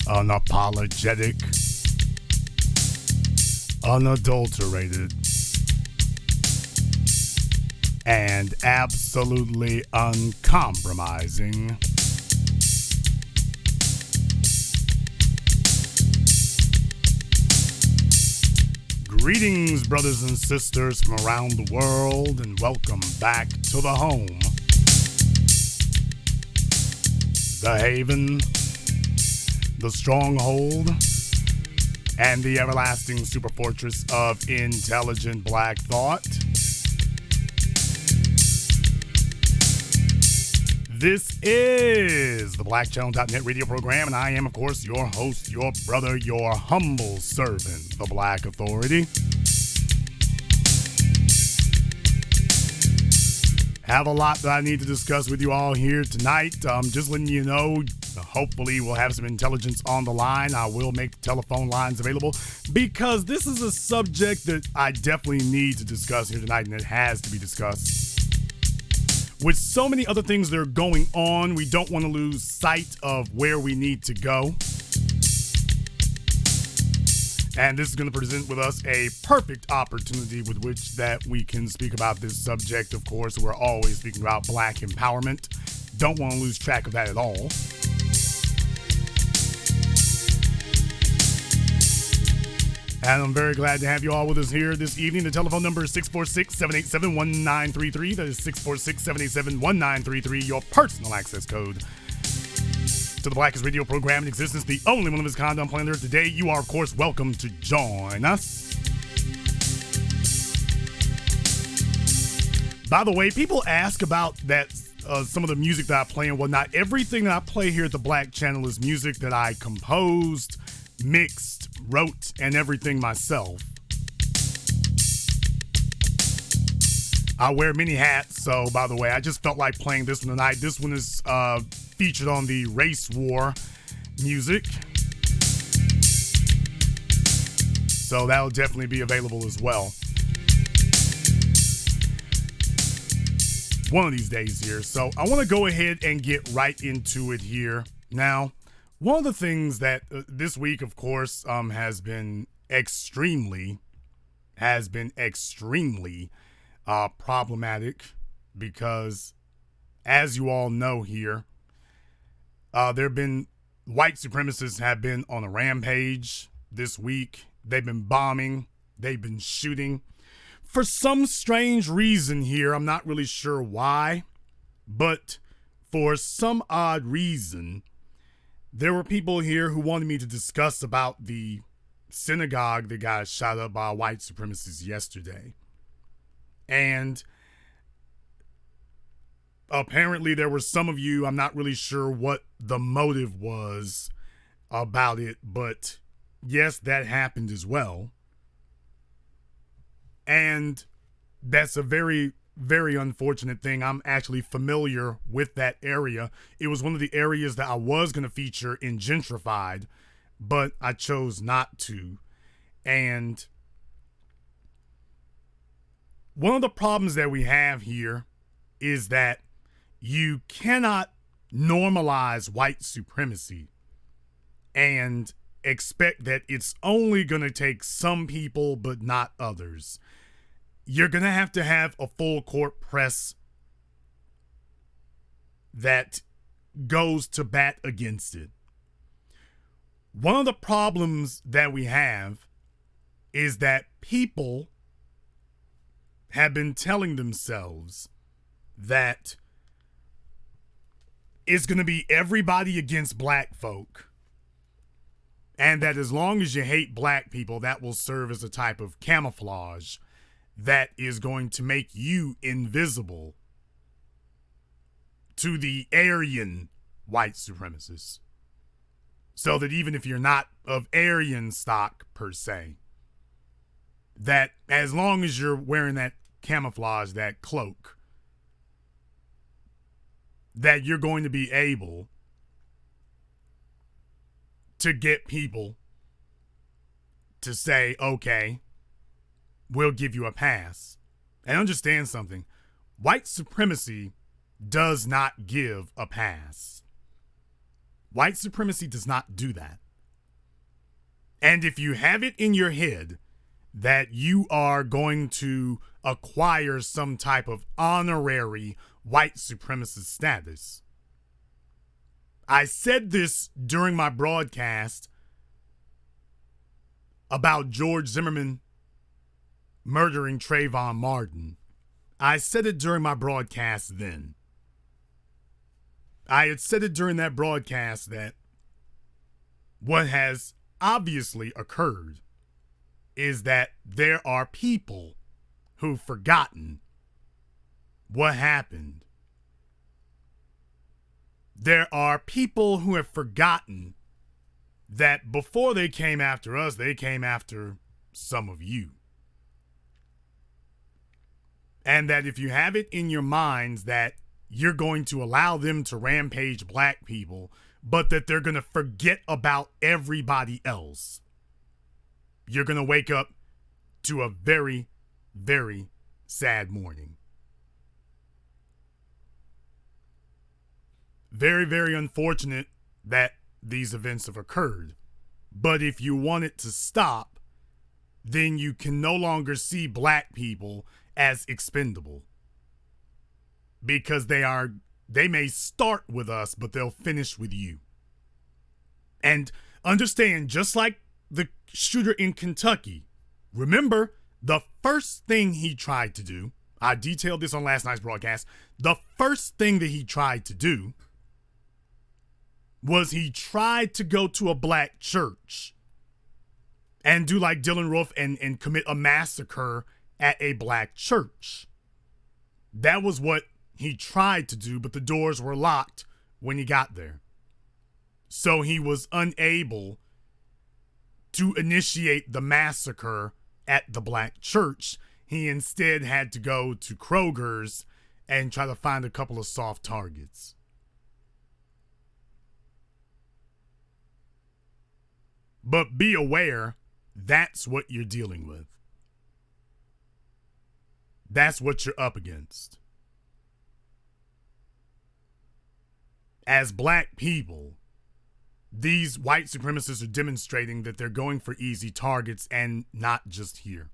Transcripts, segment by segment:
unapologetic, unadulterated, and absolutely uncompromising. Greetings, brothers and sisters from around the world, and welcome back to the home, the haven, the stronghold, and the everlasting superfortress of intelligent black thought. This is the BlackChannel.net radio program, and I am, of course, your host, your brother, your humble servant, the Black Authority. Have a lot that I need to discuss with you all here tonight. Just letting you know, hopefully we'll have some intelligence on the line. I will make the telephone lines available because this is a subject that I definitely need to discuss here tonight, and it has to be discussed. With so many other things that are going on, we don't want to lose sight of where we need to go. And this is going to present with us a perfect opportunity with which that we can speak about this subject. Of course, we're always speaking about black empowerment. Don't want to lose track of that at all. And I'm very glad to have you all with us here this evening. The telephone number is 646-787-1933. That is 646-787-1933, your personal access code to the blackest radio program in existence, the only one of its kind on planet Earth today. You are, of course, welcome to join us. By the way, people ask about that, some of the music that I play and whatnot. Everything that I play here at the Black Channel is music that I composed, mixed, wrote, and everything myself. I wear many hats, so by the way, I just felt like playing this one tonight. This one is featured on the Race War music, so that'll definitely be available as well one of these days here. So I want to go ahead and get right into it here now. One of the things that this week, of course, has been extremely problematic because, as you all know here, white supremacists have been on a rampage this week. They've been bombing. They've been shooting. For some strange reason here, I'm not really sure why, but for some odd reason, there were people here who wanted me to discuss about the synagogue that got shot up by white supremacists yesterday. And apparently there were some of you, I'm not really sure what the motive was about it, but yes, that happened as well. And that's a very, very unfortunate thing. I'm actually familiar with that area. It was one of the areas that I was going to feature in Gentrified, but I chose not to. And one of the problems that we have here is that you cannot normalize white supremacy and expect that it's only going to take some people but not others. You're going to have a full court press that goes to bat against it. One of the problems that we have is that people have been telling themselves that it's going to be everybody against black folk, and that as long as you hate black people, that will serve as a type of camouflage that is going to make you invisible to the Aryan white supremacists. So that even if you're not of Aryan stock per se, that as long as you're wearing that camouflage, that cloak, that you're going to be able to get people to say, okay, we'll give you a pass. And understand something. White supremacy does not give a pass. White supremacy does not do that. And if you have it in your head that you are going to acquire some type of honorary white supremacist status, I said this during my broadcast about George Zimmerman murdering Trayvon Martin. I said it during my broadcast then. I had said it during that broadcast that what has obviously occurred is that there are people who've forgotten what happened. There are people who have forgotten that before they came after us, they came after some of you. And that if you have it in your minds that you're going to allow them to rampage black people, but that they're going to forget about everybody else, you're going to wake up to a very, very sad morning. Very, very unfortunate that these events have occurred. But if you want it to stop, then you can no longer see black people as expendable. Because they may start with us, but they'll finish with you. And understand, just like the shooter in Kentucky, remember the first thing he tried to do, I detailed this on last night's broadcast, the first thing that he tried to do was he tried to go to a black church and do like Dylan Roof and commit a massacre at a black church. That was what he tried to do, but the doors were locked when he got there. So he was unable to initiate the massacre at the black church. He instead had to go to Kroger's and try to find a couple of soft targets. But be aware, that's what you're dealing with. That's what you're up against. As black people, these white supremacists are demonstrating that they're going for easy targets, and not just here.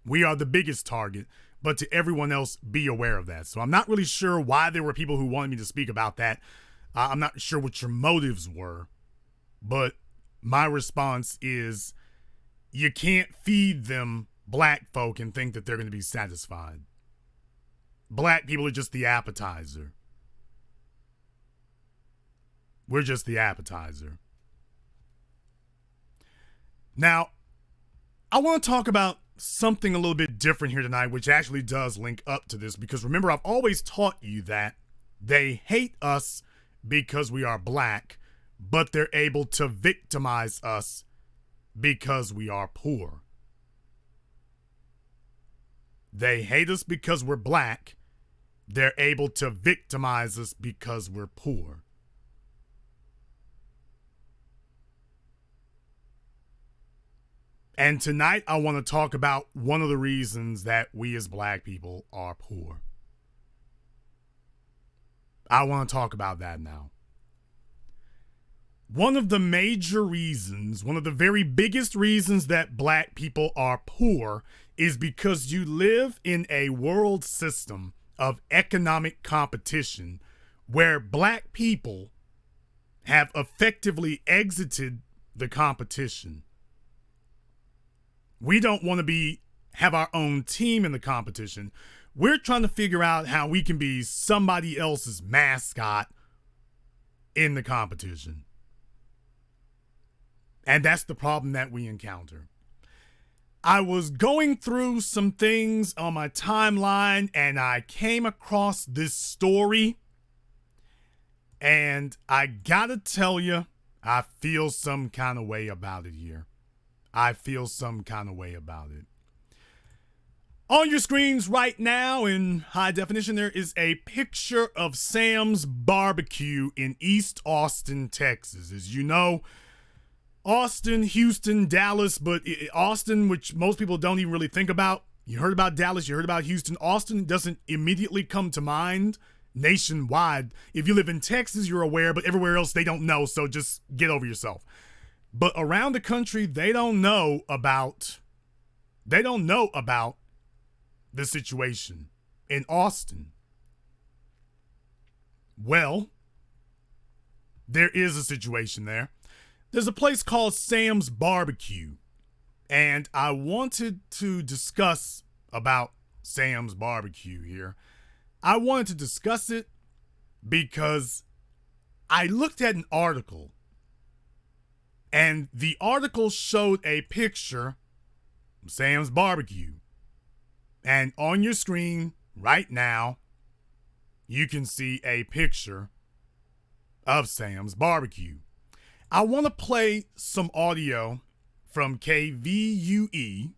We are the biggest target, but to everyone else, be aware of that. So I'm not really sure why there were people who wanted me to speak about that. I'm not sure what your motives were, but my response is you can't feed them black folk and think that they're going to be satisfied. Black people are just the appetizer. We're just the appetizer. Now, I want to talk about something a little bit different here tonight, which actually does link up to this, because remember, I've always taught you that they hate us because we are black, but they're able to victimize us because we are poor. They hate us because we're black. They're able to victimize us because we're poor. And tonight I want to talk about one of the reasons that we as black people are poor. I want to talk about that now. One of the major reasons, one of the very biggest reasons that black people are poor is because you live in a world system of economic competition where black people have effectively exited the competition. We don't want to have our own team in the competition. We're trying to figure out how we can be somebody else's mascot in the competition. And that's the problem that we encounter. I was going through some things on my timeline and I came across this story. And I gotta tell you, I feel some kind of way about it here. I feel some kind of way about it. On your screens right now in high definition, there is a picture of Sam's Barbecue in East Austin, Texas. As you know, Austin, Houston, Dallas, but Austin, which most people don't even really think about. You heard about Dallas, you heard about Houston. Austin doesn't immediately come to mind nationwide. If you live in Texas, you're aware, but everywhere else they don't know, so just get over yourself. But around the country, they don't know about the situation in Austin. Well, there is a situation there. There's a place called Sam's Barbecue, and I wanted to discuss about Sam's Barbecue here. I wanted to discuss it because I looked at an article, and the article showed a picture of Sam's Barbecue. And on your screen right now, you can see a picture of Sam's Barbecue. I want to play some audio from KVUE.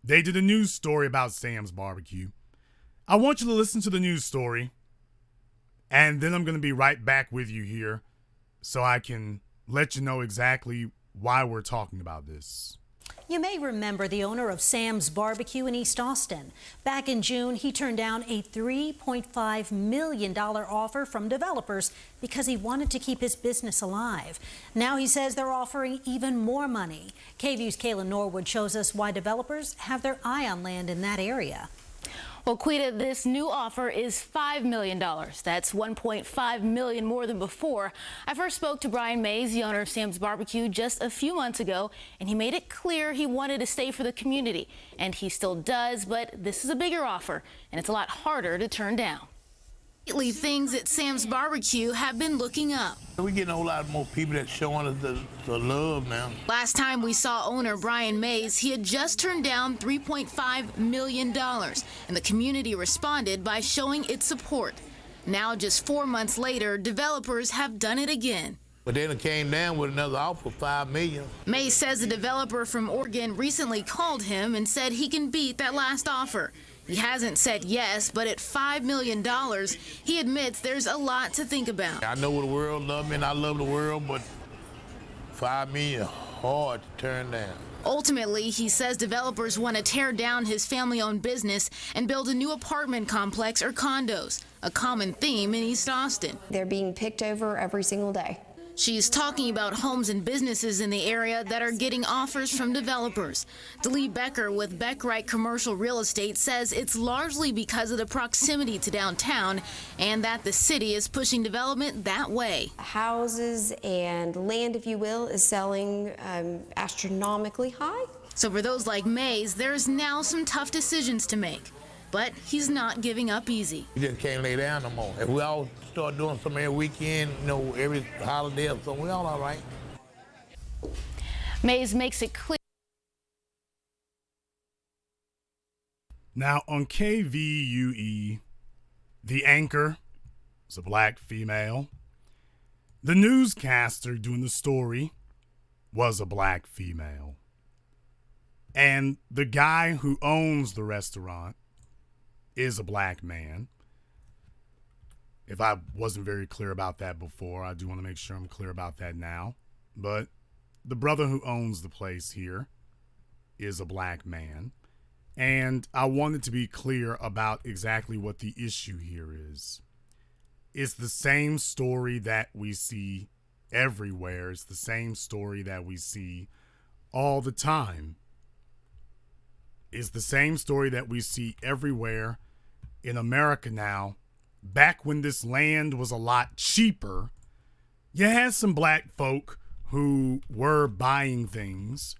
They did a news story about Sam's Barbecue. I want you to listen to the news story, and then I'm going to be right back with you here so I can let you know exactly why we're talking about this. You may remember the owner of Sam's Barbecue in East Austin. Back in June, he turned down a $3.5 million offer from developers because he wanted to keep his business alive. Now he says they're offering even more money. KVUE's Kayla Norwood shows us why developers have their eye on land in that area. Well, Quita, this new offer is $5 million. That's $1.5 million more than before. I first spoke to Brian Mays, the owner of Sam's Barbecue, just a few months ago, and he made it clear he wanted to stay for the community. And he still does, but this is a bigger offer, and it's a lot harder to turn down. Lately, things at Sam's Barbecue have been looking up. We're getting a whole lot more people that showing us the love now. Last time we saw owner Brian Mays, he had just turned down $3.5 million, and the community responded by showing its support. Now, just 4 months later, developers have done it again. But then it came down with another offer of $5 million. Mays says a developer from Oregon recently called him and said he can beat that last offer. He hasn't said yes, but at $5 million, he admits there's a lot to think about. I know the world loves me and I love the world, but $5 million is hard to turn down. Ultimately, he says developers want to tear down his family-owned business and build a new apartment complex or condos, a common theme in East Austin. They're being picked over every single day. She's talking about homes and businesses in the area that are getting offers from developers. Delee Becker with Beckwright Commercial Real Estate says it's largely because of the proximity to downtown and that the city is pushing development that way. Houses and land, if you will, is selling astronomically high. So for those like Mays, there's now some tough decisions to make. But he's not giving up easy. We just can't lay down no more. If we all start doing something every weekend, every holiday or something, we all right. Mays makes it clear. Now on KVUE, the anchor is a black female. The newscaster doing the story was a black female. And the guy who owns the restaurant is a black man. If I wasn't very clear about that before, I do want to make sure I'm clear about that now. But the brother who owns the place here is a black man. And I wanted to be clear about exactly what the issue here is. It's the same story that we see everywhere. It's the same story that we see all the time. It's the same story that we see everywhere in America now. Back when this land was a lot cheaper, you had some black folk who were buying things.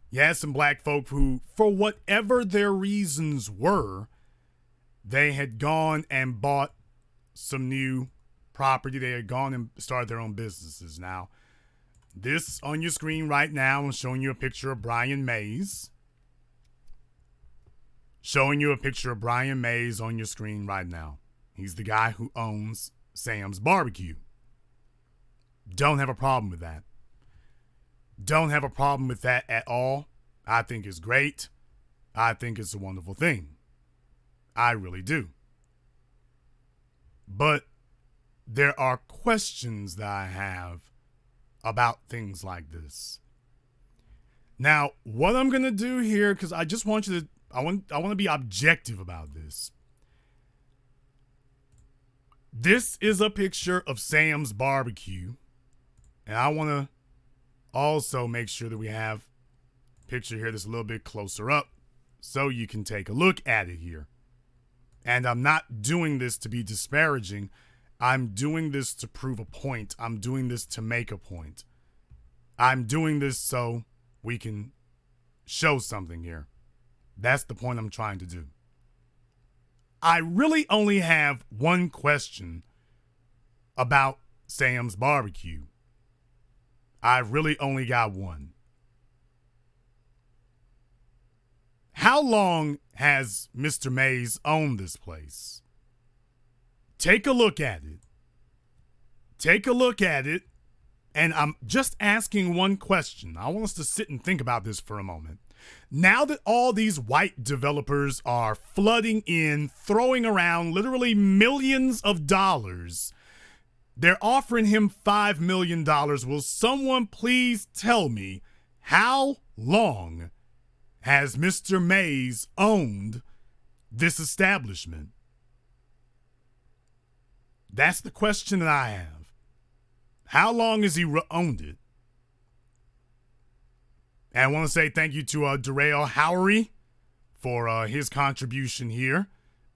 You had some black folk who, for whatever their reasons were, they had gone and bought some new property. They had gone and started their own businesses. Now, this on your screen right now, I'm showing you a picture of Brian Mays. Showing you a picture of Brian Mays on your screen right now. He's the guy who owns Sam's Barbecue. Don't have a problem with that. Don't have a problem with that at all. I think it's great. I think it's a wonderful thing. I really do. But there are questions that I have about things like this. Now, what I'm going to do here, because I just want you to, I want to be objective about this. This is a picture of Sam's Barbecue And I want to also make sure that we have a picture here that's a little bit closer up so you can take a look at it here. And I'm not doing this to be disparaging. I'm doing this to prove a point. I'm doing this to make a point. I'm doing this so we can show something here. That's the point I'm trying to do. I really only have one question about Sam's Barbecue. I really only got one. How long has Mr. Mays owned this place? Take a look at it. Take a look at it. And I'm just asking one question. I want us to sit and think about this for a moment. Now that all these white developers are flooding in, throwing around literally millions of dollars, they're offering him $5 million. Will someone please tell me how long has Mr. Mays owned this establishment? That's the question that I have. How long has he owned it? And I want to say thank you to Darrell Howery for his contribution here.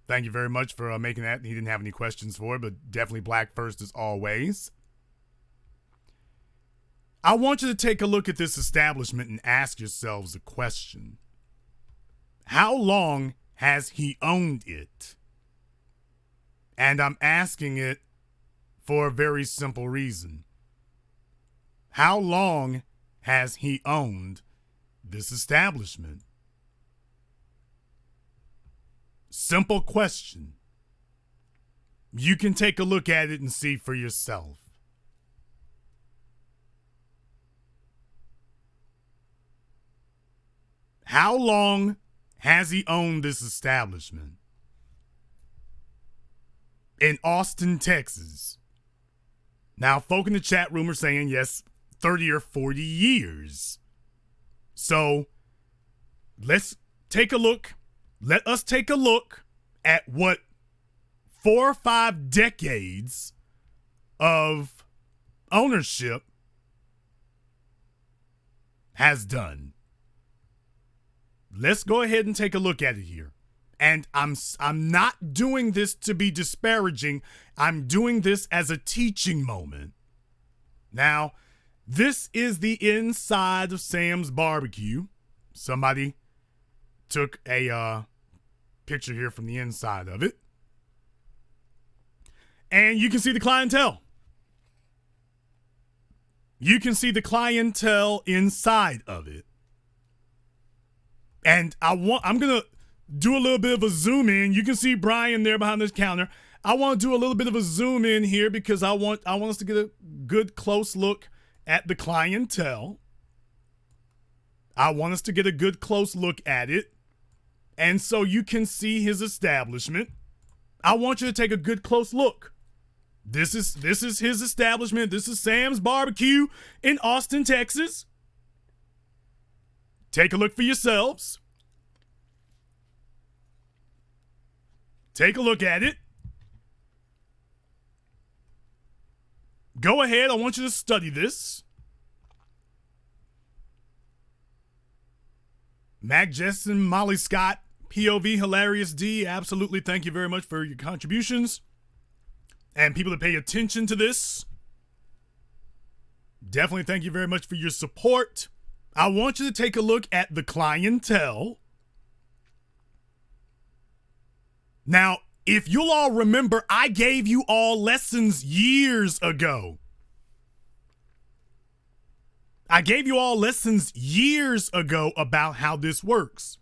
Thank you very much for making that. He didn't have any questions for it, but definitely black first as always. I want you to take a look at this establishment and ask yourselves a question. How long has he owned it? And I'm asking it for a very simple reason. How long has he owned this establishment? Simple question. You can take a look at it and see for yourself. How long has he owned this establishment? In Austin, Texas. Now, folk in the chat room are saying, yes, 30 or 40 years. So, let's take a look. Let us take a look at what 4 or 5 decades of ownership has done. Let's go ahead and take a look at it here. And I'm not doing this to be disparaging. I'm doing this as a teaching moment. Now, this is the inside of Sam's Barbecue. Somebody took a picture here from the inside of it. And you can see the clientele. You can see the clientele inside of it. And I'm going to do a little bit of a zoom in. You can see Brian there behind this counter. I want to do a little bit of a zoom in here because I want us to get a good close look at the clientele. I want us to get a good close look at it. And so you can see his establishment. I want you to take a good close look. This is his establishment. This is Sam's Barbecue in Austin, Texas. Take a look for yourselves. Take a look at it. Go ahead. I want you to study this. Mac Jessen, Molly Scott, POV Hilarious D, absolutely thank you very much for your contributions. And people that pay attention to this, definitely thank you very much for your support. I want you to take a look at the clientele. Now, if you'll all remember, I gave you all lessons years ago. I gave you all lessons years ago about how this works.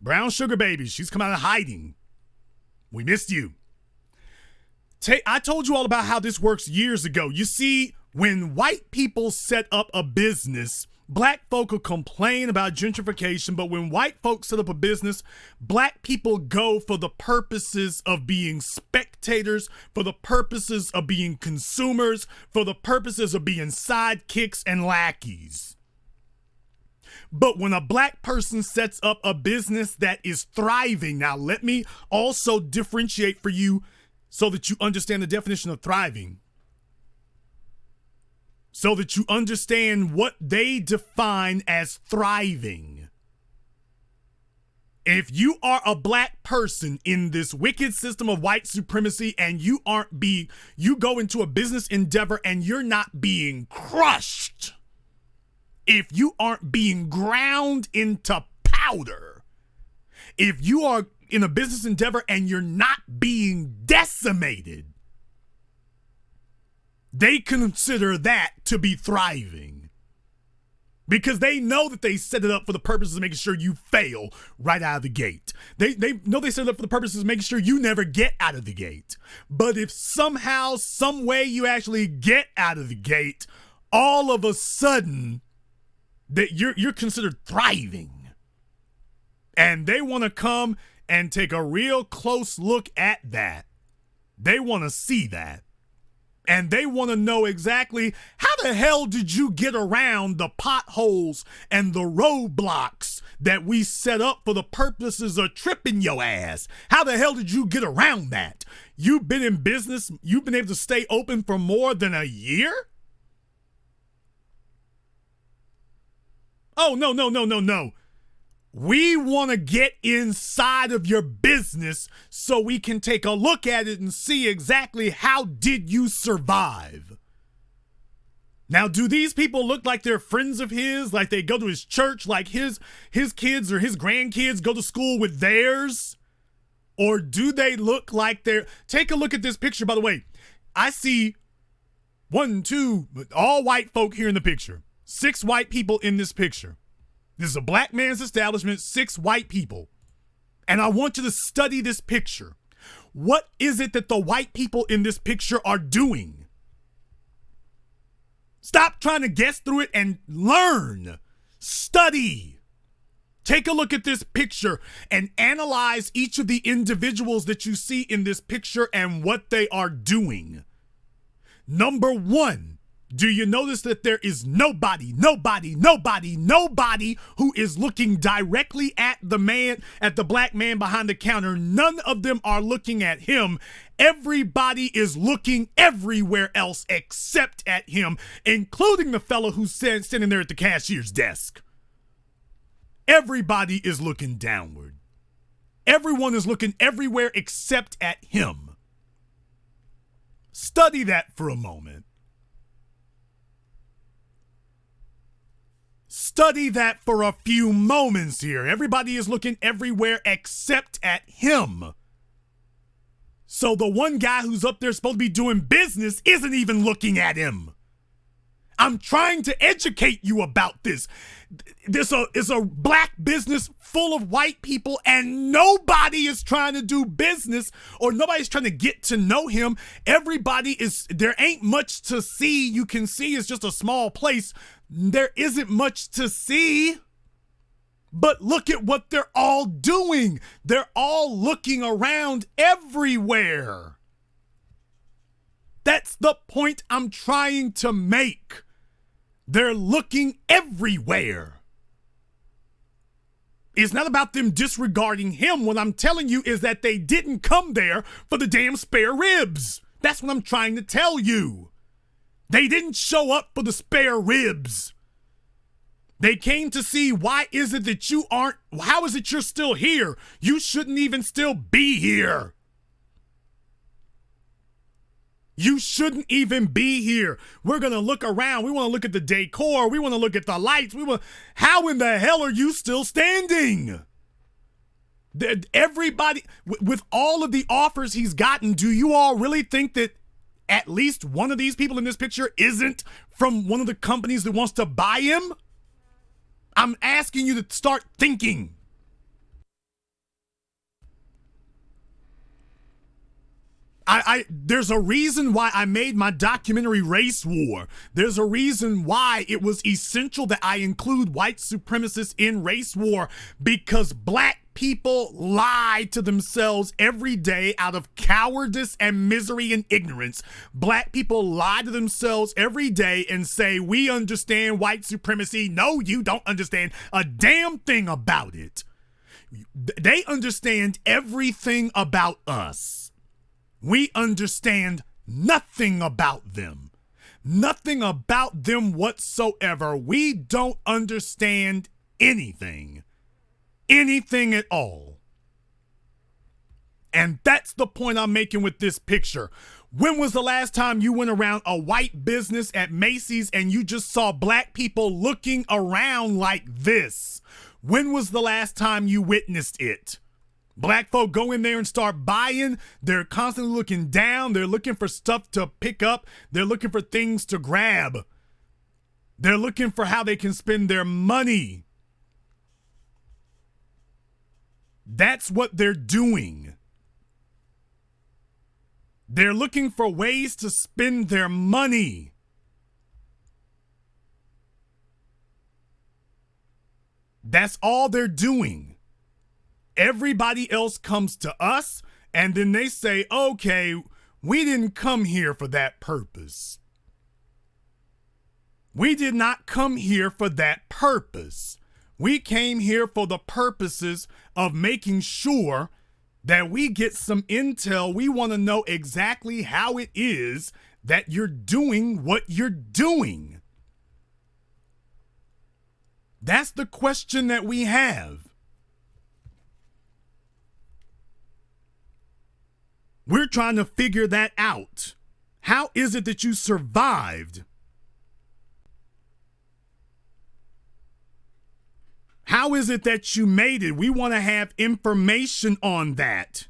Brown sugar baby, she's come out of hiding. We missed you. I told you all about how this works years ago. You see, when white people set up a business, black folk will complain about gentrification, but when white folks set up a business, black people go for the purposes of being spectators, for the purposes of being consumers, for the purposes of being sidekicks and lackeys. But when a black person sets up a business that is thriving, now let me also differentiate for you so that you understand the definition of thriving. so that you understand what they define as thriving. If you are a black person in this wicked system of white supremacy and you go into a business endeavor and you're not being crushed, if you aren't being ground into powder, if you are in a business endeavor and you're not being decimated, they consider that to be thriving, because they know that they set it up for the purposes of making sure you fail right out of the gate. They know they set it up for the purposes of making sure you never get out of the gate. But if somehow, some way you actually get out of the gate, all of a sudden that you're considered thriving. And they want to come and take a real close look at that. They want to see that. And they want to know exactly how the hell did you get around the potholes and the roadblocks that we set up for the purposes of tripping your ass? How the hell did you get around that? You've been in business, you've been able to stay open for more than a year? Oh, no. We want to get inside of your business so we can take a look at it and see exactly how did you survive. Now, do these people look like they're friends of his, like they go to his church, like his kids or his grandkids go to school with theirs? Or do they look like they're... Take a look at this picture, by the way. I see 1, 2, all white folk here in the picture. 6 white people in this picture. This is a black man's establishment, 6 white people. And I want you to study this picture. What is it that the white people in this picture are doing? Stop trying to guess through it and learn. Study. Take a look at this picture and analyze each of the individuals that you see in this picture and what they are doing. Number 1. Do you notice that there is nobody who is looking directly at the black man behind the counter? None of them are looking at him. Everybody is looking everywhere else except at him, including the fellow who's standing there at the cashier's desk. Everybody is looking downward. Everyone is looking everywhere except at him. Study that for a moment. Study that for a few moments here. Everybody is looking everywhere except at him. So the one guy who's up there supposed to be doing business isn't even looking at him. I'm trying to educate you about this. This is a black business full of white people, and nobody is trying to do business, or nobody's trying to get to know him. There ain't much to see. You can see it's just a small place. There isn't much to see. But look at what they're all doing. They're all looking around everywhere. That's the point I'm trying to make. They're looking everywhere. It's not about them disregarding him. What I'm telling you is that they didn't come there for the damn spare ribs. That's what I'm trying to tell you. They didn't show up for the spare ribs. They came to see how is it you're still here? You shouldn't even still be here. You shouldn't even be here. We're going to look around. We want to look at the decor. We want to look at the lights. How in the hell are you still standing? Everybody, with all of the offers he's gotten, do you all really think that at least one of these people in this picture isn't from one of the companies that wants to buy him? I'm asking you to start thinking. There's a reason why I made my documentary Race War. There's a reason why it was essential that I include white supremacists in Race War, because black people lie to themselves every day out of cowardice and misery and ignorance. Black people lie to themselves every day and say, we understand white supremacy. No, you don't understand a damn thing about it. They understand everything about us. We understand nothing about them. Nothing about them whatsoever. We don't understand anything. Anything at all. And that's the point I'm making with this picture. When was the last time you went around a white business at Macy's and you just saw black people looking around like this? When was the last time you witnessed it? Black folk go in there and start buying. They're constantly looking down. They're looking for stuff to pick up. They're looking for things to grab. They're looking for how they can spend their money. That's what they're doing. They're looking for ways to spend their money. That's all they're doing. Everybody else comes to us and then they say, okay, we didn't come here for that purpose. We did not come here for that purpose. We came here for the purposes of making sure that we get some intel. We want to know exactly how it is that you're doing what you're doing. That's the question that we have. We're trying to figure that out. How is it that you survived? How is it that you made it? We want to have information on that.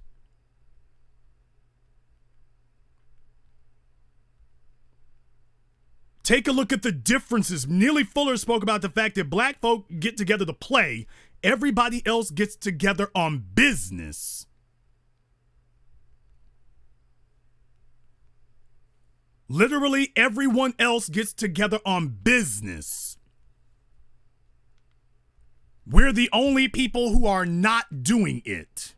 Take a look at the differences. Neely Fuller spoke about the fact that black folk get together to play. Everybody else gets together on business. Literally everyone else gets together on business. We're the only people who are not doing it.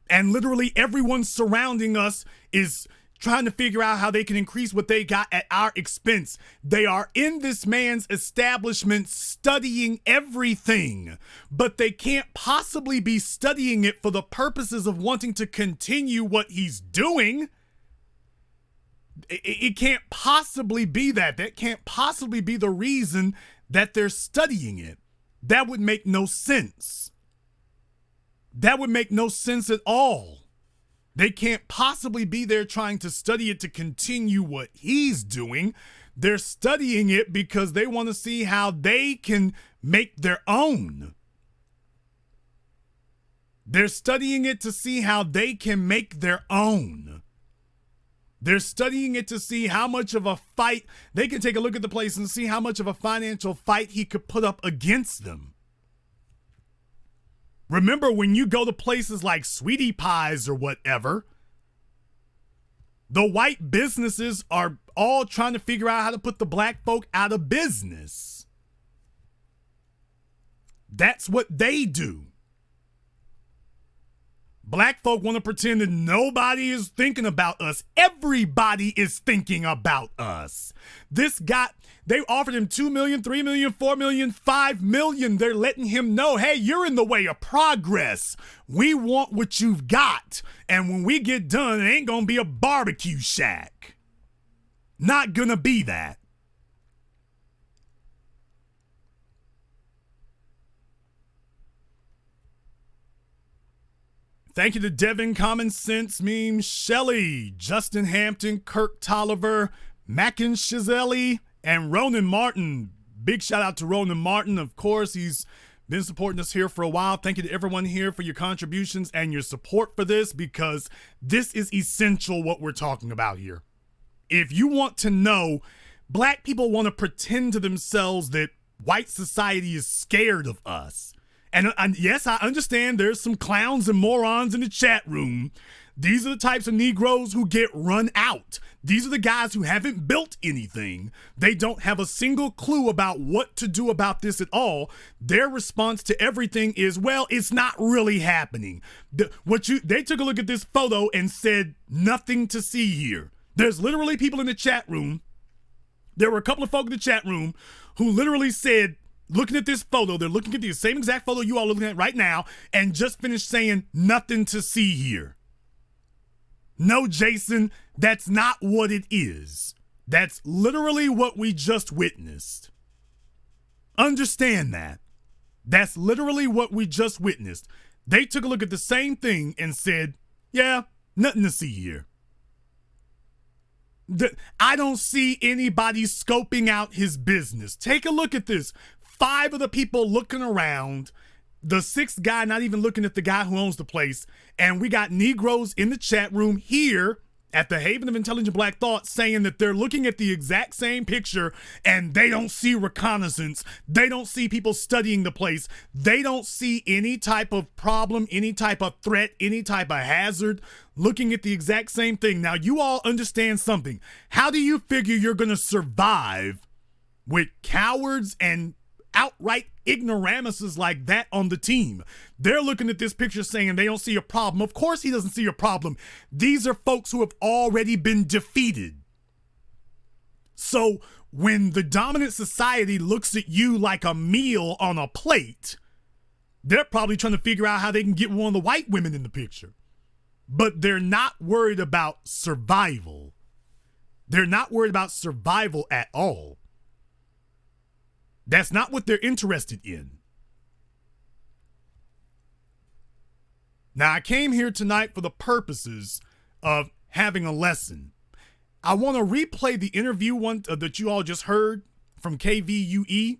And literally everyone surrounding us is trying to figure out how they can increase what they got at our expense. They are in this man's establishment studying everything, but they can't possibly be studying it for the purposes of wanting to continue what he's doing. It can't possibly be that. That can't possibly be the reason that they're studying it. That would make no sense. That would make no sense at all. They can't possibly be there trying to study it to continue what he's doing. They're studying it because they want to see how they can make their own. They're studying it to see how they can make their own. They're studying it to see how much of a fight they can take a look at the place and see how much of a financial fight he could put up against them. Remember, when you go to places like Sweetie Pies or whatever, the white businesses are all trying to figure out how to put the black folk out of business. That's what they do. Black folk want to pretend that nobody is thinking about us. Everybody is thinking about us. This guy, they offered him $2 million, $3 million, $4 million, $5 million. They're letting him know, hey, you're in the way of progress. We want what you've got. And when we get done, it ain't going to be a barbecue shack. Not going to be that. Thank you to Devin, Common Sense Meme, Shelley, Justin Hampton, Kirk Tolliver, Mackin Shizelli, and Ronan Martin. Big shout out to Ronan Martin. Of course, he's been supporting us here for a while. Thank you to everyone here for your contributions and your support for this, because this is essential what we're talking about here. If you want to know, black people want to pretend to themselves that white society is scared of us. And yes, I understand there's some clowns and morons in the chat room. These are the types of Negroes who get run out. These are the guys who haven't built anything. They don't have a single clue about what to do about this at all. Their response to everything is, well, it's not really happening. They took a look at this photo and said, nothing to see here. There's literally people in the chat room. There were a couple of folk in the chat room who literally said, looking at this photo, they're looking at the same exact photo you all are looking at right now, and just finished saying, nothing to see here. No, Jason, that's not what it is. That's literally what we just witnessed. Understand that. That's literally what we just witnessed. They took a look at the same thing and said, yeah, nothing to see here. I don't see anybody scoping out his business. Take a look at this. 5 of the people looking around, the 6th guy not even looking at the guy who owns the place, and we got Negroes in the chat room here at the Haven of Intelligent Black Thought saying that they're looking at the exact same picture and they don't see reconnaissance. They don't see people studying the place. They don't see any type of problem, any type of threat, any type of hazard, looking at the exact same thing. Now, you all understand something. How do you figure you're going to survive with cowards and outright ignoramuses like that on the team? They're looking at this picture saying they don't see a problem. Of course he doesn't see a problem. These are folks who have already been defeated. So when the dominant society looks at you like a meal on a plate, they're probably trying to figure out how they can get one of the white women in the picture. But they're not worried about survival. They're not worried about survival at all. That's not what they're interested in. Now, I came here tonight for the purposes of having a lesson. I want to replay the interview that you all just heard from KVUE,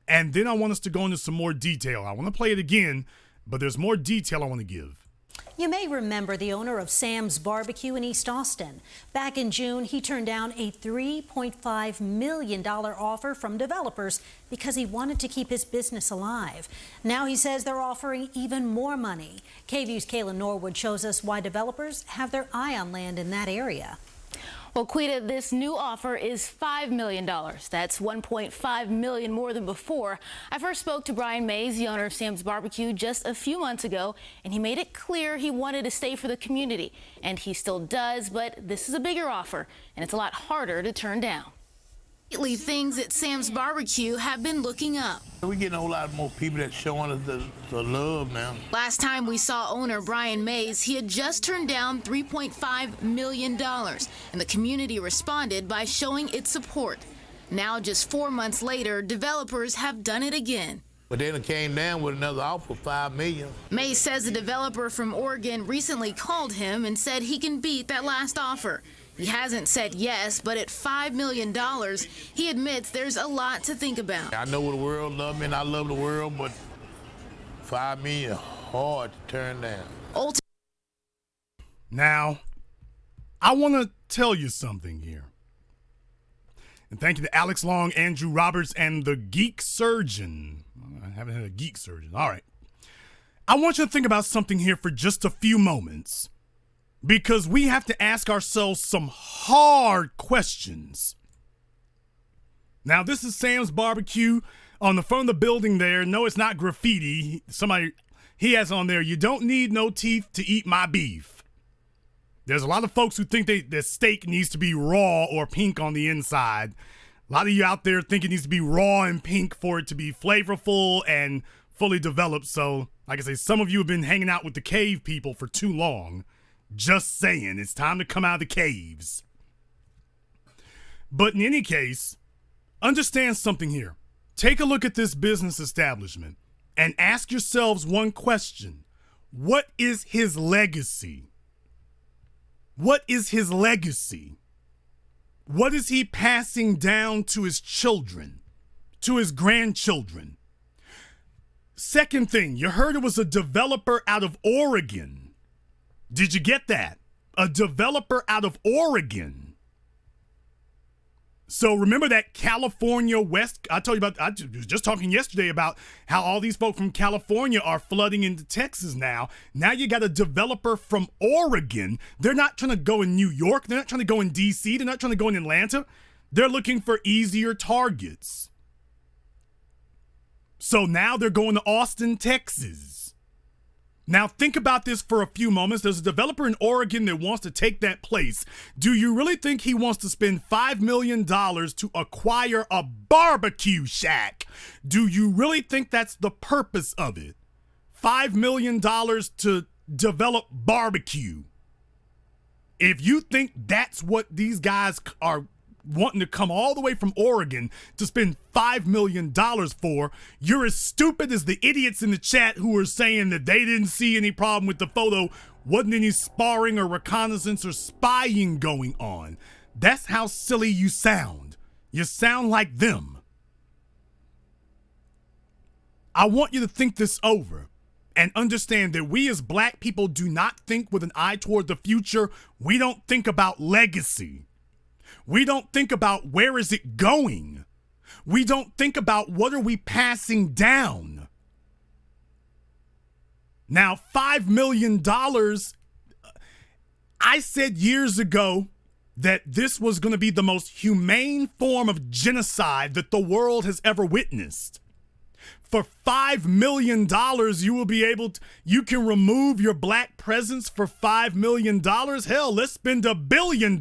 and then I want us to go into some more detail. I want to play it again, but there's more detail I want to give. You may remember the owner of Sam's Barbecue in East Austin. Back in June, he turned down a $3.5 million offer from developers because he wanted to keep his business alive. Now he says they're offering even more money. KVUE's Kayla Norwood shows us why developers have their eye on land in that area. Well, Quita, this new offer is $5 million. That's $1.5 million more than before. I first spoke to Brian Mays, the owner of Sam's Barbecue, just a few months ago, and he made it clear he wanted to stay for the community. And he still does, but this is a bigger offer, and it's a lot harder to turn down. Lately, things at Sam's Barbecue have been looking up. We're getting a whole lot more people that's showing us the love now. Last time we saw owner Brian Mays, he had just turned down $3.5 million, and the community responded by showing its support. Now, just 4 months later, developers have done it again. But then it came down with another offer of $5 million. Mays says a developer from Oregon recently called him and said he can beat that last offer. He hasn't said yes, but at $5 million, he admits there's a lot to think about. I know the world loves me, and I love the world, but $5 million is hard to turn down. Now, I want to tell you something here. And thank you to Alex Long, Andrew Roberts, and the Geek Surgeon. I haven't had a Geek Surgeon. All right. I want you to think about something here for just a few moments, because we have to ask ourselves some hard questions. Now, this is Sam's Barbecue on the front of the building there. No, it's not graffiti. He has on there, "You don't need no teeth to eat my beef." There's a lot of folks who think that steak needs to be raw or pink on the inside. A lot of you out there think it needs to be raw and pink for it to be flavorful and fully developed. So, like I say, some of you have been hanging out with the cave people for too long. Just saying, it's time to come out of the caves. But in any case, understand something here. Take a look at this business establishment and ask yourselves one question. What is his legacy? What is his legacy? What is he passing down to his children, to his grandchildren? Second thing, you heard it was a developer out of Oregon. Did you get that? A developer out of Oregon. So remember that California West, I was just talking yesterday about how all these folk from California are flooding into Texas now. Now you got a developer from Oregon. They're not trying to go in New York. They're not trying to go in DC. They're not trying to go in Atlanta. They're looking for easier targets. So now they're going to Austin, Texas. Now think about this for a few moments. There's a developer in Oregon that wants to take that place. Do you really think he wants to spend $5 million to acquire a barbecue shack? Do you really think that's the purpose of it? $5 million to develop barbecue. If you think that's what these guys are wanting to come all the way from Oregon to spend $5 million for, you're as stupid as the idiots in the chat who are saying that they didn't see any problem with the photo, wasn't any sparring or reconnaissance or spying going on. That's how silly you sound. You sound like them. I want you to think this over and understand that we as black people do not think with an eye toward the future. We don't think about legacy. We don't think about where is it going. We don't think about what are we passing down. Now, $5 million, I said years ago that this was going to be the most humane form of genocide that the world has ever witnessed. For $5 million, you can remove your black presence for $5 million. Hell, let's spend $1 billion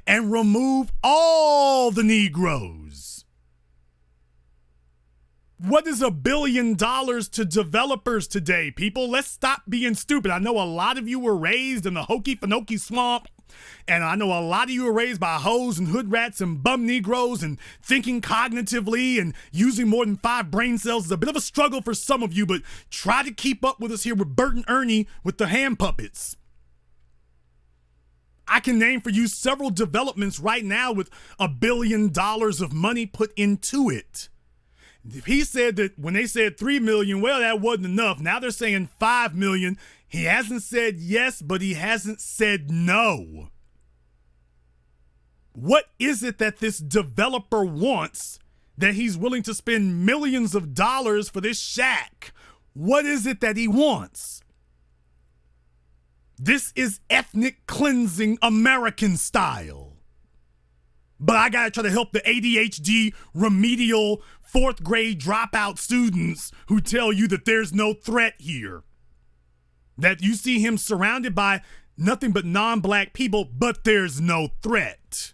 and remove all the Negroes. What is $1 billion to developers today, people? Let's stop being stupid. I know a lot of you were raised in the Hokey swamp. And I know a lot of you were raised by hoes and hood rats and bum Negroes and thinking cognitively and using more than 5 brain cells. It's a bit of a struggle for some of you, but try to keep up with us here with Bert and Ernie with the hand puppets. I can name for you several developments right now with $1 billion of money put into it. If he said that when they said 3 million, well, that wasn't enough. Now they're saying 5 million. He hasn't said yes, but he hasn't said no. What is it that this developer wants that he's willing to spend millions of dollars for this shack? What is it that he wants? This is ethnic cleansing American style. But I gotta try to help the ADHD remedial 4th grade dropout students who tell you that there's no threat here. That you see him surrounded by nothing but non-black people, but there's no threat.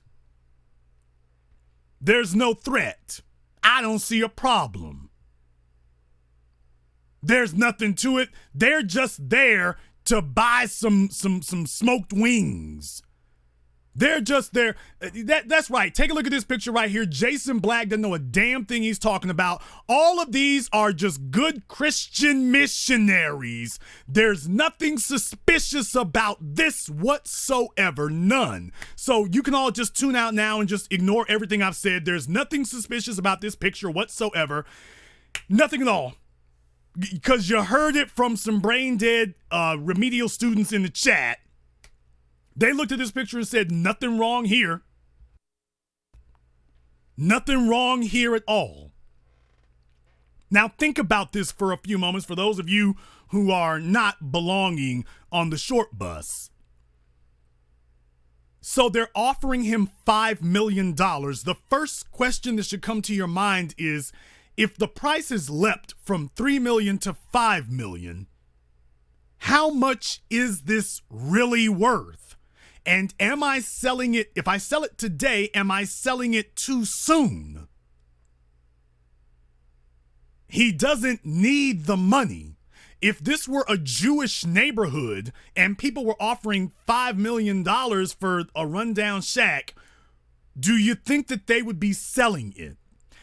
There's no threat. I don't see a problem. There's nothing to it. They're just there to buy some smoked wings. They're just there. That's right. Take a look at this picture right here. Jason Black doesn't know a damn thing he's talking about. All of these are just good Christian missionaries. There's nothing suspicious about this whatsoever. None. So you can all just tune out now and just ignore everything I've said. There's nothing suspicious about this picture whatsoever. Nothing at all. Because you heard it from some brain dead remedial students in the chat. They looked at this picture and said, nothing wrong here. Nothing wrong here at all. Now think about this for a few moments for those of you who are not belonging on the short bus. So they're offering him $5 million. The first question that should come to your mind is, if the price has leapt from 3 million to 5 million, how much is this really worth? And am I selling it, if I sell it today, am I selling it too soon? He doesn't need the money. If this were a Jewish neighborhood and people were offering $5 million for a rundown shack, do you think that they would be selling it?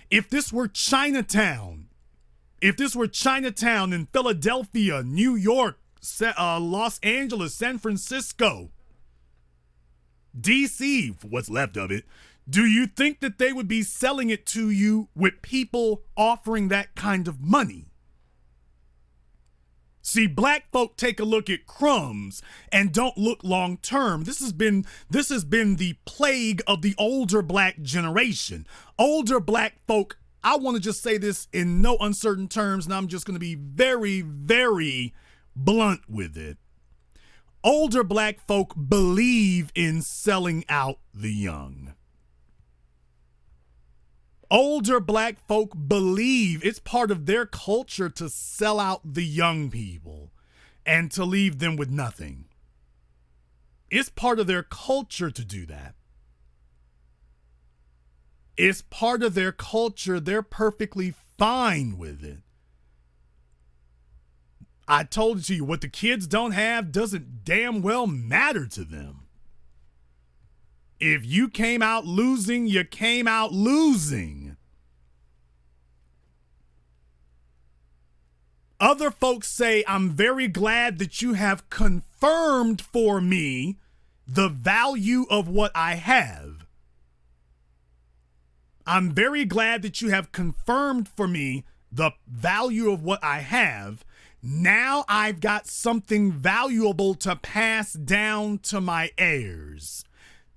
If this were Chinatown in Philadelphia, New York, Los Angeles, San Francisco, DC, what's left of it, do you think that they would be selling it to you with people offering that kind of money? See, black folk take a look at crumbs and don't look long term. This has been the plague of the older black generation. Older black folk, I want to just say this in no uncertain terms, and I'm just going to be very, very blunt with it. Older black folk believe in selling out the young. Older black folk believe it's part of their culture to sell out the young people and to leave them with nothing. It's part of their culture to do that. It's part of their culture. They're perfectly fine with it. I told it to you, what the kids don't have doesn't damn well matter to them. If you came out losing, you came out losing. Other folks say, I'm very glad that you have confirmed for me the value of what I have. I'm very glad that you have confirmed for me the value of what I have. Now I've got something valuable to pass down to my heirs.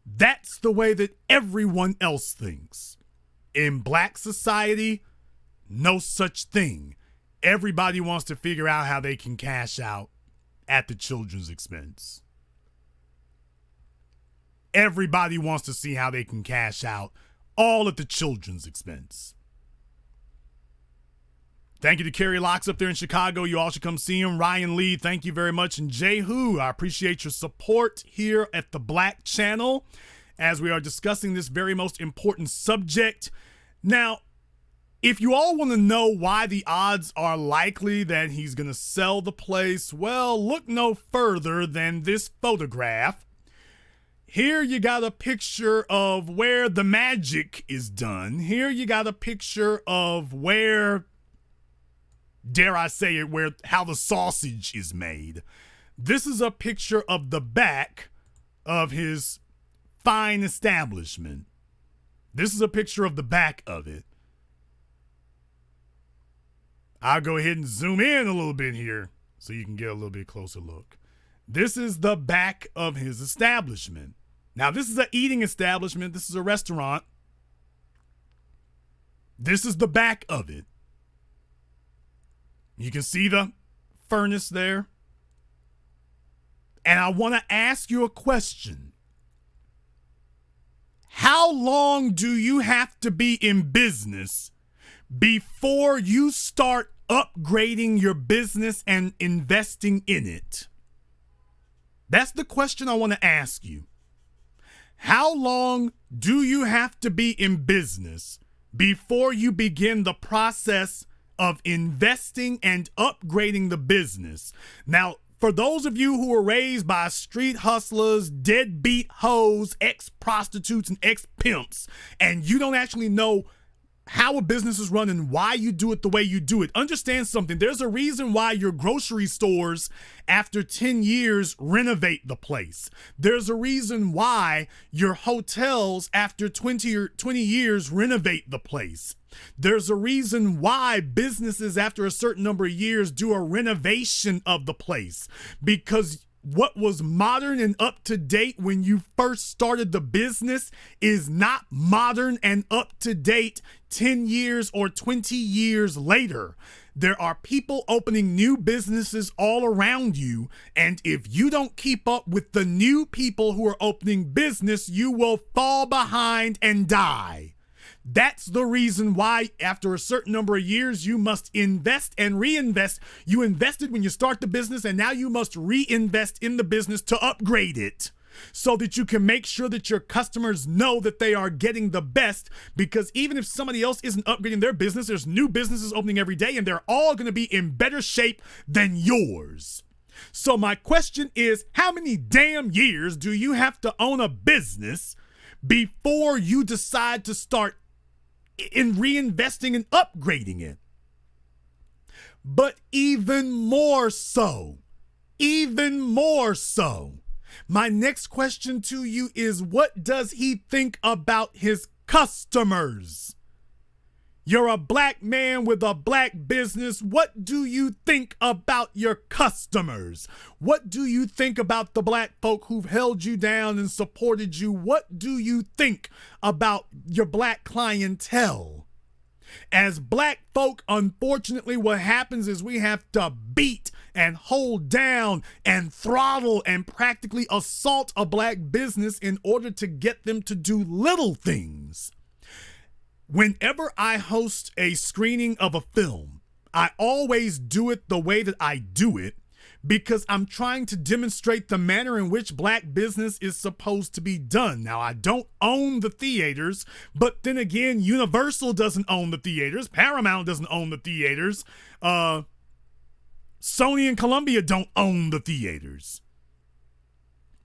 That's the way that everyone else thinks. In black society, no such thing. Everybody wants to figure out how they can cash out at the children's expense. Everybody wants to see how they can cash out all at the children's expense. Thank you to Kerry Locks up there in Chicago. You all should come see him. Ryan Lee, thank you very much. And Jehu, I appreciate your support here at the Black Channel as we are discussing this very most important subject. Now, if you all want to know why the odds are likely that he's going to sell the place, well, look no further than this photograph. Here you got a picture of where the magic is done. Here you got a picture of where, dare I say it, how the sausage is made. This is a picture of the back of his fine establishment. This is a picture of the back of it. I'll go ahead and zoom in a little bit here so you can get a little bit closer look. This is the back of his establishment. Now, this is an eating establishment. This is a restaurant. This is the back of it. You can see the furnace there. And I want to ask you a question. How long do you have to be in business before you start upgrading your business and investing in it? That's the question I want to ask you. How long do you have to be in business before you begin the process of investing and upgrading the business? Now, for those of you who were raised by street hustlers, deadbeat hoes, ex-prostitutes, and ex-pimps, and you don't actually know how a business is run and why you do it the way you do it, understand something. There's a reason why your grocery stores, after 10 years, renovate the place. There's a reason why your hotels, after 20 years, renovate the place. There's a reason why businesses, after a certain number of years, do a renovation of the place. Because what was modern and up to date when you first started the business is not modern and up to date 10 years or 20 years later. There are people opening new businesses all around you, and if you don't keep up with the new people who are opening business, you will fall behind and die. That's the reason why after a certain number of years, you must invest and reinvest. You invested when you start the business, and now you must reinvest in the business to upgrade it so that you can make sure that your customers know that they are getting the best, because even if somebody else isn't upgrading their business, there's new businesses opening every day, and they're all going to be in better shape than yours. So my question is, how many damn years do you have to own a business before you decide to start in reinvesting and upgrading it? But even more so, my next question to you is, what does he think about his customers? You're a black man with a black business. What do you think about your customers? What do you think about the black folk who've held you down and supported you? What do you think about your black clientele? As black folk, unfortunately, what happens is we have to beat and hold down and throttle and practically assault a black business in order to get them to do little things. Whenever I host a screening of a film, I always do it the way that I do it because I'm trying to demonstrate the manner in which black business is supposed to be done. Now, I don't own the theaters, but then again, Universal doesn't own the theaters. Paramount doesn't own the theaters. Sony and Columbia don't own the theaters.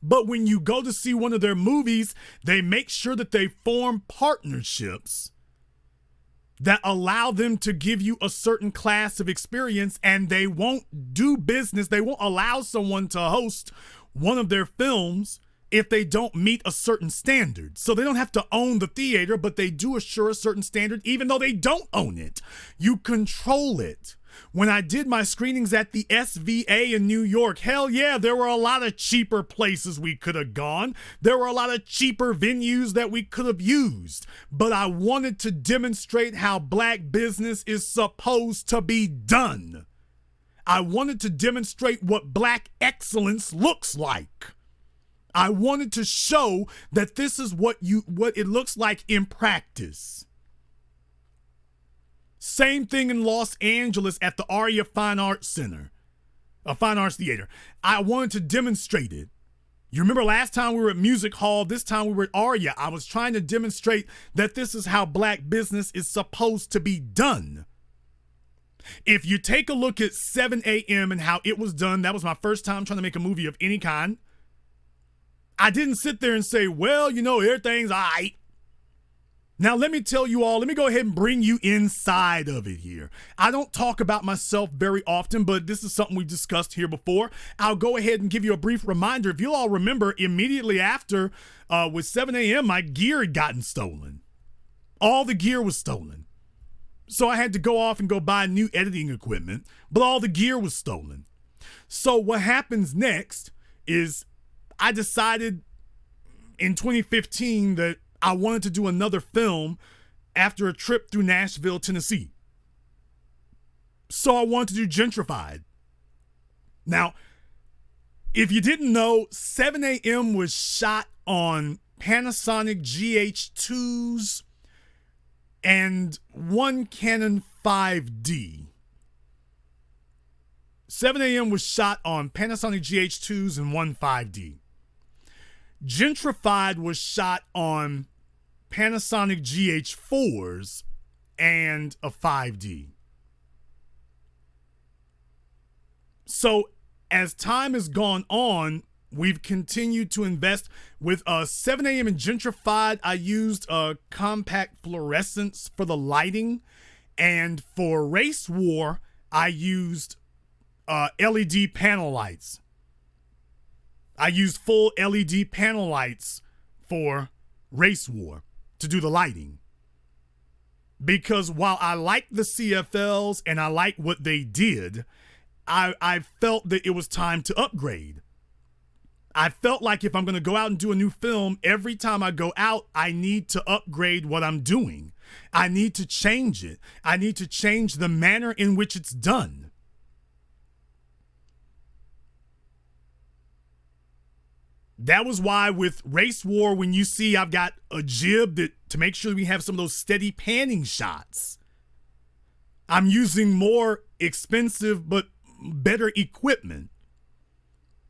But when you go to see one of their movies, they make sure that they form partnerships that allow them to give you a certain class of experience, and they won't do business. They won't allow someone to host one of their films if they don't meet a certain standard. So they don't have to own the theater, but they do assure a certain standard even though they don't own it. You control it. When I did my screenings at the SVA in New York, hell yeah, there were a lot of cheaper places we could have gone. There were a lot of cheaper venues that we could have used. But I wanted to demonstrate how black business is supposed to be done. I wanted to demonstrate what black excellence looks like. I wanted to show that this is what it looks like in practice. Same thing in Los Angeles at the Aria Fine Arts Center, a Fine Arts Theater. I wanted to demonstrate it. You remember last time we were at Music Hall, this time we were at Aria. I was trying to demonstrate that this is how black business is supposed to be done. If you take a look at 7 a.m. and how it was done, that was my first time trying to make a movie of any kind. I didn't sit there and say, well, you know, everything's all right. Now, let me tell you all, let me go ahead and bring you inside of it here. I don't talk about myself very often, but this is something we discussed here before. I'll go ahead and give you a brief reminder. If you'll all remember, immediately after, with 7 a.m., my gear had gotten stolen. All the gear was stolen. So I had to go off and go buy new editing equipment, but all the gear was stolen. So what happens next is I decided in 2015 that I wanted to do another film after a trip through Nashville, Tennessee. So I wanted to do Gentrified. Now, if you didn't know, 7 a.m. was shot on Panasonic GH2s and one Canon 5D. 7 a.m. was shot on Panasonic GH2s and one 5D. Gentrified was shot on Panasonic GH4s and a 5D. So as time has gone on, we've continued to invest. With 7 a.m. and Gentrified, I used compact fluorescence for the lighting. And for Race War, I used LED panel lights. I used full LED panel lights for Race War to do the lighting. Because while I like the CFLs and I like what they did, I felt that it was time to upgrade. I felt like if I'm going to go out and do a new film, every time I go out, I need to upgrade what I'm doing. I need to change it. I need to change the manner in which it's done. That was why with Race War, when you see I've got a jib that to make sure we have some of those steady panning shots, I'm using more expensive but better equipment.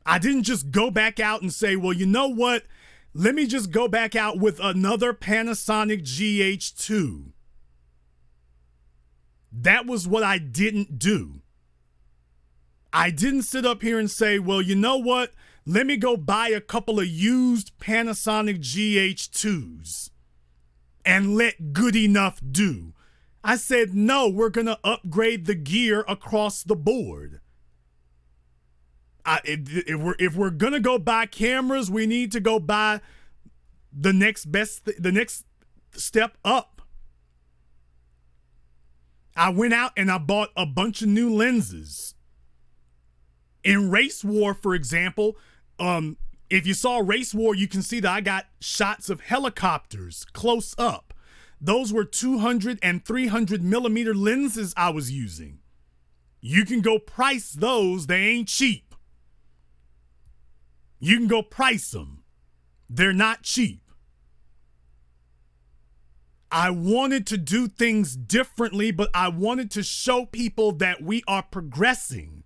I didn't just go back out and say, well, you know what? Let me just go back out with another Panasonic GH2. That was what I didn't do. I didn't sit up here and say, well, you know what? Let me go buy a couple of used Panasonic GH2s and let good enough do. I said, no, we're going to upgrade the gear across the board. If we're going to go buy cameras, we need to go buy the next step up. I went out and I bought a bunch of new lenses. In Race War, for example, if you saw Race War, you can see that I got shots of helicopters close up. Those were 200 and 300 millimeter lenses I was using. You can go price those. They ain't cheap. You can go price them. They're not cheap. I wanted to do things differently, but I wanted to show people that we are progressing.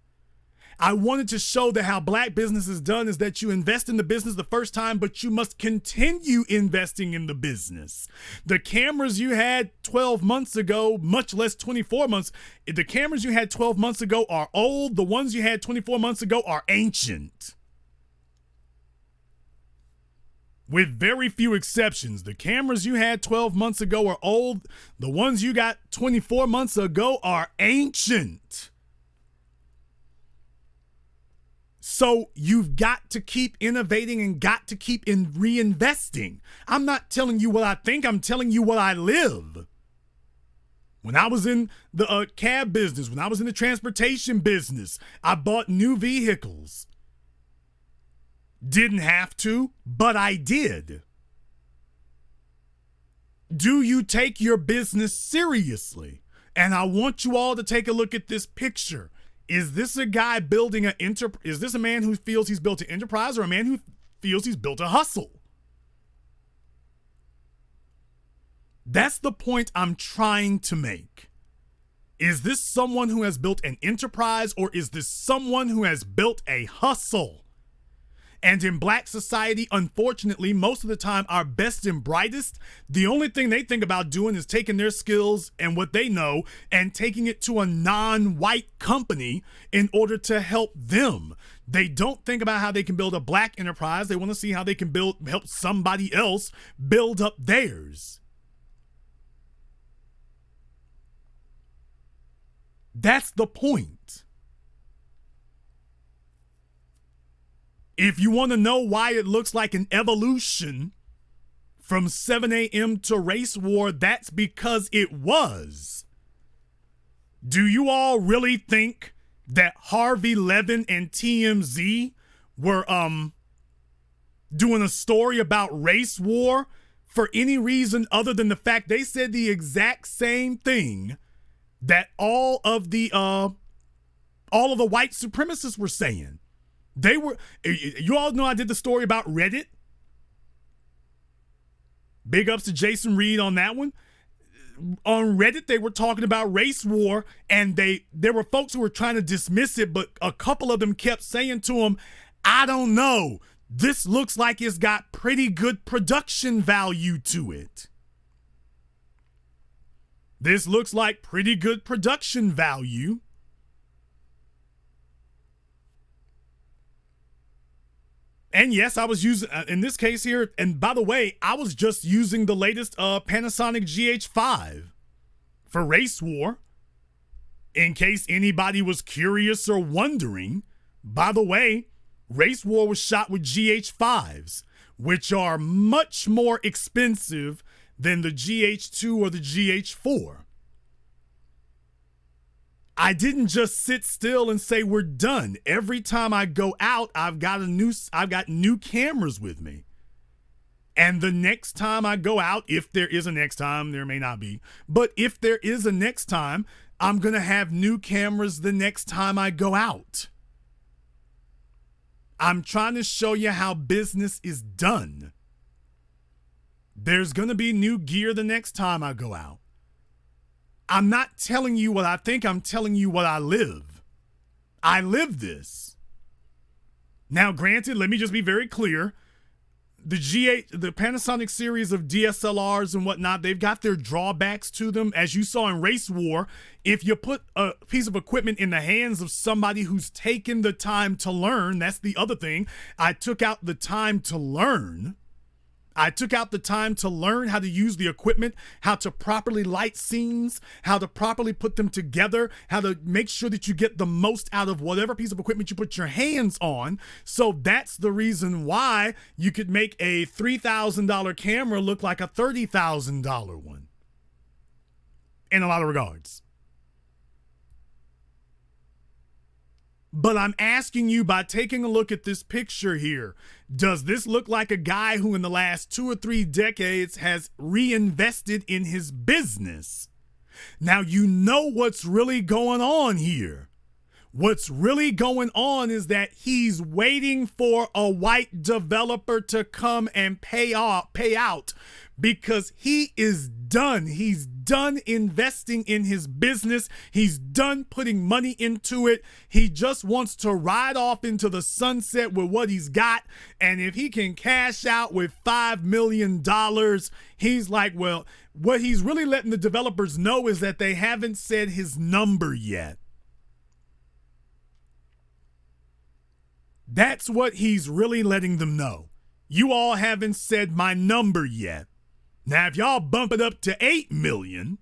I wanted to show that how black business is done is that you invest in the business the first time, but you must continue investing in the business. The cameras you had 12 months ago, much less 24 months, the cameras you had 12 months ago are old. The ones you had 24 months ago are ancient. with very few exceptions. The cameras you had 12 months ago are old. The ones you got 24 months ago are ancient. So you've got to keep innovating and got to keep reinvesting. I'm not telling you what I think. I'm telling you what I live. When I was in the cab business, when I was in the transportation business, I bought new vehicles. Didn't have to, but I did. Do you take your business seriously? And I want you all to take a look at this picture. Is this a guy building is this a man who feels he's built an enterprise or a man who feels he's built a hustle? That's the point I'm trying to make. Is this someone who has built an enterprise or is this someone who has built a hustle? And in black society, unfortunately, most of the time, our best and brightest, the only thing they think about doing is taking their skills and what they know and taking it to a non-white company in order to help them. They don't think about how they can build a black enterprise. They want to see how they can help somebody else build up theirs. That's the point. If you want to know why it looks like an evolution from 7 a.m. to race war, that's because it was. Do you all really think that Harvey Levin and TMZ were doing a story about race war for any reason other than the fact they said the exact same thing that all of the white supremacists were saying? You all know I did the story about Reddit. Big ups to Jason Reed on that one. On Reddit, they were talking about race war, and there were folks who were trying to dismiss it, but a couple of them kept saying to them, I don't know, this looks like it's got pretty good production value to it. This looks like pretty good production value. And yes, I was using, in this case here, and by the way, I was just using the latest Panasonic GH5 for race war. In case anybody was curious or wondering, by the way, race war was shot with GH5s, which are much more expensive than the GH2 or the GH4. I didn't just sit still and say we're done. Every time I go out, I've got new cameras with me. And the next time I go out, if there is a next time, there may not be, but if there is a next time, I'm going to have new cameras the next time I go out. I'm trying to show you how business is done. There's going to be new gear the next time I go out. I'm not telling you what I think, I'm telling you what I live. I live this. Now, granted, let me just be very clear. The Panasonic series of DSLRs and whatnot, they've got their drawbacks to them. As you saw in Race War, if you put a piece of equipment in the hands of somebody who's taken the time to learn, that's the other thing. I took out the time to learn. I took out the time to learn how to use the equipment, how to properly light scenes, how to properly put them together, how to make sure that you get the most out of whatever piece of equipment you put your hands on. So that's the reason why you could make a $3,000 camera look like a $30,000 one in a lot of regards. But I'm asking you, by taking a look at this picture here, does this look like a guy who in the last 2 or 3 decades has reinvested in his business? Now, you know what's really going on here. What's really going on is that he's waiting for a white developer to come and pay out because he is done. He's done investing in his business. He's done putting money into it. He just wants to ride off into the sunset with what he's got. And if he can cash out with $5 million, he's like, well, what he's really letting the developers know is that they haven't said his number yet. That's what he's really letting them know. You all haven't said my number yet. Now, if y'all bump it up to 8 million,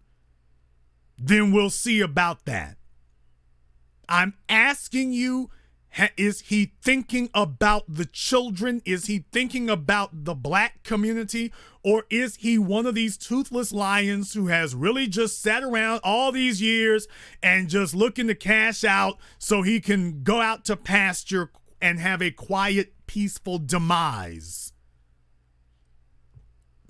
then we'll see about that. I'm asking you, is he thinking about the children? Is he thinking about the black community? Or is he one of these toothless lions who has really just sat around all these years and just looking to cash out so he can go out to pasture and have a quiet, peaceful demise?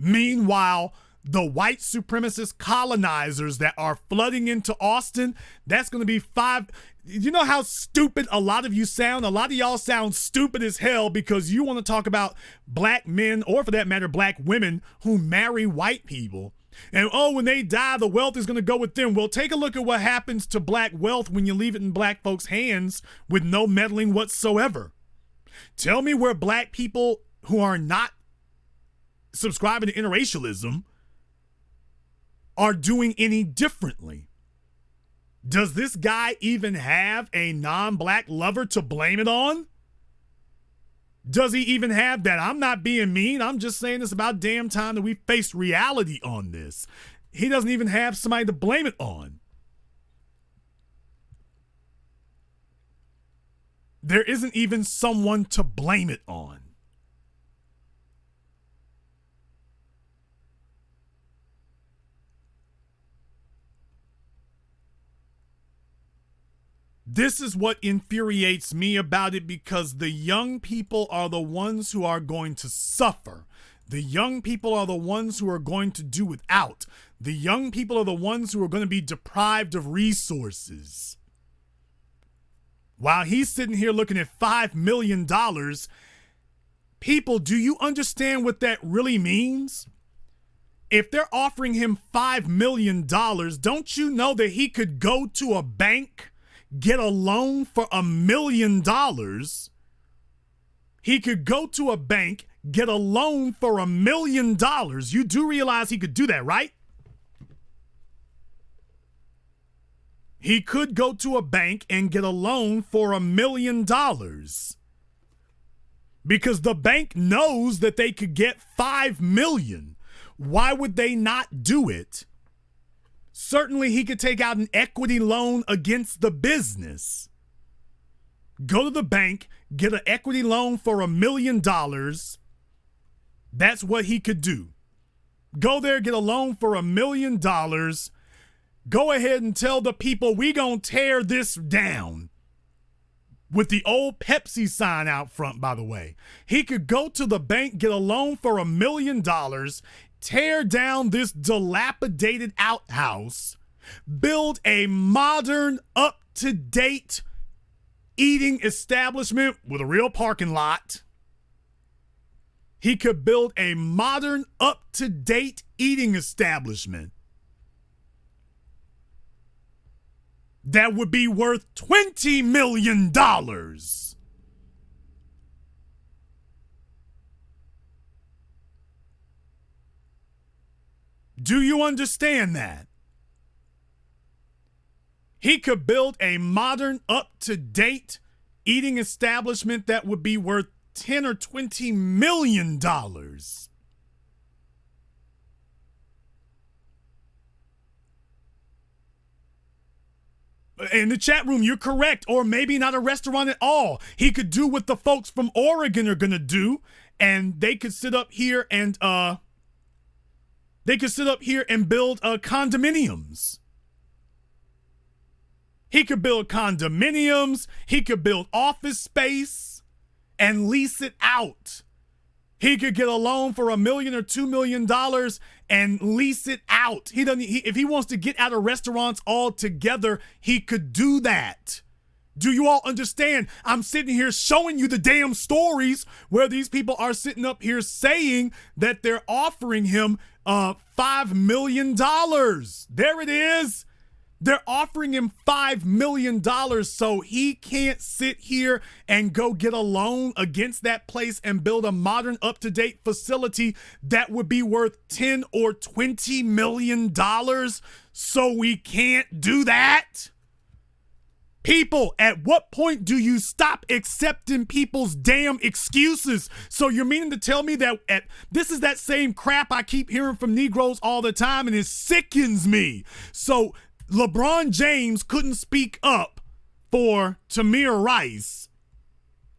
Meanwhile, the white supremacist colonizers that are flooding into Austin, that's going to be 5. You know how stupid a lot of you sound? A lot of y'all sound stupid as hell because you want to talk about black men, or for that matter, black women who marry white people. And, oh, when they die, the wealth is going to go with them. Well, take a look at what happens to black wealth when you leave it in black folks' hands with no meddling whatsoever. Tell me where black people who are not subscribing to interracialism are doing any differently. Does this guy even have a non-black lover to blame it on? Does he even have that? I'm not being mean. I'm just saying it's about damn time that we face reality on this. He doesn't even have somebody to blame it on. There isn't even someone to blame it on. This is what infuriates me about it, because the young people are the ones who are going to suffer. The young people are the ones who are going to do without. The young people are the ones who are going to be deprived of resources. While he's sitting here looking at $5 million, people, do you understand what that really means? If they're offering him $5 million, don't you know that he could go to a bank, get a loan for $1 million? He could go to a bank, get a loan for $1 million. You do realize he could do that, right? He could go to a bank and get a loan for $1 million because the bank knows that they could get $5 million. Why would they not do it? Certainly, he could take out an equity loan against the business. Go to the bank, get an equity loan for $1 million. That's what he could do. Go there, get a loan for $1 million. Go ahead and tell the people, we gonna tear this down. With the old Pepsi sign out front, by the way. He could go to the bank, get a loan for $1 million, tear down this dilapidated outhouse, build a modern, up-to-date eating establishment with a real parking lot. He could build a modern, up-to-date eating establishment that would be worth $20 million. Do you understand that? He could build a modern, up-to-date eating establishment that would be worth $10 or $20 million. In the chat room, you're correct. Or maybe not a restaurant at all. He could do what the folks from Oregon are going to do, and they could sit up here and build condominiums. He could build condominiums. He could build office space and lease it out. He could get a loan for $1 million or $2 million and lease it out. If he wants to get out of restaurants altogether, he could do that. Do you all understand? I'm sitting here showing you the damn stories where these people are sitting up here saying that they're offering him $5 million. There it is. They're offering him $5 million so he can't sit here and go get a loan against that place and build a modern, up-to-date facility that would be worth $10 or $20 million. So we can't do that. People, at what point do you stop accepting people's damn excuses? So you're meaning to tell me that this is that same crap I keep hearing from Negroes all the time, and it sickens me. So LeBron James couldn't speak up for Tamir Rice.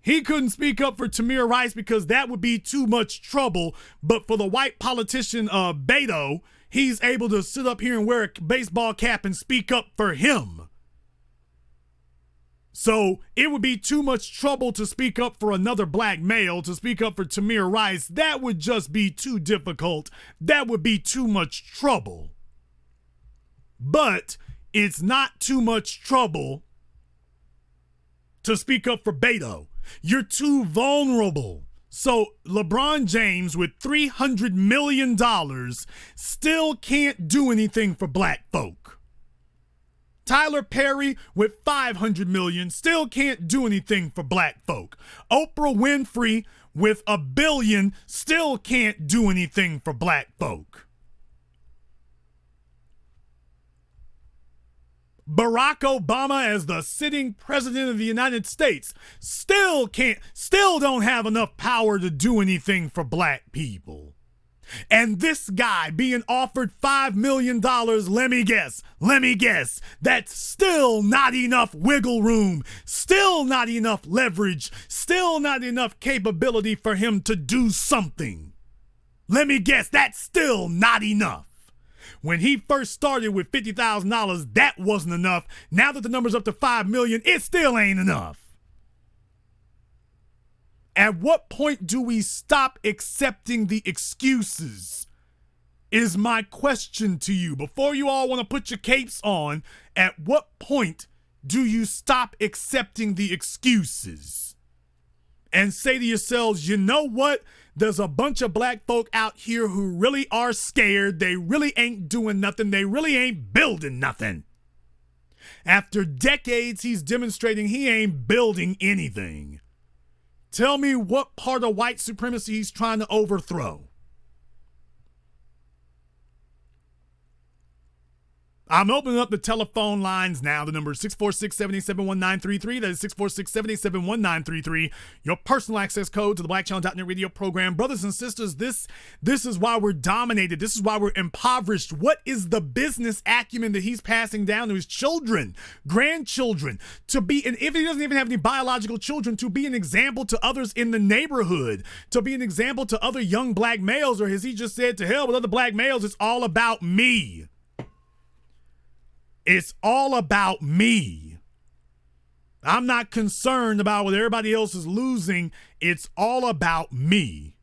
He couldn't speak up for Tamir Rice because that would be too much trouble. But for the white politician Beto, he's able to sit up here and wear a baseball cap and speak up for him. So it would be too much trouble to speak up for another black male, to speak up for Tamir Rice. That would just be too difficult. That would be too much trouble. But it's not too much trouble to speak up for Beto. You're too vulnerable. So LeBron James with $300 million still can't do anything for black folk. Tyler Perry with $500 million still can't do anything for black folk. Oprah Winfrey with $1 billion still can't do anything for black folk. Barack Obama, as the sitting president of the United States, still don't have enough power to do anything for black people. And this guy being offered $5 million, let me guess, that's still not enough wiggle room, still not enough leverage, still not enough capability for him to do something. Let me guess, that's still not enough. When he first started with $50,000, that wasn't enough. Now that the number's up to $5 million, it still ain't enough. At what point do we stop accepting the excuses? Is my question to you. Before you all want to put your capes on, at what point do you stop accepting the excuses? And say to yourselves, you know what? There's a bunch of black folk out here who really are scared. They really ain't doing nothing. They really ain't building nothing. After decades, he's demonstrating he ain't building anything. Tell me what part of white supremacy he's trying to overthrow. I'm opening up the telephone lines now. The number is 646-787-1933. That is 646-787-1933. Your personal access code to the BlackChannel.net radio program. Brothers and sisters, this is why we're dominated. This is why we're impoverished. What is the business acumen that he's passing down to his children, grandchildren, to be, and if he doesn't even have any biological children, to be an example to others in the neighborhood, to be an example to other young black males? Or has he just said, to hell with other black males, it's all about me? It's all about me. I'm not concerned about what everybody else is losing. It's all about me.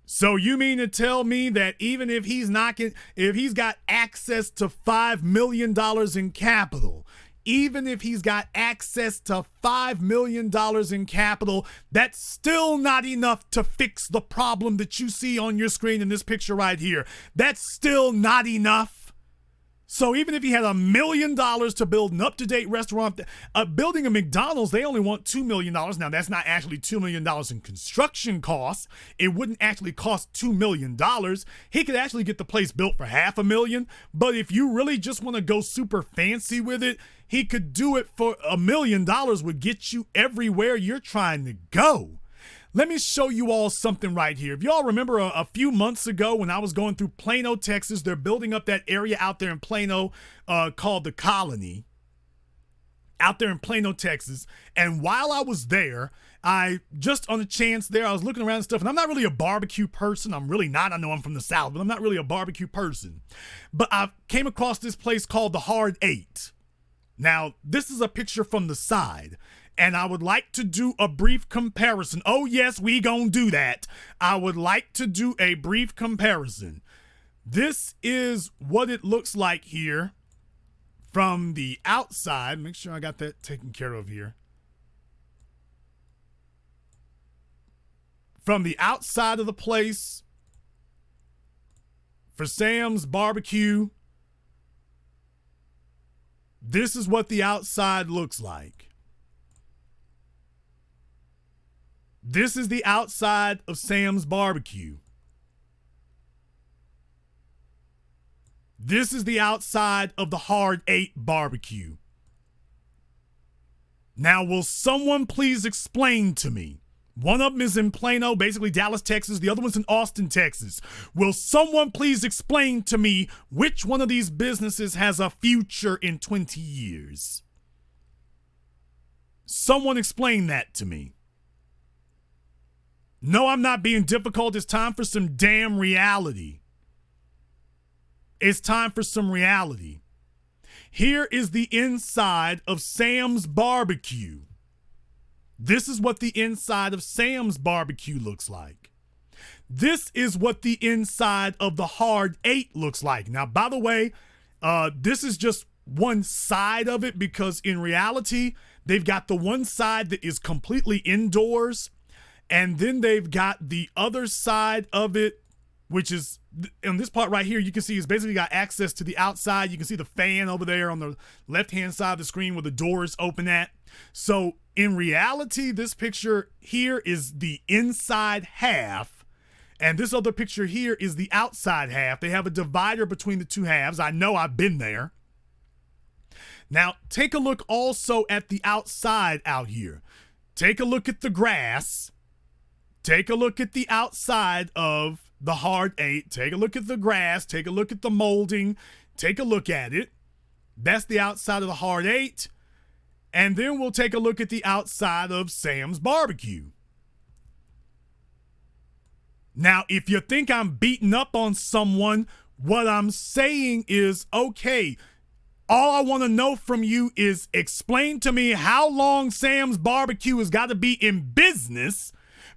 So you mean to tell me that even if he's got access to $5 million in capital, even if he's got access to $5 million in capital, that's still not enough to fix the problem that you see on your screen in this picture right here. That's still not enough. So even if he had $1 million to build an up-to-date restaurant, building a McDonald's, they only want $2 million. Now, that's not actually $2 million in construction costs. It wouldn't actually cost $2 million. He could actually get the place built for $500,000. But if you really just want to go super fancy with it, he could do it for $1 million, would get you everywhere you're trying to go. Let me show you all something right here. If y'all remember a few months ago when I was going through Plano, Texas, they're building up that area out there in Plano called the Colony, out there in Plano, Texas. And while I was there, I just on a chance there, I was looking around and stuff, and I'm not really a barbecue person. I'm really not. I know I'm from the South, but I'm not really a barbecue person. But I came across this place called the Hard Eight. Now, this is a picture from the side. And I would like to do a brief comparison. Oh, yes, we gonna do that. I would like to do a brief comparison. This is what it looks like here from the outside. Make sure I got that taken care of here. From the outside of the place for Sam's Barbecue, this is what the outside looks like. This is the outside of Sam's Barbecue. This is the outside of the Hard 8 barbecue. Now, will someone please explain to me? One of them is in Plano, basically Dallas, Texas. The other one's in Austin, Texas. Will someone please explain to me which one of these businesses has a future in 20 years? Someone explain that to me. No, I'm not being difficult. It's time for some damn reality. It's time for some reality. Here is the inside of Sam's Barbecue. This is what the inside of Sam's Barbecue looks like. This is what the inside of the Hard 8 looks like. Now, by the way, this is just one side of it, because in reality, they've got the one side that is completely indoors, and then they've got the other side of it, which is, in this part right here, you can see it's basically got access to the outside. You can see the fan over there on the left-hand side of the screen where the door is open at. So in reality, this picture here is the inside half, and this other picture here is the outside half. They have a divider between the two halves. I know, I've been there. Now, take a look also at the outside out here. Take a look at the grass. Take a look at the outside of the Hard 8. Take a look at the grass. Take a look at the molding. Take a look at it. That's the outside of the Hard 8. And then we'll take a look at the outside of Sam's Barbecue. Now, if you think I'm beating up on someone, what I'm saying is, okay, all I want to know from you is explain to me how long Sam's Barbecue has got to be in business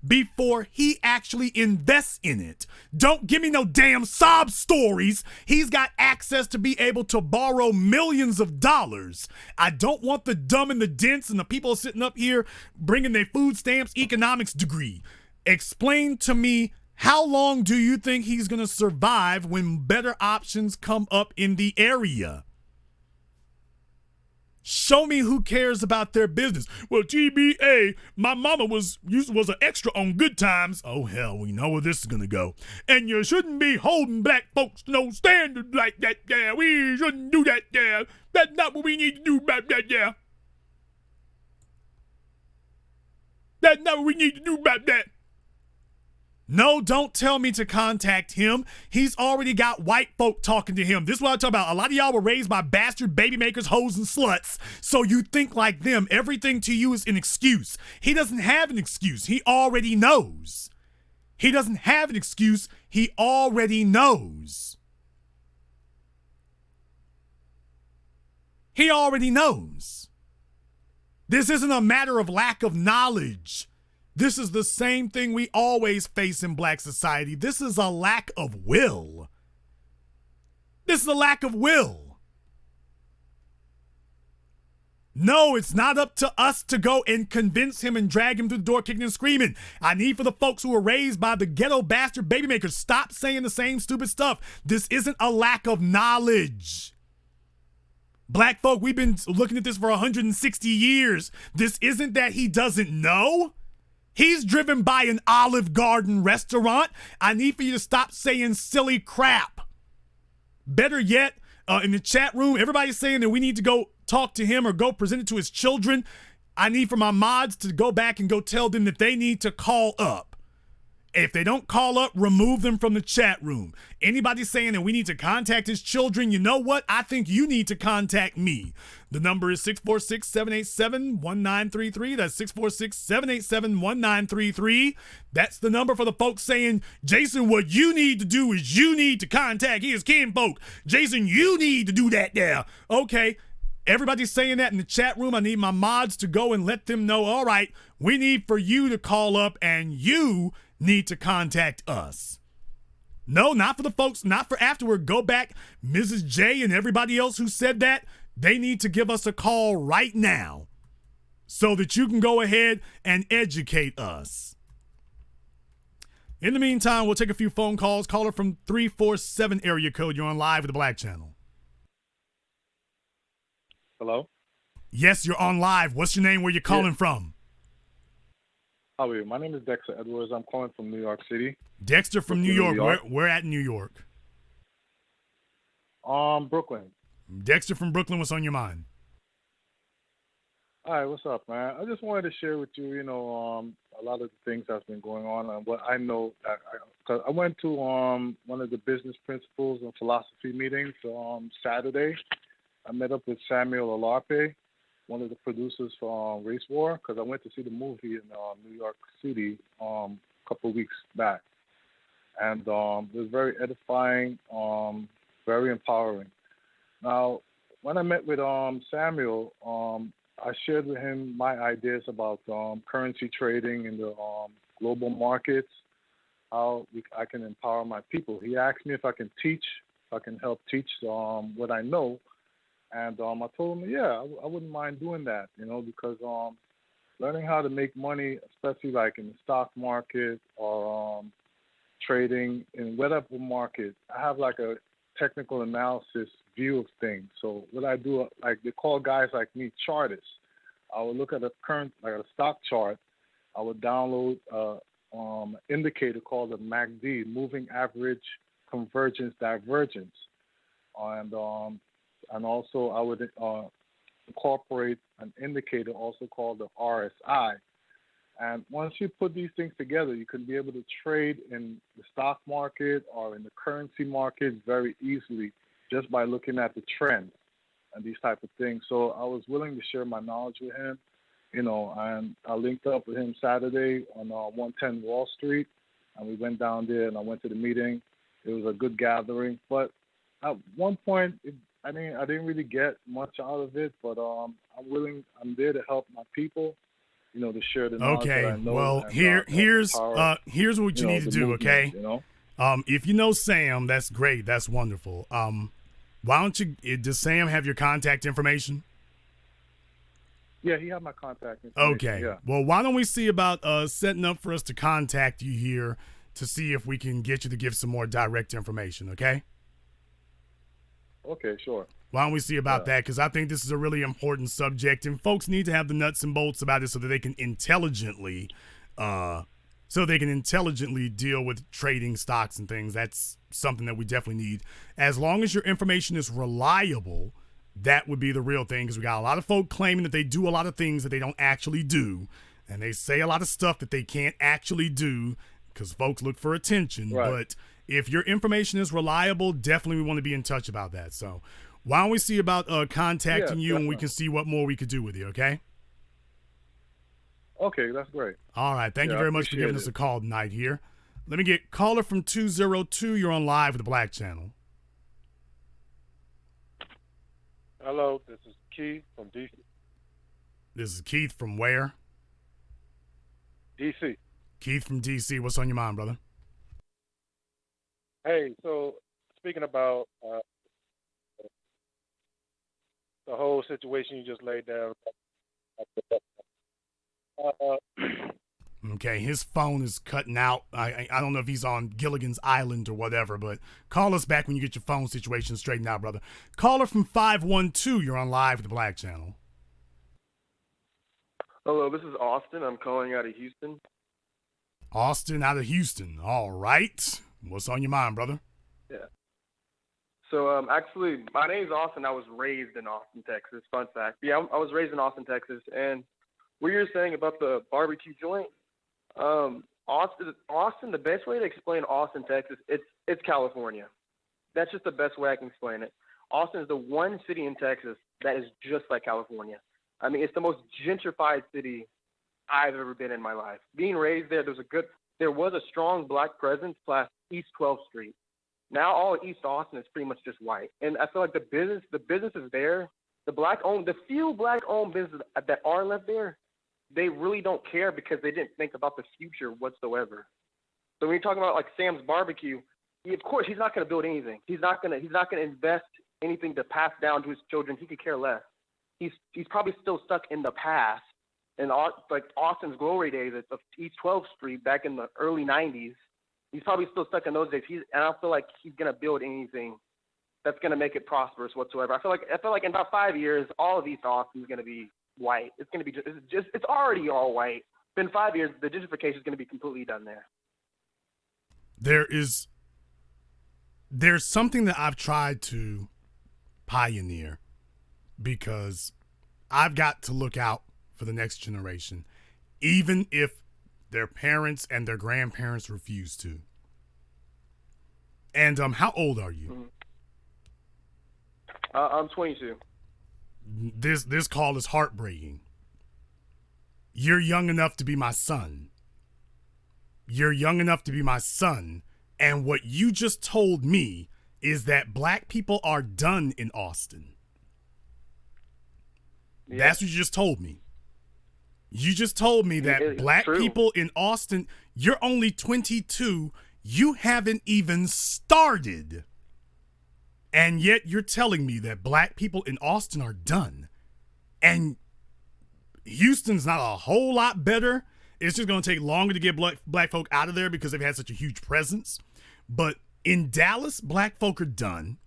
before he actually invests in it. Don't give me no damn sob stories. He's got access to be able to borrow millions of dollars. I don't want the dumb and the dense and the people sitting up here bringing their food stamps economics degree. Explain to me, how long do you think he's going to survive when better options come up in the area? Show me who cares about their business. Well, TBA, my mama was an extra on Good Times. Oh, hell, we know where this is going to go. And you shouldn't be holding black folks to no standard like that, yeah. We shouldn't do that, yeah. That's not what we need to do about that, yeah. That's not what we need to do about that. No, don't tell me to contact him. He's already got white folk talking to him. This is what I'm talking about. A lot of y'all were raised by bastard baby makers, hoes, and sluts. So you think like them. Everything to you is an excuse. He doesn't have an excuse. He already knows. He doesn't have an excuse. He already knows. He already knows. This isn't a matter of lack of knowledge. This is the same thing we always face in black society. This is a lack of will. This is a lack of will. No, it's not up to us to go and convince him and drag him through the door kicking and screaming. I need for the folks who were raised by the ghetto bastard baby makers, stop saying the same stupid stuff. This isn't a lack of knowledge. Black folk, we've been looking at this for 160 years. This isn't that he doesn't know. He's driven by an Olive Garden restaurant. I need for you to stop saying silly crap. Better yet, in the chat room, everybody's saying that we need to go talk to him or go present it to his children. I need for my mods to go back and go tell them that they need to call up. If they don't call up, remove them from the chat room. Anybody saying that we need to contact his children, you know what? I think you need to contact me. The number is 646-787-1933. That's 646-787-1933. That's the number for the folks saying, Jason, what you need to do is you need to contact his kinfolk. Jason, you need to do that there. Okay. Everybody's saying that in the chat room. I need my mods to go and let them know, all right, we need for you to call up and you need to contact us. No, not for the folks, not for afterward. Go back, Mrs. J and everybody else who said that, they need to give us a call right now so that you can go ahead and educate us. In the meantime, we'll take a few phone calls. Caller from 347 area code. You're on live with the Black Channel. Hello? Yes, you're on live. What's your name? Where you calling from? How are you? My name is Dexter Edwards. I'm calling from New York City. Dexter from New York. Where at in New York? Brooklyn. Dexter from Brooklyn, what's on your mind? All right, what's up, man? I just wanted to share with you, a lot of the things that's been going on and what I know. Cause I went to one of the business principles and philosophy meetings Saturday. I met up with Samuel Alarpe, one of the producers for Race War, because I went to see the movie in New York City a couple of weeks back, and it was very edifying, very empowering. Now, when I met with Samuel, I shared with him my ideas about currency trading in the global markets, I can empower my people. He asked me if I can teach, if I can help teach what I know. And I told him, yeah, I wouldn't mind doing that, because learning how to make money, especially like in the stock market or trading in whatever market, I have like a technical analysis view of things. So what I do, like they call guys like me chartists. I would look at a stock chart. I would download an indicator called the MACD, Moving Average Convergence Divergence, and also I would incorporate an indicator also called the RSI. And once you put these things together, you can be able to trade in the stock market or in the currency market very easily just by looking at the trends and these type of things. So I was willing to share my knowledge with him, and I linked up with him Saturday on 110 Wall Street, and we went down there and I went to the meeting. It was a good gathering, but at one point, I didn't really get much out of it, but I'm there to help my people, to share the knowledge that I know. Well, and, here's empower, here's what you need to the do, movement, okay? If you know Sam, that's great, that's wonderful. Why don't you, does Sam have your contact information? Yeah, he had my contact information. Okay. Yeah. Well, why don't we see about setting up for us to contact you here to see if we can get you to give some more direct information, okay? Okay, sure. Why don't we see about that? Because I think this is a really important subject, and folks need to have the nuts and bolts about it so that they can intelligently deal with trading stocks and things. That's something that we definitely need. As long as your information is reliable, that would be the real thing, because we got a lot of folk claiming that they do a lot of things that they don't actually do, and they say a lot of stuff that they can't actually do because folks look for attention. Right. But if your information is reliable, definitely we want to be in touch about that. So why don't we see about contacting you, and we can see what more we could do with you, okay? Okay, that's great. All right. Thank you very much for giving us a call tonight here. Let me get caller from 202. You're on live with the Black Channel. Hello, this is Keith from DC. This is Keith from where? DC. Keith from DC. What's on your mind, brother? Hey, so speaking about the whole situation you just laid down. Okay, his phone is cutting out. I don't know if he's on Gilligan's Island or whatever, but call us back when you get your phone situation straightened out, brother. Caller from 512, you're on live with the Black Channel. Hello, this is Austin. I'm calling out of Houston. Austin out of Houston. All right. What's on your mind, brother? Yeah. So, actually, my name's Austin. I was raised in Austin, Texas. Fun fact. Yeah, I was raised in Austin, Texas. And what you're saying about the barbecue joint, Austin, the best way to explain Austin, Texas, it's California. That's just the best way I can explain it. Austin is the one city in Texas that is just like California. I mean, it's the most gentrified city I've ever been in my life. Being raised there, there was a strong black presence past East 12th Street. Now all of East Austin is pretty much just white. And I feel like the businesses there, the few black-owned businesses that are left there, they really don't care because they didn't think about the future whatsoever. So when you're talking about like Sam's Barbecue, of course he's not going to build anything. He's not going to invest anything to pass down to his children. He could care less. He's probably still stuck in the past. And like Austin's glory days of East 12th Street back in the early 90s, he's probably still stuck in those days. And I don't feel like he's going to build anything that's going to make it prosperous whatsoever. I feel like in about 5 years, all of East Austin is going to be white. It's going to be it's already all white. In 5 years, the gentrification is going to be completely done there. There's something that I've tried to pioneer because I've got to look out for the next generation, even if their parents and their grandparents refuse to. And how old are you? I'm 22. This call is heartbreaking. You're young enough to be my son. You're young enough to be my son. And what you just told me is that black people are done in Austin. Yeah. That's what you just told me. You just told me that black people in Austin, you're only 22. You haven't even started. And yet you're telling me that black people in Austin are done. And Houston's not a whole lot better. It's just going to take longer to get black folk out of there because they've had such a huge presence. But in Dallas, black folk are done.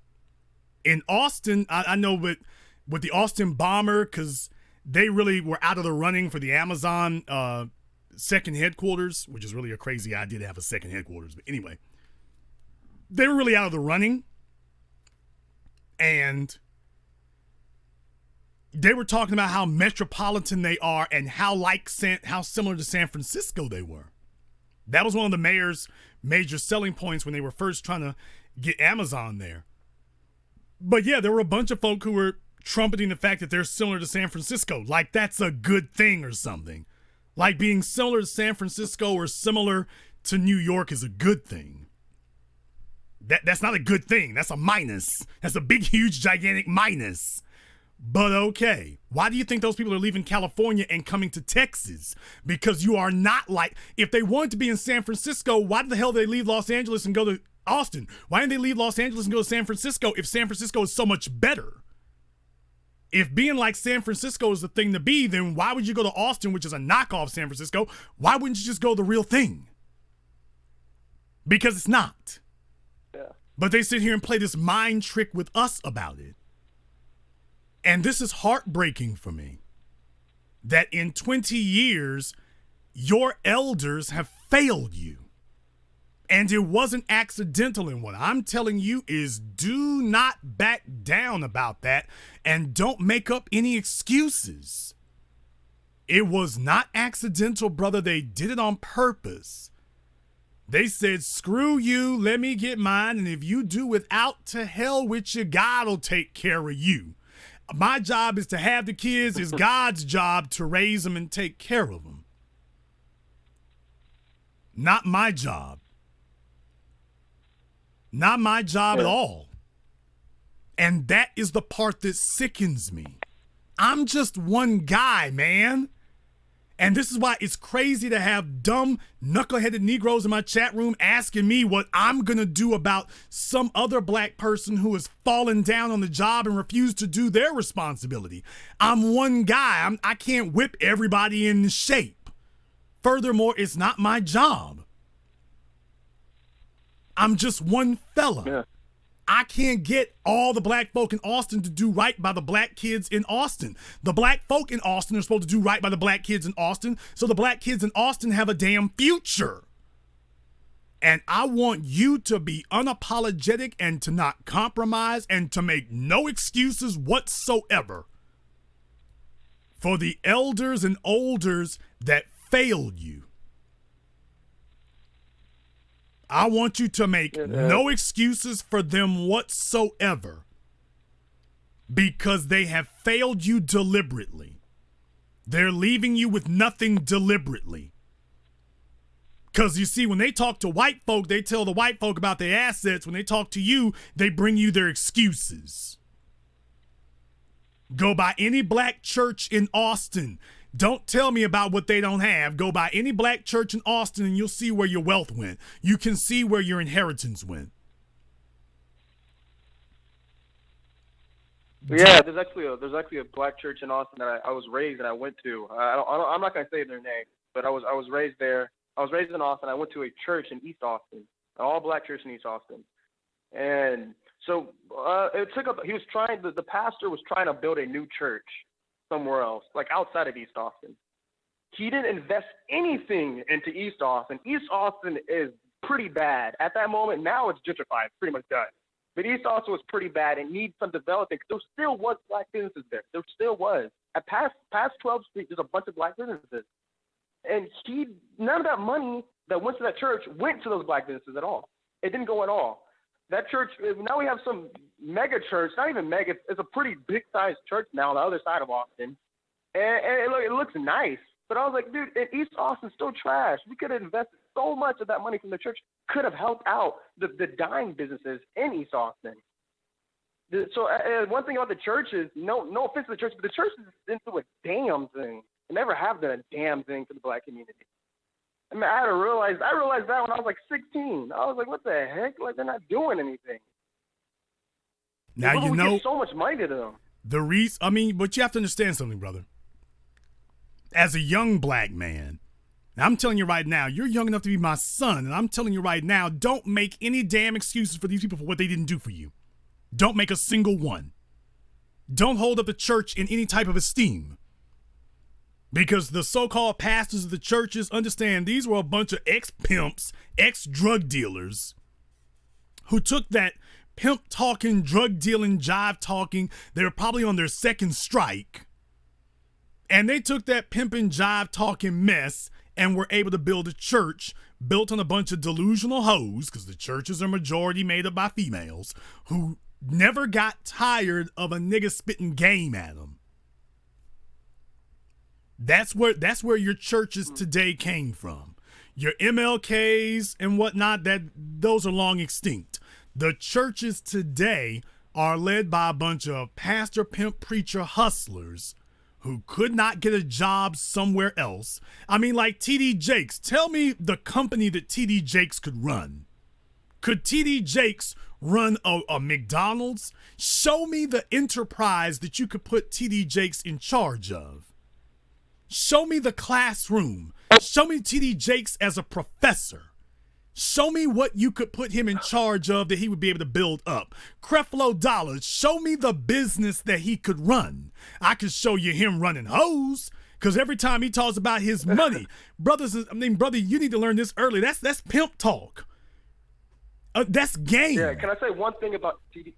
In Austin, I know with the Austin bomber, because they really were out of the running for the Amazon second headquarters, which is really a crazy idea to have a second headquarters. But anyway, they were really out of the running. And they were talking about how metropolitan they are and how similar to San Francisco they were. That was one of the mayor's major selling points when they were first trying to get Amazon there. But yeah, there were a bunch of folk who were trumpeting the fact that they're similar to San Francisco, like that's a good thing or something. Like being similar to San Francisco or similar to New York is a good thing. That's not a good thing. That's a minus. That's a big, huge, gigantic minus. But okay, why do you think those people are leaving California and coming to Texas? Because you are not like, if they wanted to be in San Francisco, why the hell did they leave Los Angeles and go to Austin? Why didn't they leave Los Angeles and go to San Francisco if San Francisco is so much better? If being like San Francisco is the thing to be, then why would you go to Austin, which is a knockoff San Francisco? Why wouldn't you just go the real thing? Because it's not. Yeah. But they sit here and play this mind trick with us about it. And this is heartbreaking for me. That in 20 years, your elders have failed you. And it wasn't accidental. And what I'm telling you is do not back down about that and don't make up any excuses. It was not accidental, brother. They did it on purpose. They said, screw you, let me get mine. And if you do without, to hell with you, God will take care of you. My job is to have the kids. It's God's job to raise them and take care of them. Not my job. Not my job at all. And that is the part that sickens me. I'm just one guy, man. And this is why it's crazy to have dumb, knuckleheaded Negroes in my chat room asking me what I'm going to do about some other black person who has fallen down on the job and refused to do their responsibility. I'm one guy. I can't whip everybody in shape. Furthermore, it's not my job. I'm just one fella. Yeah. I can't get all the black folk in Austin to do right by the black kids in Austin. The black folk in Austin are supposed to do right by the black kids in Austin, so the black kids in Austin have a damn future. And I want you to be unapologetic and to not compromise and to make no excuses whatsoever for the elders and olders that failed you. I want you to make no excuses for them whatsoever because they have failed you deliberately. They're leaving you with nothing deliberately. Because you see, when they talk to white folk, they tell the white folk about their assets. When they talk to you, they bring you their excuses. Go by any black church in Austin. Don't tell me about what they don't have. Go by any black church in Austin and you'll see where your wealth went. You can see where your inheritance went. Yeah, there's actually a black church in Austin that I was raised and I went to. I'm not gonna say their name, but I was raised there. I was raised in Austin. I went to a church in East Austin, an all black church in East Austin, and so it took up. The pastor was trying to build a new church somewhere else, like outside of East Austin. He didn't invest anything into East Austin. East Austin is pretty bad at that moment. Now it's gentrified, it's pretty much done. But East Austin was pretty bad and needs some development because there still was black businesses there. There still was. At past 12th Street, there's a bunch of black businesses. And none of that money that went to that church went to those black businesses at all. It didn't go at all. That church, now we have some mega church, not even mega, it's a pretty big-sized church now on the other side of Austin. And it looks nice. But I was like, dude, East Austin's still trash. We could have invested so much of that money from the church, could have helped out the dying businesses in East Austin. So one thing about the church is, no offense to the church, but the church is into a damn thing. They never have done a damn thing for the black community. I mean, I realized that when I was like 16. I was like, what the heck? Like, they're not doing anything. Now, we you know, give so much money to them. But you have to understand something, brother. As a young black man, I'm telling you right now, you're young enough to be my son, and I'm telling you right now, don't make any damn excuses for these people for what they didn't do for you. Don't make a single one. Don't hold up the church in any type of esteem. Because the so-called pastors of the churches understand these were a bunch of ex-pimps, ex-drug dealers who took that pimp-talking, drug-dealing, jive-talking. They were probably on their second strike. And they took that pimping, jive-talking mess and were able to build a church built on a bunch of delusional hoes, because the churches are majority made up by females, who never got tired of a nigga spitting game at them. That's where your churches today came from. Your MLKs and whatnot, those are long extinct. The churches today are led by a bunch of pastor, pimp, preacher hustlers who could not get a job somewhere else. I mean, like TD Jakes. Tell me the company that TD Jakes could run. Could TD Jakes run a McDonald's? Show me the enterprise that you could put TD Jakes in charge of. Show me the classroom. Show me TD Jakes as a professor. Show me what you could put him in charge of that he would be able to build up. Creflo Dollar, show me the business that he could run. I could show you him running hoes, because every time he talks about his money, brother, you need to learn this early. That's pimp talk. That's game. Yeah, can I say one thing about TD?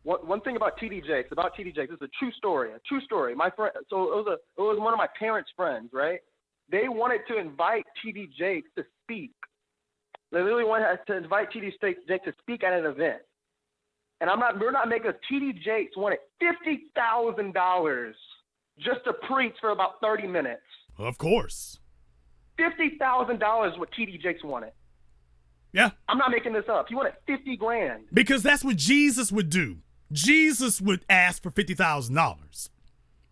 One thing about TD Jakes. This is a true story. My friend, so it was one of my parents' friends, right? They wanted to invite TD Jakes to speak. They really wanted to invite TD Jakes to speak at an event. And we're not making TD Jakes wanted $50,000 just to preach for about 30 minutes. Of course. $50,000 is what TD Jakes wanted. Yeah. I'm not making this up. He wanted $50,000. Because that's what Jesus would do. Jesus would ask for $50,000.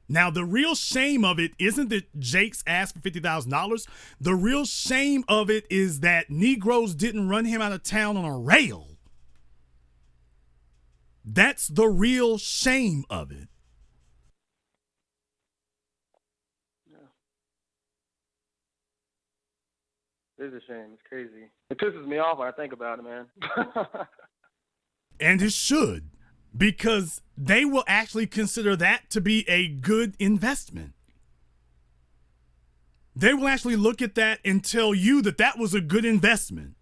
Now, the real shame of it isn't that Jakes asked for $50,000. The real shame of it is that Negroes didn't run him out of town on a rail. That's the real shame of it. It is a shame. It's crazy. It pisses me off when I think about it, man. And it should, because they will actually consider that to be a good investment. They will actually look at that and tell you that that was a good investment.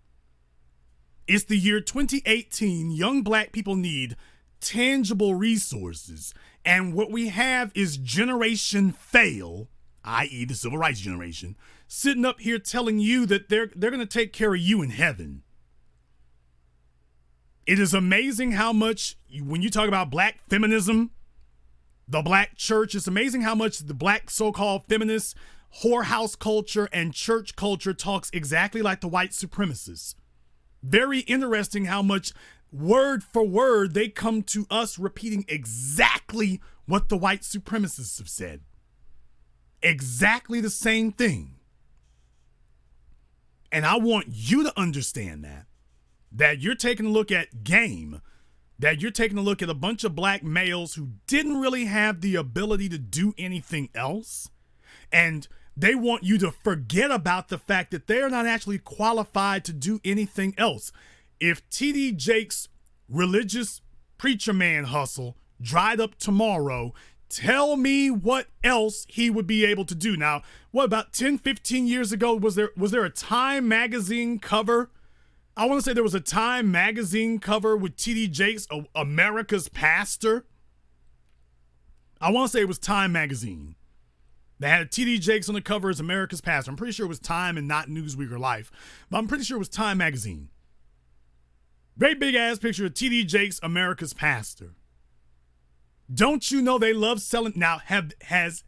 It's the year 2018. Young black people need tangible resources. And what we have is Generation Fail, i.e. the civil rights generation, sitting up here telling you that they're going to take care of you in heaven. It is amazing how much, when you talk about black feminism, the black church, it's amazing how much the black so-called feminists, whorehouse culture, and church culture talks exactly like the white supremacists. Very interesting how much word for word they come to us repeating exactly what the white supremacists have said. Exactly the same thing. And I want you to understand that you're taking a look at game, that you're taking a look at a bunch of black males who didn't really have the ability to do anything else. And they want you to forget about the fact that they're not actually qualified to do anything else. If TD Jakes' religious preacher man hustle dried up tomorrow, tell me what else he would be able to do. Now, what, about 10, 15 years ago, was there a Time magazine cover? I want to say there was a Time magazine cover with T.D. Jakes, America's Pastor. I want to say it was Time magazine. They had T.D. Jakes on the cover as America's Pastor. I'm pretty sure it was Time and not Newsweek or Life, but I'm pretty sure it was Time magazine. Great big ass picture of T.D. Jakes, America's Pastor. Don't you know they love selling? Now, has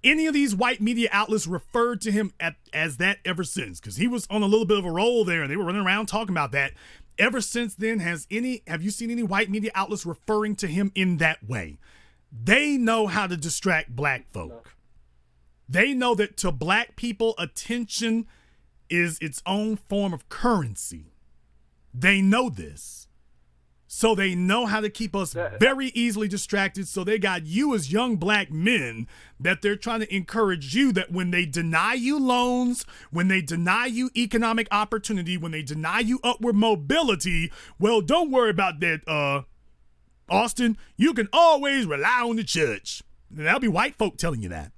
any of these white media outlets referred to him as that ever since? Because he was on a little bit of a roll there, and they were running around talking about that. Ever since then, have you seen any white media outlets referring to him in that way? They know how to distract black folk. They know that to black people, attention is its own form of currency. They know this. So they know how to keep us very easily distracted. So they got you as young black men that they're trying to encourage you that when they deny you loans, when they deny you economic opportunity, when they deny you upward mobility, well, don't worry about that, Austin. You can always rely on the church. That'll be white folk telling you that.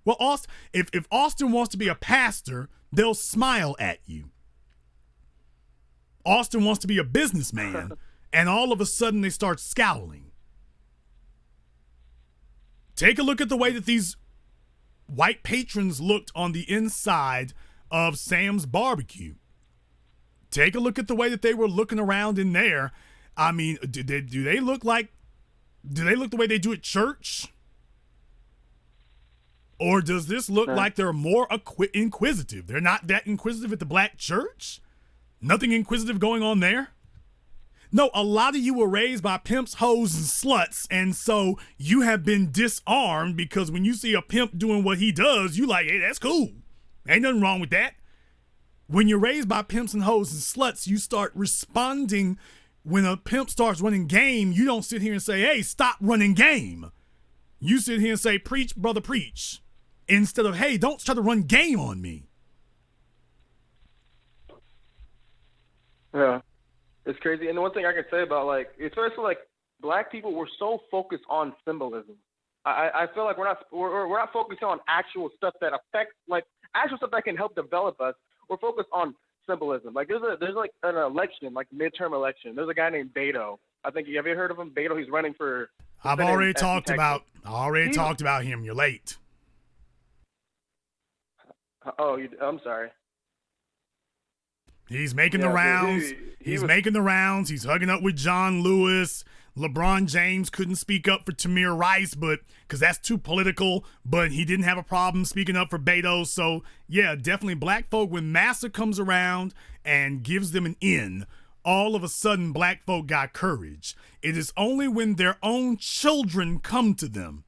Well, Austin, if Austin wants to be a pastor, they'll smile at you. Austin wants to be a businessman. And all of a sudden, they start scowling. Take a look at the way that these white patrons looked on the inside of Sam's Barbecue. Take a look at the way that they were looking around in there. I mean, do they look the way they do at church? Or does this look like they're more inquisitive? They're not that inquisitive at the black church? Nothing inquisitive going on there? No, a lot of you were raised by pimps, hoes, and sluts, and so you have been disarmed because when you see a pimp doing what he does, you like, hey, that's cool. Ain't nothing wrong with that. When you're raised by pimps and hoes and sluts, you start responding. When a pimp starts running game, you don't sit here and say, hey, stop running game. You sit here and say, preach, brother, preach. Instead of, hey, don't try to run game on me. Yeah. It's crazy. And the one thing I can say about, like, especially, like, black people, we're so focused on symbolism. I feel like we're not focusing on actual stuff that affects, like, actual stuff that can help develop us. We're focused on symbolism. Like, there's like an election, like midterm election. There's a guy named Beto. I think, have you heard of him? Beto, he's running for I've already talked about him. You're late. Oh, I'm sorry. He's making the rounds. He's making the rounds. He's hugging up with John Lewis. LeBron James couldn't speak up for Tamir Rice, but because that's too political, but he didn't have a problem speaking up for Beto. So, yeah, definitely black folk, when Massa comes around and gives them an in, all of a sudden black folk got courage. It is only when their own children come to them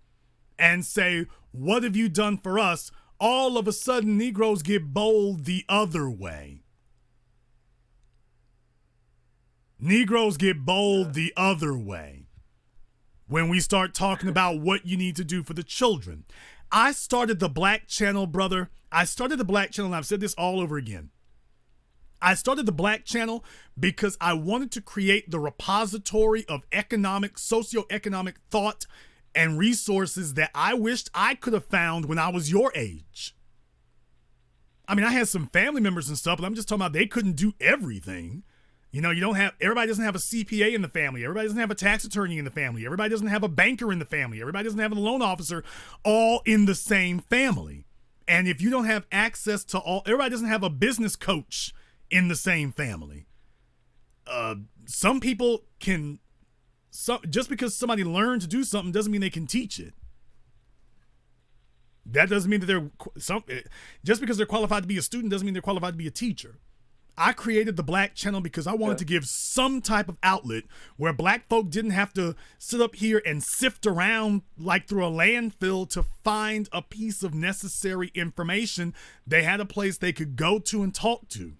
and say, what have you done for us? All of a sudden, Negroes get bold the other way. Negroes get bold the other way when we start talking about what you need to do for the children. I started the Black Channel, brother. I started the Black Channel, and I've said this all over again. I started the Black Channel because I wanted to create the repository of socioeconomic thought and resources that I wished I could have found when I was your age. I mean, I had some family members and stuff, but I'm just talking about they couldn't do everything. You know, everybody doesn't have a CPA in the family. Everybody doesn't have a tax attorney in the family. Everybody doesn't have a banker in the family. Everybody doesn't have a loan officer all in the same family. And if you don't have access to everybody doesn't have a business coach in the same family. Some people just because somebody learned to do something doesn't mean they can teach it. That doesn't mean that just because they're qualified to be a student doesn't mean they're qualified to be a teacher. I created the Black Channel because I wanted to give some type of outlet where black folk didn't have to sit up here and sift around like through a landfill to find a piece of necessary information. They had a place they could go to and talk to.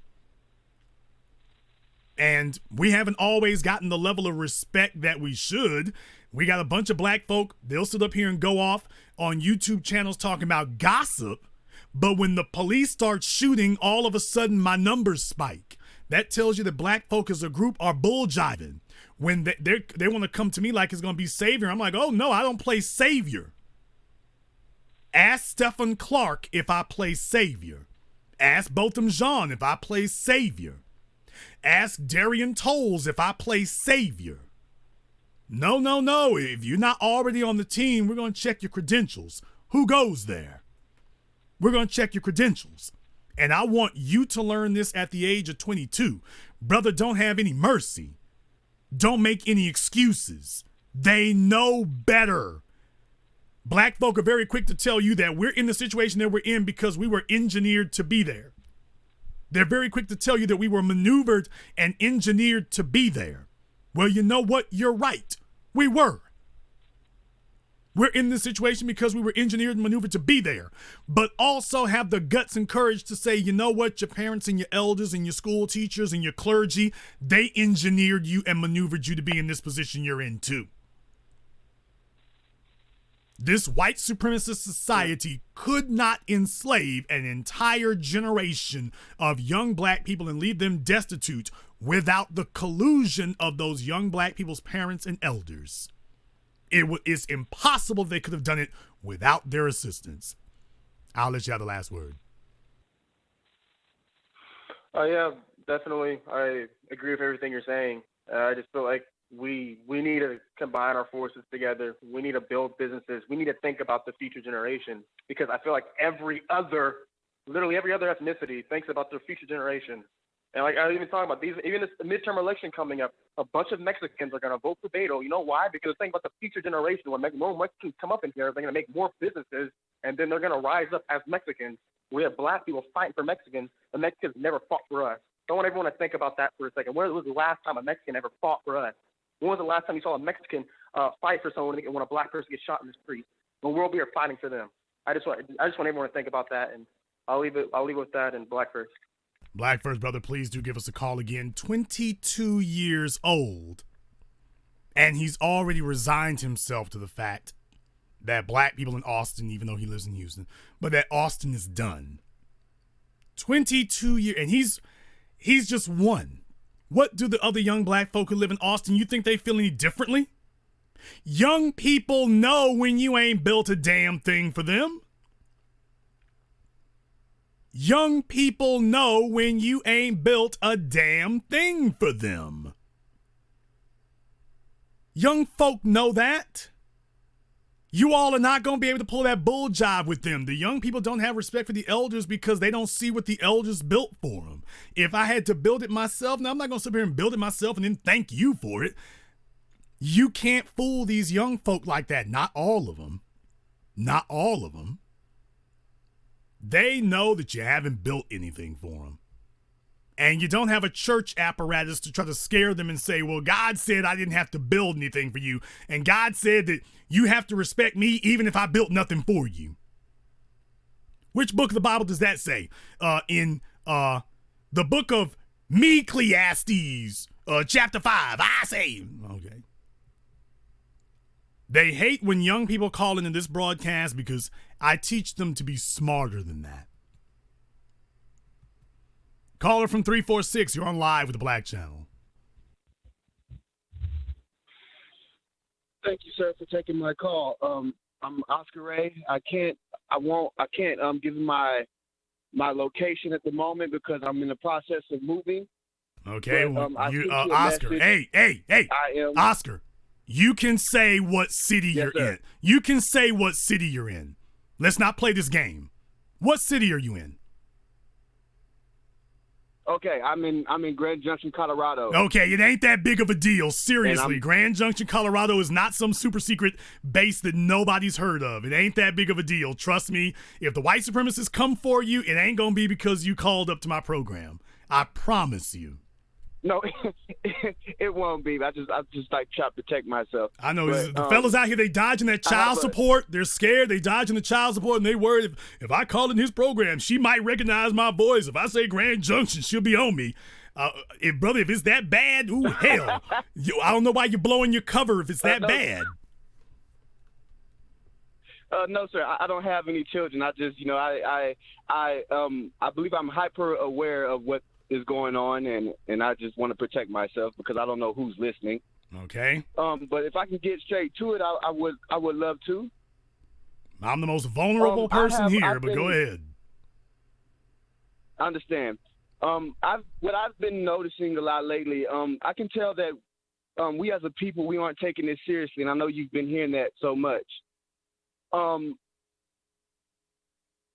And we haven't always gotten the level of respect that we should. We got a bunch of black folk, they'll sit up here and go off on YouTube channels talking about gossip. But when the police start shooting, all of a sudden my numbers spike. That tells you that black folk as a group are bull jiving. When they want to come to me like it's going to be savior, I'm like, oh no, I don't play savior. Ask Stephen Clark if I play savior. Ask Botham Jean if I play savior. Ask Darian Tolles if I play savior. No. If you're not already on the team, we're going to check your credentials. Who goes there? We're going to check your credentials. And I want you to learn this at the age of 22. Brother, don't have any mercy. Don't make any excuses. They know better. Black folk are very quick to tell you that we're in the situation that we're in because we were engineered to be there. They're very quick to tell you that we were maneuvered and engineered to be there. Well, you know what? You're right. We were. We're in this situation because we were engineered and maneuvered to be there, but also have the guts and courage to say, you know what, your parents and your elders and your school teachers and your clergy, they engineered you and maneuvered you to be in this position you're in too. This white supremacist society could not enslave an entire generation of young black people and leave them destitute without the collusion of those young black people's parents and elders. It's impossible they could have done it without their assistance. I'll let you have the last word. Yeah, definitely. I agree with everything you're saying. I just feel like we need to combine our forces together. We need to build businesses. We need to think about the future generation, because I feel like literally every other ethnicity thinks about their future generation. And like I was even talking about even this midterm election coming up, a bunch of Mexicans are going to vote for Beto. You know why? Because think about the future generation. When more Mexicans come up in here, they're going to make more businesses, and then they're going to rise up as Mexicans. We have black people fighting for Mexicans. The Mexicans never fought for us. I want everyone to think about that for a second. When was the last time a Mexican ever fought for us? When was the last time you saw a Mexican fight for someone when a black person gets shot in the street? When we're over here fighting for them. I just want everyone to think about that, and I'll leave it with that and Black First. Black First, brother, please do give us a call again. 22 years old, and he's already resigned himself to the fact that black people in Austin, even though he lives in Houston, but that Austin is done. 22 years, and he's just one. What do the other young black folk who live in Austin, you think they feel any differently? Young people know when you ain't built a damn thing for them. Young people know when you ain't built a damn thing for them. Young folk know that. You all are not going to be able to pull that bull jive with them. The young people don't have respect for the elders because they don't see what the elders built for them. If I had to build it myself, now I'm not going to sit here and build it myself and then thank you for it. You can't fool these young folk like that. Not all of them. Not all of them. They know that you haven't built anything for them. And you don't have a church apparatus to try to scare them and say, well, God said I didn't have to build anything for you. And God said that you have to respect me even if I built nothing for you. Which book of the Bible does that say? In the book of Ecclesiastes, chapter 5, I say. Okay. They hate when young people call into this broadcast because I teach them to be smarter than that. Caller from 346, you're on live with the Black Channel. Thank you, sir, for taking my call. I'm Oscar Ray. I can't give my location at the moment because I'm in the process of moving. Okay, but, Oscar. Hey, Oscar. You can say what city you're in. You can say what city you're in. Let's not play this game. What city are you in? Okay, I'm in Grand Junction, Colorado. Okay, it ain't that big of a deal. Seriously, Grand Junction, Colorado is not some super secret base that nobody's heard of. It ain't that big of a deal. Trust me, if the white supremacists come for you, it ain't gonna be because you called up to my program. I promise you. No, it won't be. I just like try to protect myself. I know the fellas out here, they dodging that child support. They're scared. They dodging the child support, and they worried if I call in his program, she might recognize my voice. If I say Grand Junction, she'll be on me. If it's that bad, ooh hell, I don't know why you're blowing your cover if it's that bad. No, sir. I don't have any children. I just, I believe I'm hyper aware of what is going on, and I just want to protect myself because I don't know who's listening. Okay. But if I can get straight to it, I would love to. I'm the most vulnerable person here, but go ahead. I understand. What I've been noticing a lot lately, I can tell that we as a people, we aren't taking this seriously, and I know you've been hearing that so much.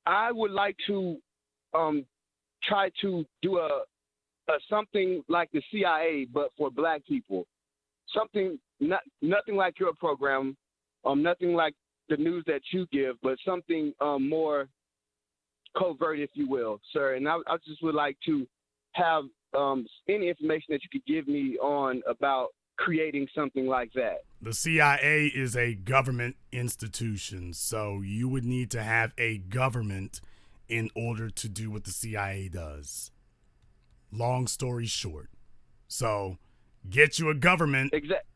I would like to try to do a something like the CIA, but for Black people. Something nothing like your program, nothing like the news that you give, but something more covert, if you will, sir. And I just would like to have any information that you could give me on about creating something like that. The CIA is a government institution, so you would need to have a government in order to do what the CIA does. Long story short. So get you a government,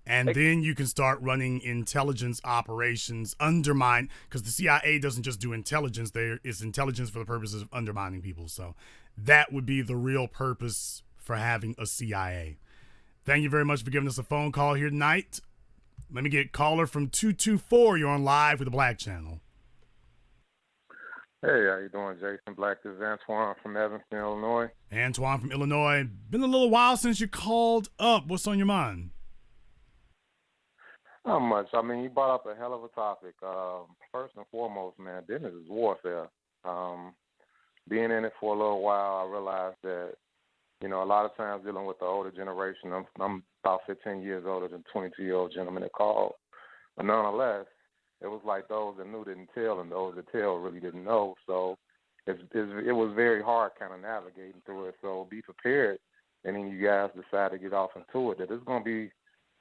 and then you can start running intelligence operations, undermine, because the CIA doesn't just do intelligence. There is intelligence for the purposes of undermining people. So that would be the real purpose for having a CIA. Thank you very much for giving us a phone call here tonight. Let me get caller from 224. You're on live with the Black Channel. Hey, how you doing, Jason Black? This is Antoine from Evanston, Illinois. Antoine from Illinois. Been a little while since you called up. What's on your mind? Not much. I mean, you brought up a hell of a topic. First and foremost, man, business is warfare. Being in it for a little while, I realized that, you know, a lot of times dealing with the older generation, I'm about 15 years older than 22-year-old gentleman that called. But nonetheless, it was like those that knew didn't tell, and those that tell really didn't know. So it was very hard kind of navigating through it. So be prepared, and then you guys decide to get off into it. That it's gonna be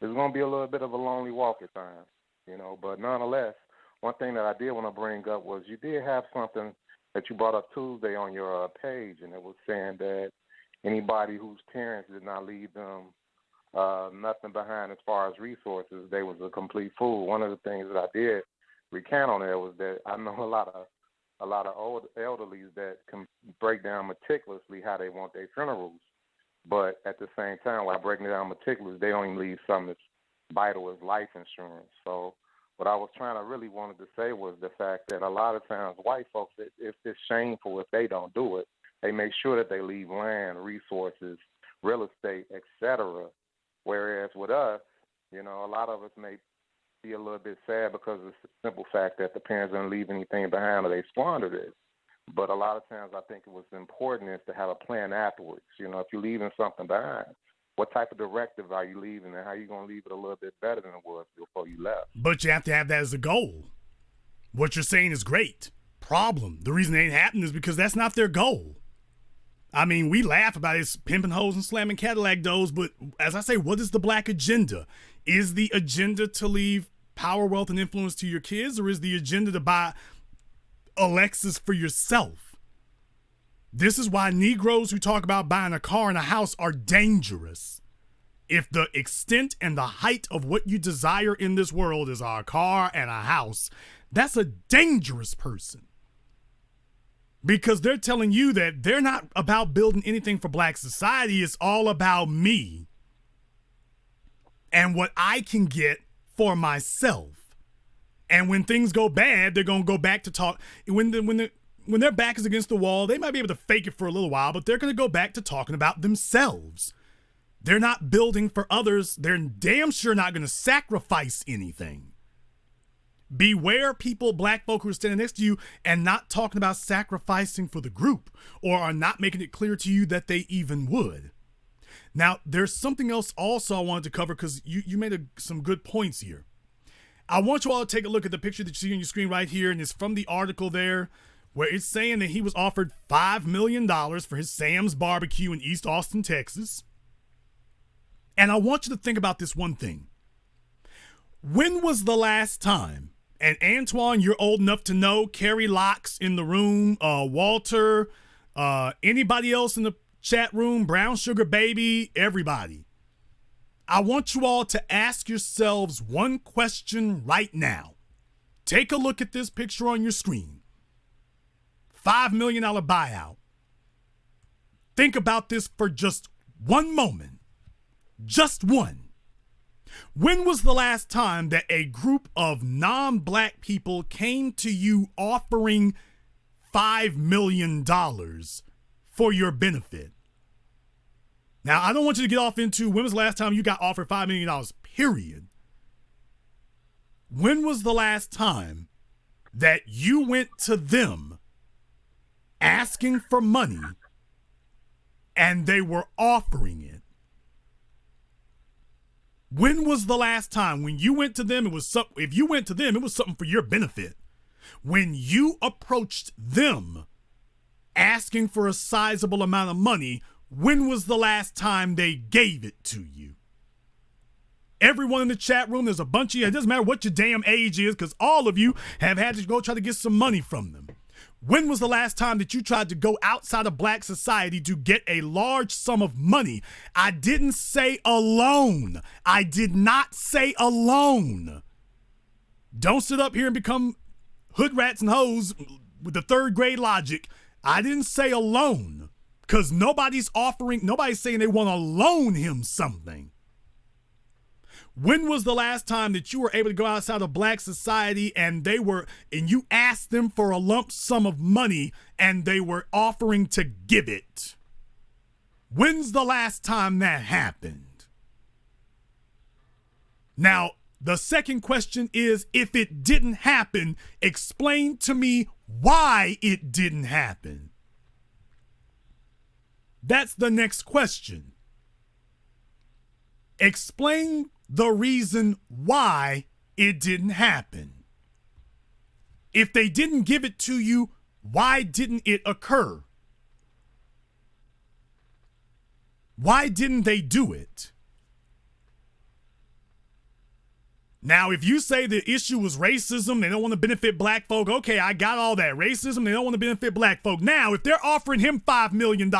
a little bit of a lonely walk at times, you know. But nonetheless, one thing that I did want to bring up was you did have something that you brought up Tuesday on your page, and it was saying that anybody whose parents did not leave them nothing behind as far as resources, they was a complete fool. One of the things that I did recount on there was that I know a lot of old elderlies that can break down meticulously how they want their funerals, but at the same time, while breaking it down meticulously, they only leave something that's vital as life insurance. So what I was trying to really wanted to say was the fact that a lot of times white folks, it's shameful if they don't do it. They make sure that they leave land, resources, real estate, etc. Whereas with us, you know, a lot of us may be a little bit sad because of the simple fact that the parents didn't leave anything behind or they squandered it. But a lot of times I think it was important is to have a plan afterwards. You know, if you're leaving something behind, what type of directive are you leaving and how are you going to leave it a little bit better than it was before you left? But you have to have that as a goal. What you're saying is great. Problem. The reason it ain't happening is because that's not their goal. I mean, we laugh about it, pimping hoes and slamming Cadillac doors, but as I say, what is the Black agenda? Is the agenda to leave power, wealth, and influence to your kids, or is the agenda to buy a Lexus for yourself? This is why Negroes who talk about buying a car and a house are dangerous. If the extent and the height of what you desire in this world is a car and a house, that's a dangerous person. Because they're telling you that they're not about building anything for Black society. It's all about me and what I can get for myself. And when things go bad, they're going to go back to talk. When their back is against the wall, they might be able to fake it for a little while, but they're going to go back to talking about themselves. They're not building for others. They're damn sure not going to sacrifice anything. Beware people, Black folk who are standing next to you and not talking about sacrificing for the group or are not making it clear to you that they even would. Now, there's something else also I wanted to cover because you made some good points here. I want you all to take a look at the picture that you see on your screen right here, and it's from the article there where it's saying that he was offered $5 million for his Sam's Barbecue in East Austin, Texas. And I want you to think about this one thing. When was the last time? And Antoine, you're old enough to know, Carrie Locks in the room, Walter, anybody else in the chat room, Brown Sugar Baby, everybody. I want you all to ask yourselves one question right now. Take a look at this picture on your screen. $5 million buyout. Think about this for just one moment. Just one. When was the last time that a group of non-Black people came to you offering $5 million for your benefit? Now, I don't want you to get off into when was the last time you got offered $5 million, period. When was the last time that you went to them asking for money and they were offering it? When was the last time when you went to them, if you went to them, it was something for your benefit. When you approached them asking for a sizable amount of money, when was the last time they gave it to you? Everyone in the chat room, there's a bunch of you. It doesn't matter what your damn age is, because all of you have had to go try to get some money from them. When was the last time that you tried to go outside of black society to get a large sum of money? I didn't say alone. I did not say alone. Don't sit up here and become hood rats and hoes with the third grade logic. I didn't say alone, because nobody's saying they want to loan him something. When was the last time that you were able to go outside of black society and you asked them for a lump sum of money and they were offering to give it? When's the last time that happened? Now, the second question is, if it didn't happen, explain to me why it didn't happen. That's the next question. Explain the reason why it didn't happen. If they didn't give it to you, why didn't it occur? Why didn't they do it? Now, if you say the issue was racism, they don't want to benefit black folk, okay, I got all that. Racism, they don't want to benefit black folk. Now, if they're offering him $5 million,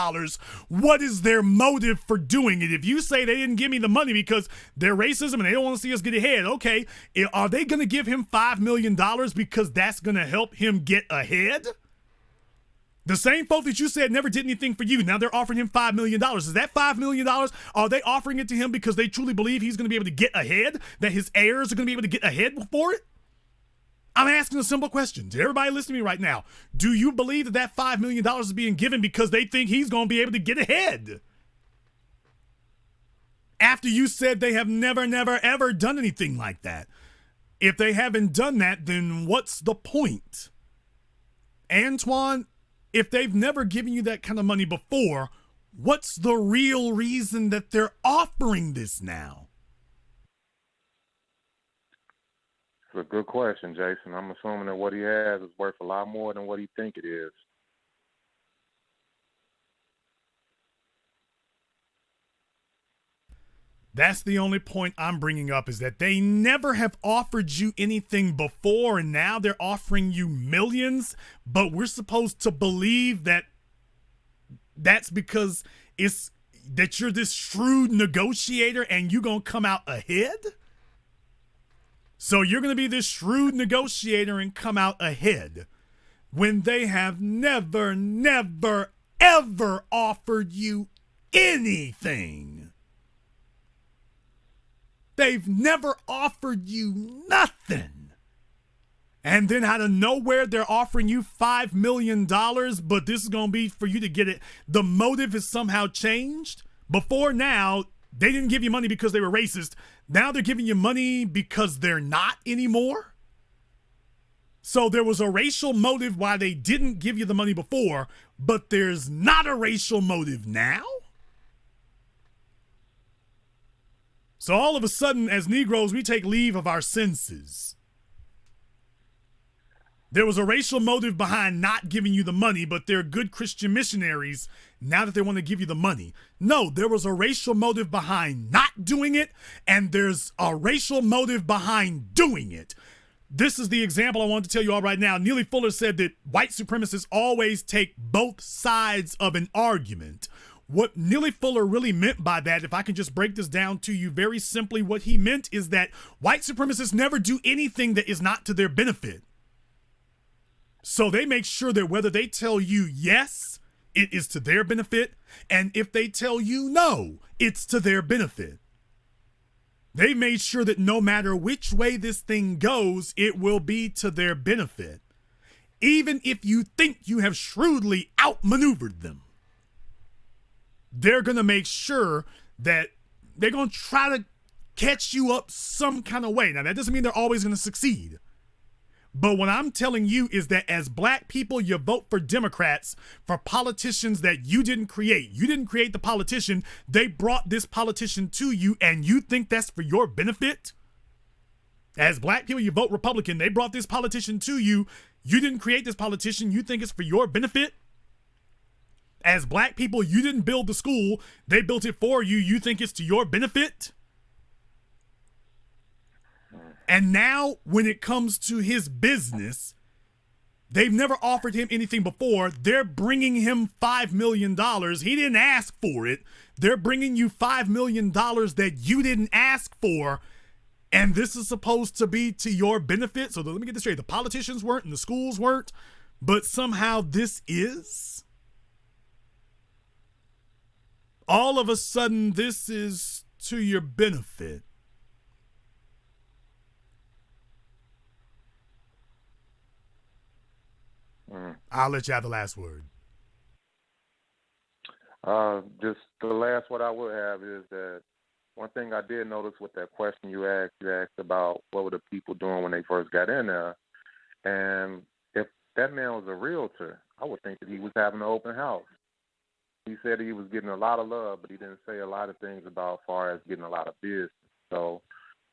what is their motive for doing it? If you say they didn't give me the money because they're racism and they don't want to see us get ahead, okay, are they going to give him $5 million because that's going to help him get ahead? The same folk that you said never did anything for you, now they're offering him $5 million. Is that $5 million? Are they offering it to him because they truly believe he's going to be able to get ahead? That his heirs are going to be able to get ahead for it? I'm asking a simple question to everybody listening to me right now. Do you believe that $5 million is being given because they think he's going to be able to get ahead? After you said they have never, ever done anything like that. If they haven't done that, then what's the point? Antoine, if they've never given you that kind of money before, what's the real reason that they're offering this now? It's a good question, Jason. I'm assuming that what he has is worth a lot more than what he think it is. That's the only point I'm bringing up, is that they never have offered you anything before, and now they're offering you millions, but we're supposed to believe that that's because that you're this shrewd negotiator and you're going to come out ahead? So you're going to be this shrewd negotiator and come out ahead when they have never, ever offered you anything. They've never offered you nothing. And then out of nowhere, they're offering you $5 million, but this is going to be for you to get it. The motive has somehow changed. Before now, they didn't give you money because they were racist. Now they're giving you money because they're not anymore. So there was a racial motive why they didn't give you the money before, but there's not a racial motive now? So all of a sudden, as Negroes, we take leave of our senses. There was a racial motive behind not giving you the money, but they're good Christian missionaries now that they want to give you the money. No, there was a racial motive behind not doing it, and there's a racial motive behind doing it. This is the example I want to tell you all right now. Neely Fuller said that white supremacists always take both sides of an argument. What Neely Fuller really meant by that, if I can just break this down to you very simply, what he meant is that white supremacists never do anything that is not to their benefit. So they make sure that whether they tell you yes, it is to their benefit, and if they tell you no, it's to their benefit. They made sure that no matter which way this thing goes, it will be to their benefit, even if you think you have shrewdly outmaneuvered them. they're going to make sure that they're going to try to catch you up some kind of way. Now, that doesn't mean they're always going to succeed. But what I'm telling you is that as black people, you vote for Democrats, for politicians that you didn't create. You didn't create the politician. They brought this politician to you, and you think that's for your benefit? As black people, you vote Republican. They brought this politician to you. You didn't create this politician. You think it's for your benefit? As black people, you didn't build the school. They built it for you. You think it's to your benefit? And now when it comes to his business, they've never offered him anything before. They're bringing him $5 million. He didn't ask for it. They're bringing you $5 million that you didn't ask for. And this is supposed to be to your benefit. So let me get this straight. The politicians weren't and the schools weren't, but somehow this is. All of a sudden, this is to your benefit. I'll let you have the last word. Just the last word I would have is that one thing I did notice with that question you asked about what were the people doing when they first got in there. And if that man was a realtor, I would think that he was having an open house. He said he was getting a lot of love, but he didn't say a lot of things about as far as getting a lot of business. So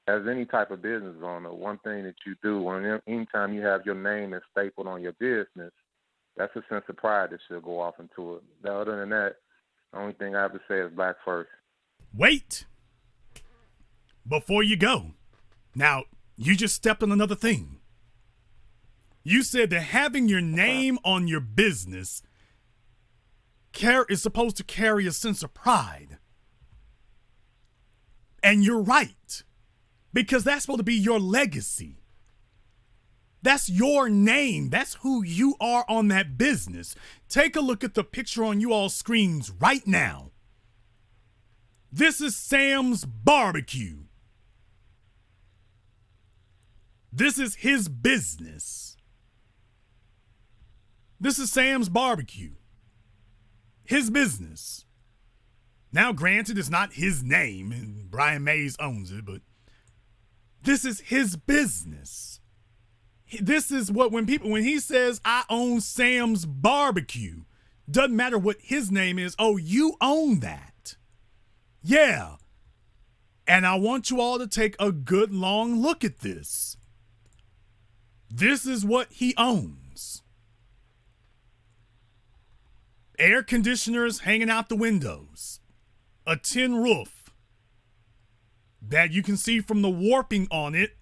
as any type of business owner, one thing that you do, anytime you have your name is stapled on your business, that's a sense of pride that should go off into it. Other than that, the only thing I have to say is black first. Wait. Before you go. Now, you just stepped on another thing. You said that having your name on your business is supposed to carry a sense of pride. And you're right. Because that's supposed to be your legacy. That's your name. That's who you are on that business. Take a look at the picture on you all screens right now. This is Sam's Barbecue. This is his business. This is Sam's Barbecue. His business. Now, granted, it's not his name, and Brian Mays owns it, but this is his business. This is what when he says, I own Sam's Barbecue, doesn't matter what his name is. Oh, you own that. Yeah. And I want you all to take a good long look at this. This is what he owns. Air conditioners hanging out the windows. A tin roof that you can see from the warping on it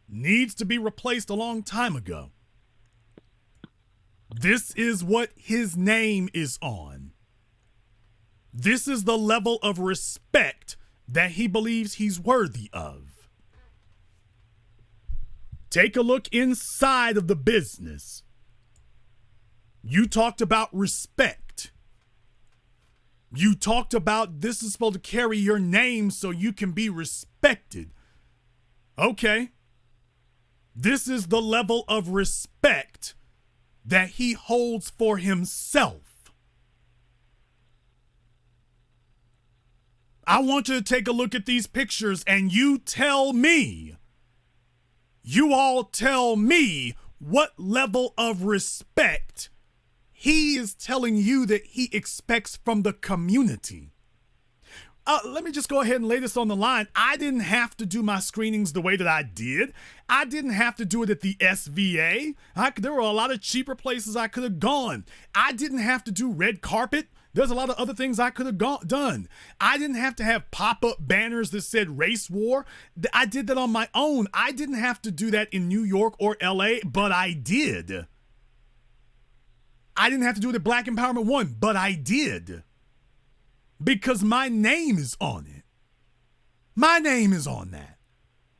needs to be replaced a long time ago. This is what his name is on. This is the level of respect that he believes he's worthy of. Take a look inside of the business. You talked about respect. You talked about this is supposed to carry your name so you can be respected. Okay. This is the level of respect that he holds for himself. I want you to take a look at these pictures and you tell me, you all tell me what level of respect he is telling you that he expects from the community. Let me just go ahead and lay this on the line. I didn't have to do my screenings the way that I did. I didn't have to do it at the SVA. There were a lot of cheaper places I could have gone. I didn't have to do red carpet. There's a lot of other things I could have done. I didn't have to have pop-up banners that said race war. I did that on my own. I didn't have to do that in New York or LA, but I did. I didn't have to do it at Black Empowerment 1, but I did. Because my name is on it. My name is on that.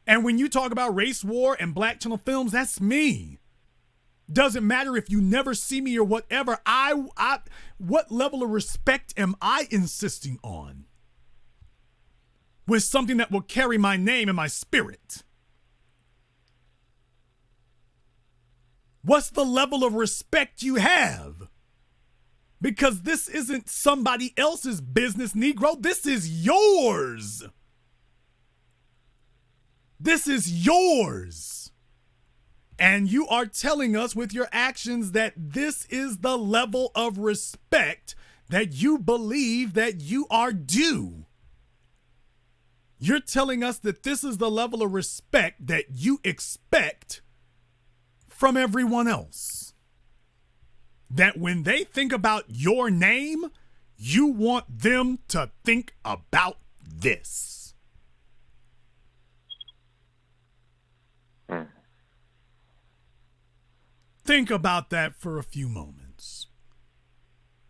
And when you talk about race war and Black Channel Films, that's me. Doesn't matter if you never see me or whatever. What level of respect am I insisting on? With something that will carry my name and my spirit. What's the level of respect you have? Because this isn't somebody else's business, Negro. This is yours. This is yours. And you are telling us with your actions that this is the level of respect that you believe that you are due. You're telling us that this is the level of respect that you expect from everyone else. That when they think about your name, you want them to think about this. Think about that for a few moments.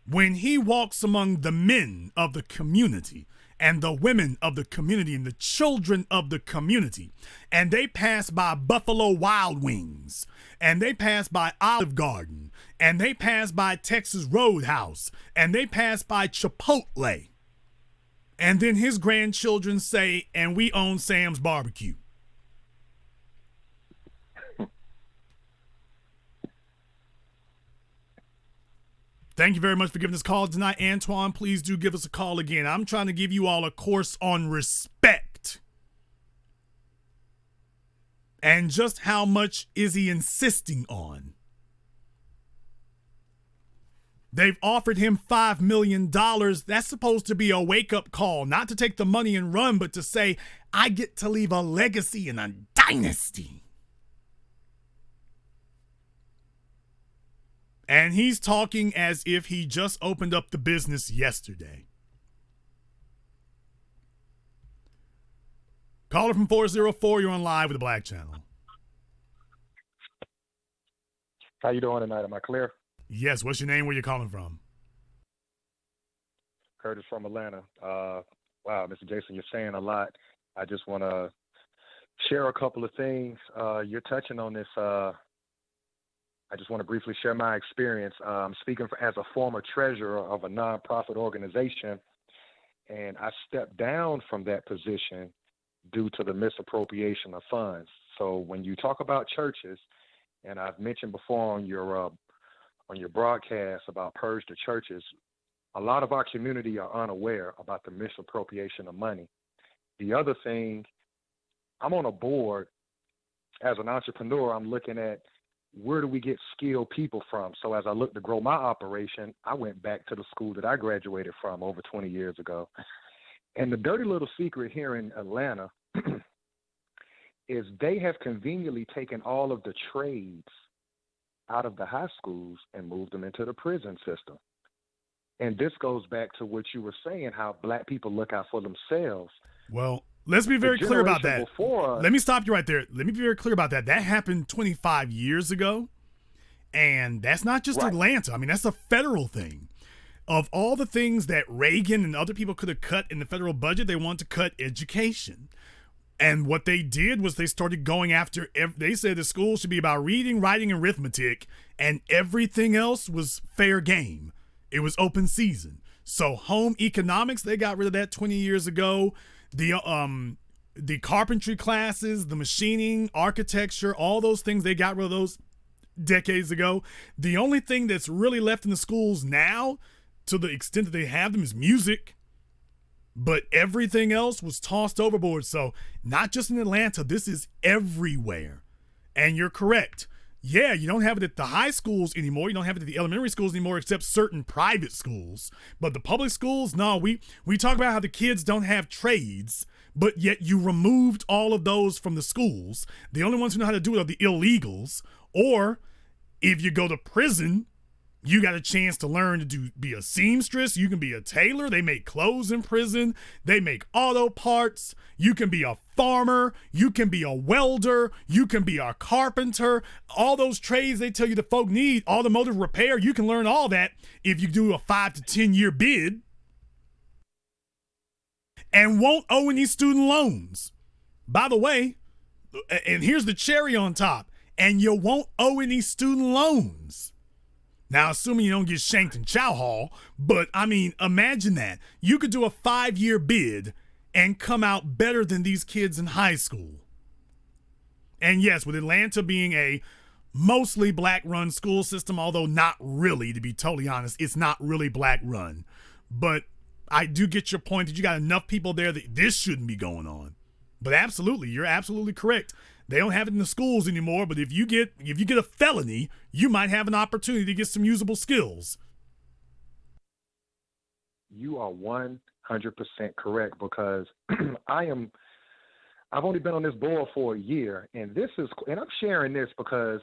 When he walks among the men of the community and the women of the community and the children of the community, and they pass by Buffalo Wild Wings, and they pass by Olive Garden, and they pass by Texas Roadhouse, and they pass by Chipotle, and then his grandchildren say, and we own Sam's Barbecue. Thank you very much for giving us a call tonight, Antoine. Please do give us a call again. I'm trying to give you all a course on respect. And just how much is he insisting on? They've offered him $5 million. That's supposed to be a wake-up call, not to take the money and run, but to say, I get to leave a legacy and a dynasty. And he's talking as if he just opened up the business yesterday. Caller from 404, you're on live with the Black Channel. How you doing tonight? Am I clear? Yes, what's your name? Where you calling from? Curtis from Atlanta. Wow, Mr. Jason, you're saying a lot. I just want to share a couple of things. You're touching on this. I just want to briefly share my experience. Speaking as a former treasurer of a nonprofit organization, and I stepped down from that position due to the misappropriation of funds. So when you talk about churches, and I've mentioned before on your broadcast about purge the churches, a lot of our community are unaware about the misappropriation of money. The other thing, I'm on a board. As an entrepreneur, I'm looking at where do we get skilled people from? So as I looked to grow my operation, I went back to the school that I graduated from over 20 years ago. And the dirty little secret here in Atlanta is they have conveniently taken all of the trades out of the high schools and moved them into the prison system. And this goes back to what you were saying, how black people look out for themselves. Well, let's be very clear about that. Let me stop you right there. Let me be very clear about that. That happened 25 years ago. And that's not just Atlanta. I mean, that's a federal thing. Of all the things that Reagan and other people could have cut in the federal budget, they want to cut education. And what they did was they started going after, they said the school should be about reading, writing, and arithmetic, and everything else was fair game. It was open season. So home economics, they got rid of that 20 years ago. The carpentry classes, the machining, architecture, all those things, they got rid of those decades ago. The only thing that's really left in the schools now, to the extent that they have them, is music. But everything else was tossed overboard. So not just in Atlanta, this is everywhere. And you're correct. Yeah, you don't have it at the high schools anymore. You don't have it at the elementary schools anymore, except certain private schools. But the public schools, no, we talk about how the kids don't have trades, but yet you removed all of those from the schools. The only ones who know how to do it are the illegals. Or if you go to prison, you got a chance to learn to be a seamstress. You can be a tailor. They make clothes in prison. They make auto parts. You can be a farmer. You can be a welder. You can be a carpenter. All those trades they tell you the folk need, automotive repair, you can learn all that if you do a 5 to 10 year bid and won't owe any student loans. By the way, and here's the cherry on top, and you won't owe any student loans. Now, assuming you don't get shanked in Chow Hall, but I mean, imagine that. You could do a 5-year bid and come out better than these kids in high school. And yes, with Atlanta being a mostly black-run school system, although not really, to be totally honest. It's not really black-run. But I do get your point that you got enough people there that this shouldn't be going on. But absolutely, you're absolutely correct. They don't have it in the schools anymore, but if you get a felony, you might have an opportunity to get some usable skills. You are 100% correct, because I've only been on this board for a year, and I'm sharing this because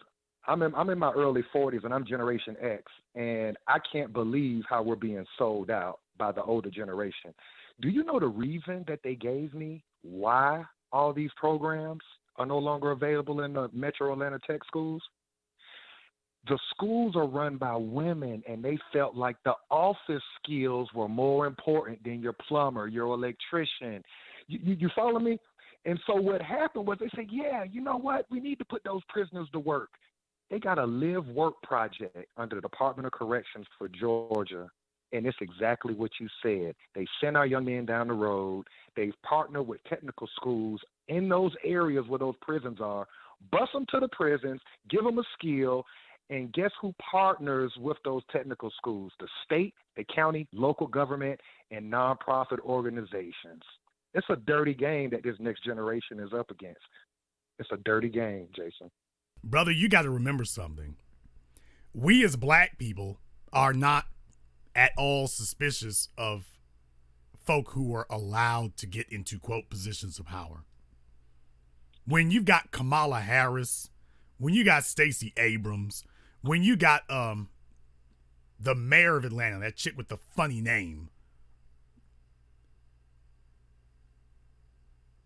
I'm in my early 40s and I'm Generation X, and I can't believe how we're being sold out by the older generation. Do you know the reason that they gave me why all these programs are no longer available in the Metro Atlanta Tech schools? The schools are run by women, and they felt like the office skills were more important than your plumber, your electrician. You follow me? And so what happened was they said, yeah, you know what? We need to put those prisoners to work. They got a live-work project under the Department of Corrections for Georgia, and it's exactly what you said. They send our young men down the road. They've partnered with technical schools in those areas where those prisons are, bus them to the prisons, give them a skill, and guess who partners with those technical schools? The state, the county, local government, and nonprofit organizations. It's a dirty game that this next generation is up against. It's a dirty game, Jason. Brother, you got to remember something. We as black people are not at all suspicious of folk who are allowed to get into, quote, positions of power. When you've got Kamala Harris, when you got Stacey Abrams, when you got the mayor of Atlanta, that chick with the funny name.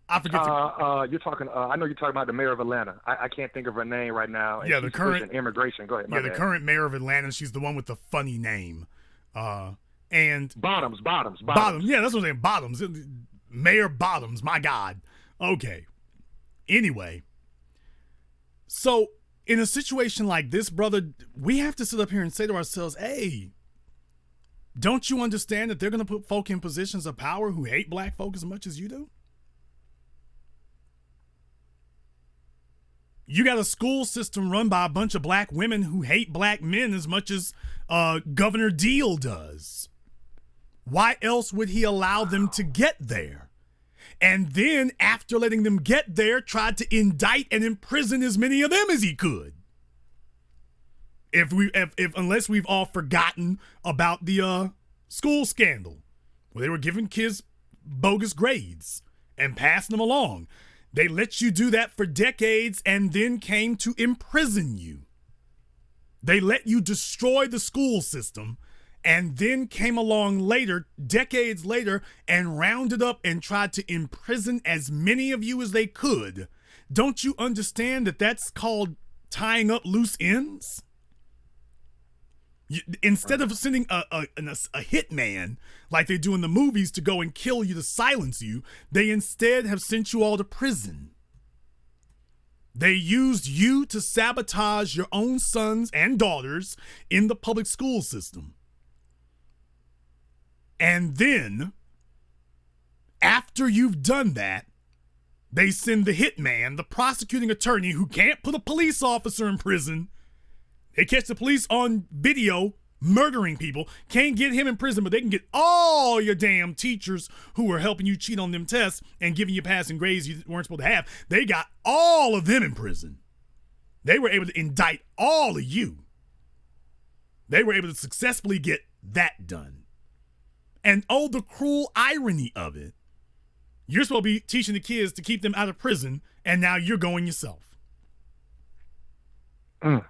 I forget. You're talking. I know you're talking about the mayor of Atlanta. I can't think of her name right now. Yeah, the current immigration. Go ahead. The current mayor of Atlanta. She's the one with the funny name. And Bottoms. Yeah, that's what I'm saying. Bottoms. Mayor Bottoms. My God. Okay. Anyway, so in a situation like this, brother, we have to sit up here and say to ourselves, hey, don't you understand that they're going to put folk in positions of power who hate black folk as much as you do? You got a school system run by a bunch of black women who hate black men as much as Governor Deal does. Why else would he allow them to get there? And then, after letting them get there, tried to indict and imprison as many of them as he could. Unless we've all forgotten about the school scandal, where they were giving kids bogus grades and passing them along. They let you do that for decades and then came to imprison you. They let you destroy the school system and then came along later, decades later, and rounded up and tried to imprison as many of you as they could. Don't you understand that that's called tying up loose ends? Instead of sending a hitman like they do in the movies to go and kill you to silence you, they instead have sent you all to prison. They used you to sabotage your own sons and daughters in the public school system. And then, after you've done that, they send the hitman, the prosecuting attorney who can't put a police officer in prison. They catch the police on video murdering people, can't get him in prison, but they can get all your damn teachers who were helping you cheat on them tests and giving you passing grades you weren't supposed to have. They got all of them in prison. They were able to indict all of you. They were able to successfully get that done. And oh, the cruel irony of it. You're supposed to be teaching the kids to keep them out of prison, and now you're going yourself. And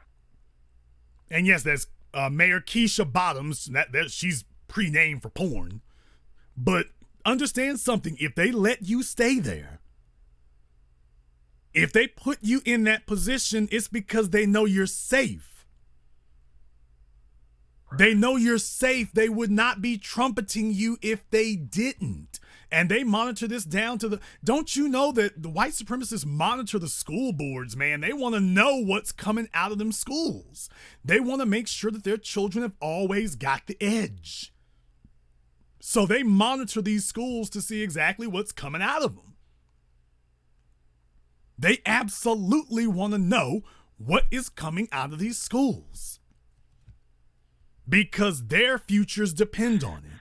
yes, that's Mayor Keisha Bottoms. That she's pre-named for porn. But understand something. If they let you stay there, if they put you in that position, it's because they know you're safe. They know you're safe. They would not be trumpeting you if they didn't. And they monitor this down to the... Don't you know that the white supremacists monitor the school boards, man? They want to know what's coming out of them schools. They want to make sure that their children have always got the edge. So they monitor these schools to see exactly what's coming out of them. They absolutely want to know what is coming out of these schools, because their futures depend on it.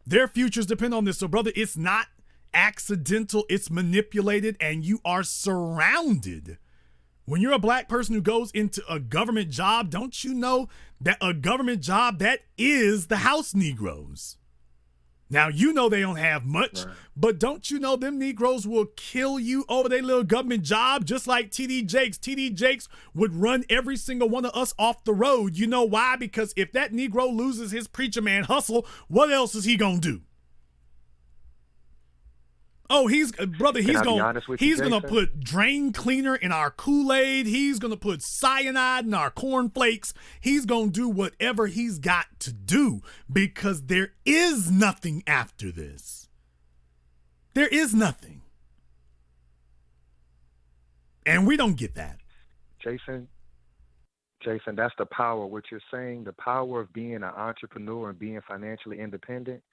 Their futures depend on this. So, brother, it's not accidental, it's manipulated, and you are surrounded. When you're a black person who goes into a government job, don't you know that a government job, that is the house Negroes? Now, you know they don't have much, right, but don't you know them Negroes will kill you over their little government job, just like T.D. Jakes. T.D. Jakes would run every single one of us off the road. You know why? Because if that Negro loses his preacher man hustle, what else is he going to do? Oh, he's gonna put drain cleaner in our Kool-Aid. He's gonna put cyanide in our cornflakes. He's gonna do whatever he's got to do, because there is nothing after this. There is nothing. And we don't get that. Jason, that's the power. What you're saying, the power of being an entrepreneur and being financially independent,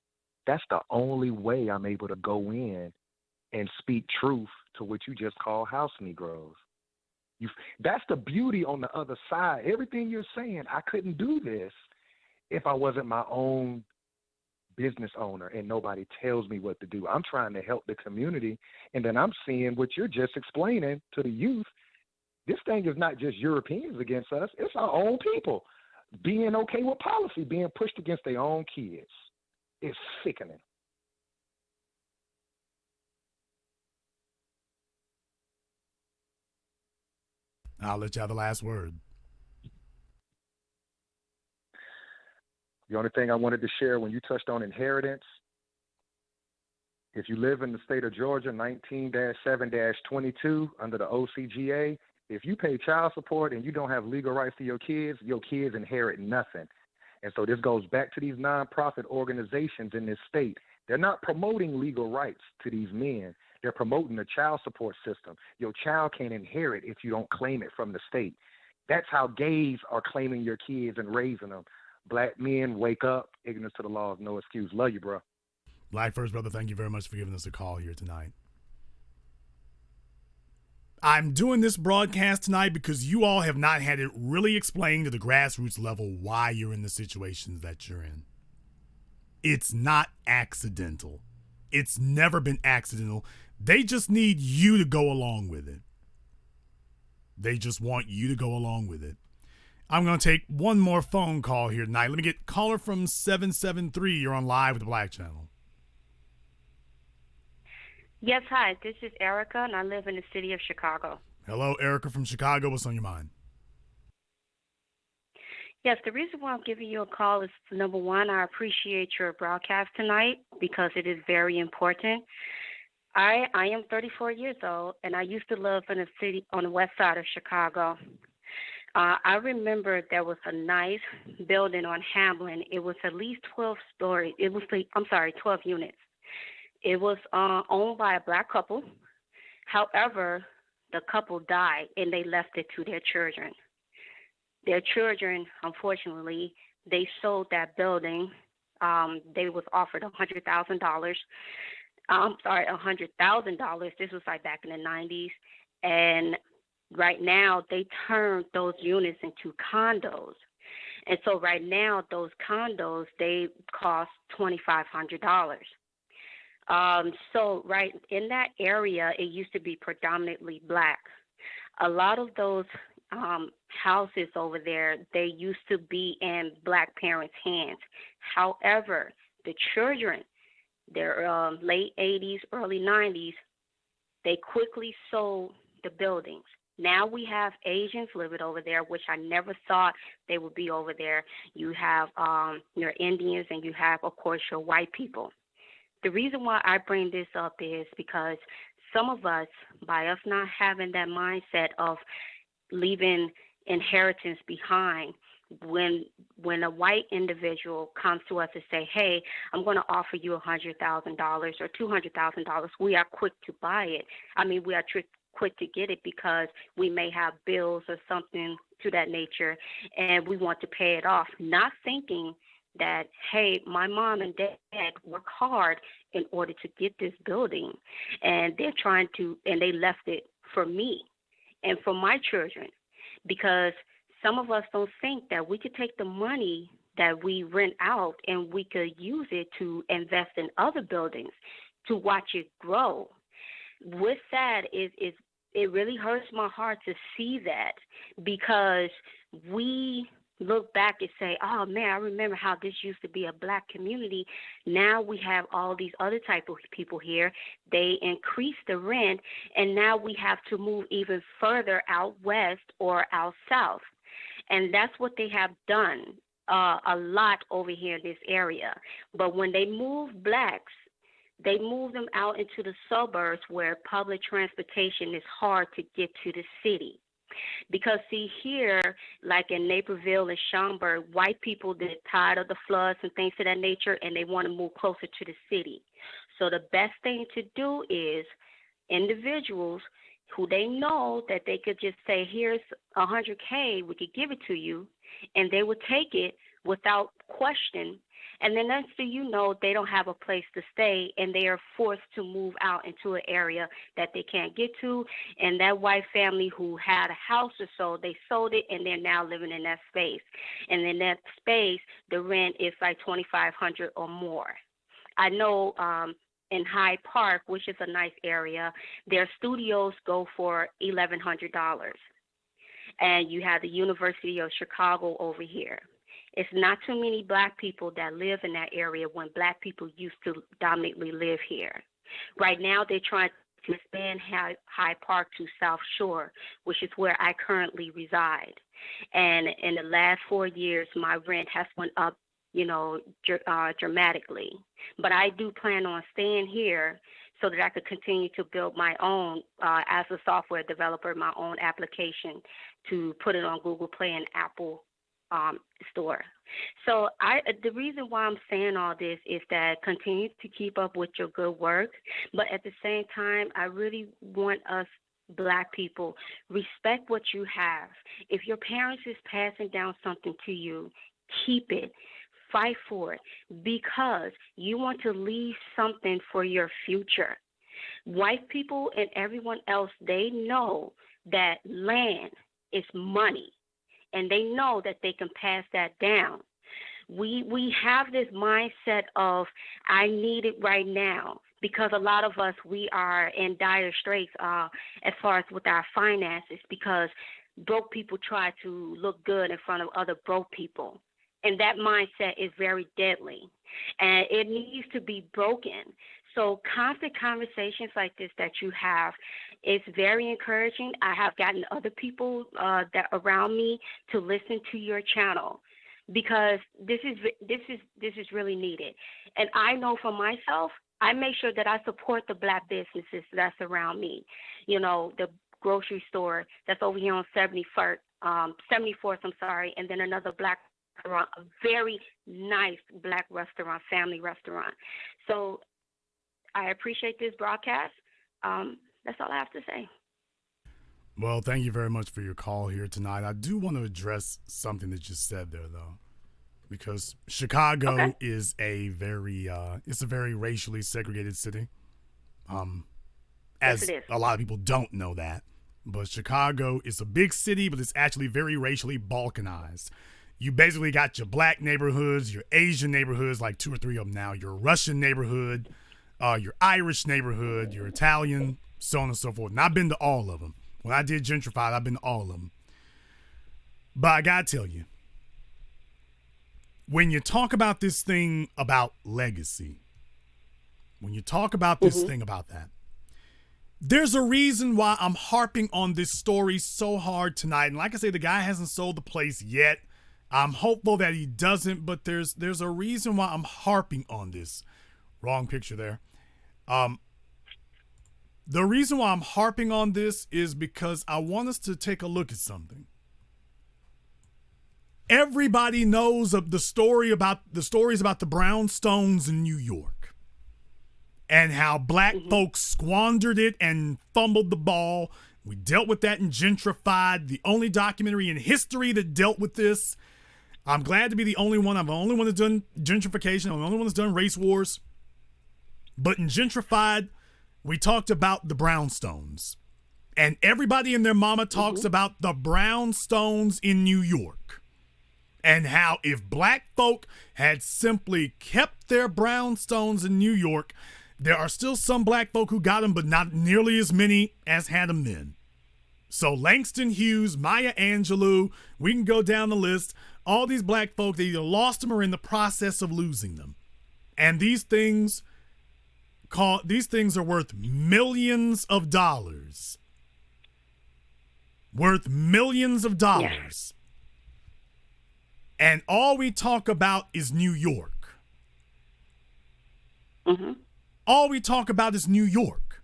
that's the only way I'm able to go in and speak truth to what you just call house Negroes. That's the beauty on the other side. Everything you're saying, I couldn't do this if I wasn't my own business owner and nobody tells me what to do. I'm trying to help the community, and then I'm seeing what you're just explaining to the youth. This thing is not just Europeans against us. It's our own people being okay with policy, being pushed against their own kids. It's sickening. I'll let you have the last word. The only thing I wanted to share when you touched on inheritance, if you live in the state of Georgia, 19-7-22 under the OCGA, if you pay child support and you don't have legal rights to your kids inherit nothing. And so this goes back to these nonprofit organizations in this state. They're not promoting legal rights to these men. They're promoting the child support system. Your child can't inherit if you don't claim it from the state. That's how gays are claiming your kids and raising them. Black men, wake up. Ignorance to the law is no excuse. Love you, bro. Black First, brother, thank you very much for giving us a call here tonight. I'm doing this broadcast tonight because you all have not had it really explained to the grassroots level why you're in the situations that you're in. It's not accidental. It's never been accidental. They just need you to go along with it. They just want you to go along with it. I'm going to take one more phone call here tonight. Let me get caller from 773. You're on live with the Black Channel. Yes, hi. This is Erica, and I live in the city of Chicago. Hello, Erica from Chicago. What's on your mind? Yes, the reason why I'm giving you a call is, number one, I appreciate your broadcast tonight because it is very important. I am 34 years old, and I used to live in a city on the west side of Chicago. I remember there was a nice building on Hamlin. It was at least 12 stories. 12 units. It was owned by a black couple. However, the couple died, and they left it to their children. Their children, unfortunately, they sold that building. They was offered $100,000. $100,000. This was like back in the 90s. And right now, they turned those units into condos. And so right now, those condos, they cost $2,500. So right in that area, it used to be predominantly black. A lot of those houses over there, they used to be in black parents' hands. However, the children, their late 80s, early 90s, they quickly sold the buildings. Now we have Asians living over there, which I never thought they would be over there. You have your Indians, and you have, of course, your white people. The reason why I bring this up is because some of us, by us not having that mindset of leaving inheritance behind, when a white individual comes to us and say, hey, I'm going to offer you $100,000 or $200,000, we are quick to buy it. We are quick to get it because we may have bills or something to that nature, and we want to pay it off, not thinking that, hey, my mom and dad work hard in order to get this building, and they left it for me. and for my children, because some of us don't think that we could take the money that we rent out and we could use it to invest in other buildings to watch it grow. With that, it really hurts my heart to see that, because we look back and say, oh man, I remember how this used to be a black community. Now we have all these other type of people here. They increase the rent, and now we have to move even further out west or out south. And that's what they have done a lot over here in this area. But when they move blacks, they move them out into the suburbs where public transportation is hard to get to the city. Because, see, here, like in Naperville and Schaumburg, white people, they're tired of the floods and things of that nature, and they want to move closer to the city. So the best thing to do is individuals who they know that they could just say, here's $100K, we could give it to you, and they would take it without question. And then next thing you know, they don't have a place to stay, and they are forced to move out into an area that they can't get to. And that white family who had a house or so, they sold it, and they're now living in that space. And in that space, the rent is like $2,500 or more. I know in Hyde Park, which is a nice area, their studios go for $1,100. And you have the University of Chicago over here. It's not too many black people that live in that area when black people used to dominantly live here. Right now, they're trying to expand Hyde Park to South Shore, which is where I currently reside. And in the last 4 years, my rent has went up, dramatically. But I do plan on staying here so that I could continue to build my own, as a software developer, my own application to put it on Google Play and Apple store. So the reason why I'm saying all this is that continue to keep up with your good work, but at the same time, I really want us black people, respect what you have. If your parents is passing down something to you, keep it. Fight for it, because you want to leave something for your future. White people and everyone else, they know that land is money, and they know that they can pass that down. We have this mindset of, I need it right now, because a lot of us, we are in dire straits as far as with our finances, because broke people try to look good in front of other broke people. And that mindset is very deadly, and it needs to be broken. So constant conversations like this that you have is very encouraging. I have gotten other people that around me to listen to your channel, because this is really needed. And I know for myself, I make sure that I support the black businesses that's around me. The grocery store that's over here on 74th, and then another black restaurant, a very nice black restaurant, family restaurant. So I appreciate this broadcast. That's all I have to say. Well, thank you very much for your call here tonight. I do want to address something that you said there, though, because Chicago is a very racially segregated city. As yes, it is. A lot of people don't know that, but Chicago is a big city, but it's actually very racially balkanized. You basically got your black neighborhoods, your Asian neighborhoods, like 2 or 3 of them now, your Russian neighborhood, your Irish neighborhood, your Italian, so on and so forth. And I've been to all of them. When I did Gentrified, I've been to all of them. But I gotta tell you, when you talk about this thing about legacy, when you talk about this thing about that, there's a reason why I'm harping on this story so hard tonight. And like I say, the guy hasn't sold the place yet. I'm hopeful that he doesn't, but there's a reason why I'm harping on this. Wrong picture there. The reason why I'm harping on this is because I want us to take a look at something. Everybody knows of the stories about the brownstones in New York and how black folks squandered it and fumbled the ball. We dealt with that in Gentrified, the only documentary in history that dealt with this. I'm glad to be the only one. I'm the only one that's done gentrification. I'm the only one that's done race wars. But in Gentrified, we talked about the brownstones And everybody and their mama talks about the brownstones in New York and how if black folk had simply kept their brownstones in New York, there are still some black folk who got them, but not nearly as many as had them then. So Langston Hughes, Maya Angelou, we can go down the list. All these black folk, they either lost them or in the process of losing them. And these things are worth millions of dollars. Worth millions of dollars. And all we talk about is New York. All we talk about is New York.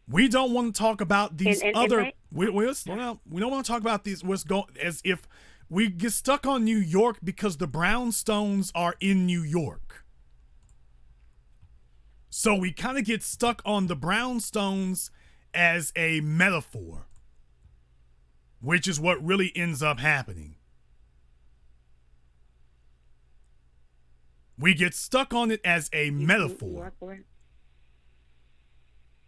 We don't want to talk about these other. We don't want to talk about these. What's going as if we get stuck on New York because the brownstones are in New York. So we kind of get stuck on the brownstones as a metaphor, which is what really ends up happening. We get stuck on it as a metaphor.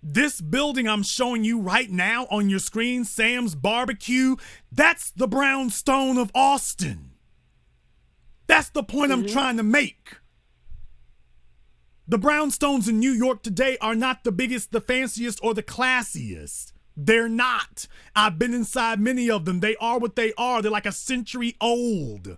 This building I'm showing you right now on your screen, Sam's Barbecue, that's the brownstone of Austin. That's the point I'm trying to make. The brownstones in New York today are not the biggest, the fanciest, or the classiest. They're not. I've been inside many of them. They are what they are. They're like a century old.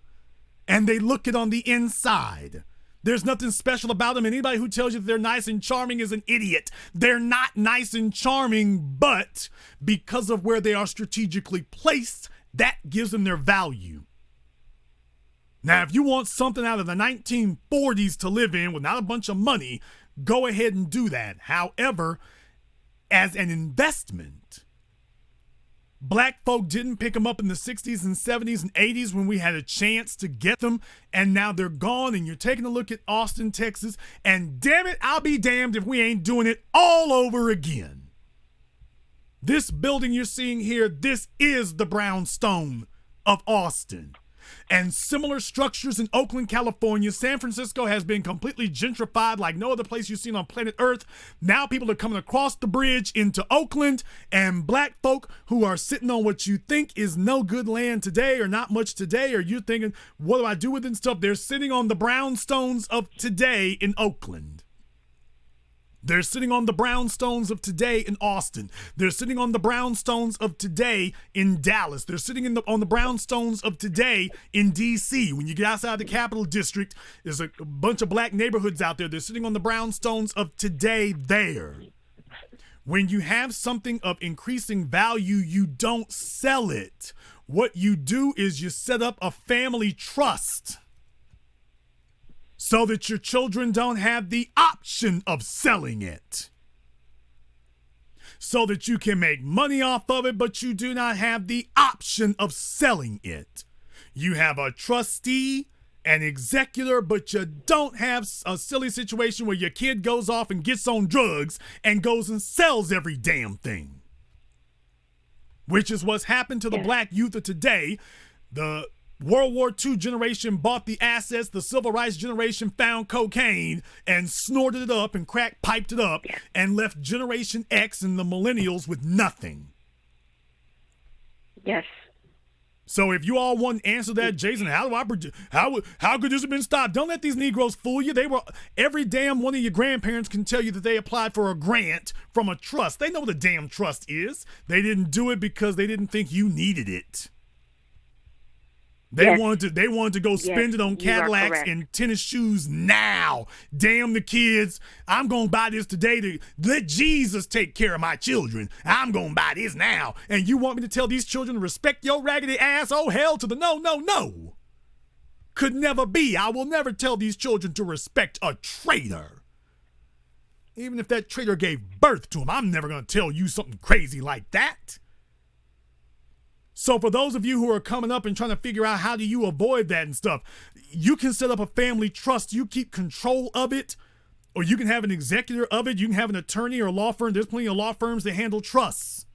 And they look it on the inside. There's nothing special about them. Anybody who tells you that they're nice and charming is an idiot. They're not nice and charming, but because of where they are strategically placed, that gives them their value. Now, if you want something out of the 1940s to live in without a bunch of money, go ahead and do that. However, as an investment, black folk didn't pick them up in the 60s and 70s and 80s when we had a chance to get them, and now they're gone, and you're taking a look at Austin, Texas, and damn it, I'll be damned if we ain't doing it all over again. This building you're seeing here, this is the brownstone of Austin. And similar structures in Oakland, California. San Francisco has been completely gentrified like no other place you've seen on planet Earth. Now people are coming across the bridge into Oakland, and black folk who are sitting on what you think is no good land today or not much today, or you're thinking, what do I do with it and stuff? They're sitting on the brownstones of today in Oakland. They're sitting on the brownstones of today in Austin. They're sitting on the brownstones of today in Dallas. They're sitting on the brownstones of today in D.C. When you get outside the Capital District, there's a bunch of black neighborhoods out there. They're sitting on the brownstones of today there. When you have something of increasing value, you don't sell it. What you do is you set up a family trust, so that your children don't have the option of selling it. So that you can make money off of it, but you do not have the option of selling it. You have a trustee, an executor, but you don't have a silly situation where your kid goes off and gets on drugs and goes and sells every damn thing. Which is what's happened to the black youth of today. The World War II generation bought the assets. The Civil Rights generation found cocaine and snorted it up and crack piped it up and left Generation X and the millennials with nothing. Yes. So if you all want to answer that, Jason, how could this have been stopped? Don't let these Negroes fool you. Every damn one of your grandparents can tell you that they applied for a grant from a trust. They know what a damn trust is. They didn't do it because they didn't think you needed it. They wanted to go spend it on Cadillacs and tennis shoes now. Damn the kids. I'm going to buy this today to let Jesus take care of my children. I'm going to buy this now. And you want me to tell these children to respect your raggedy ass? Oh, hell to the no, no, no. Could never be. I will never tell these children to respect a traitor. Even if that traitor gave birth to him, I'm never going to tell you something crazy like that. So for those of you who are coming up and trying to figure out how do you avoid that and stuff, you can set up a family trust. You keep control of it, or you can have an executor of it. You can have an attorney or a law firm. There's plenty of law firms that handle trusts.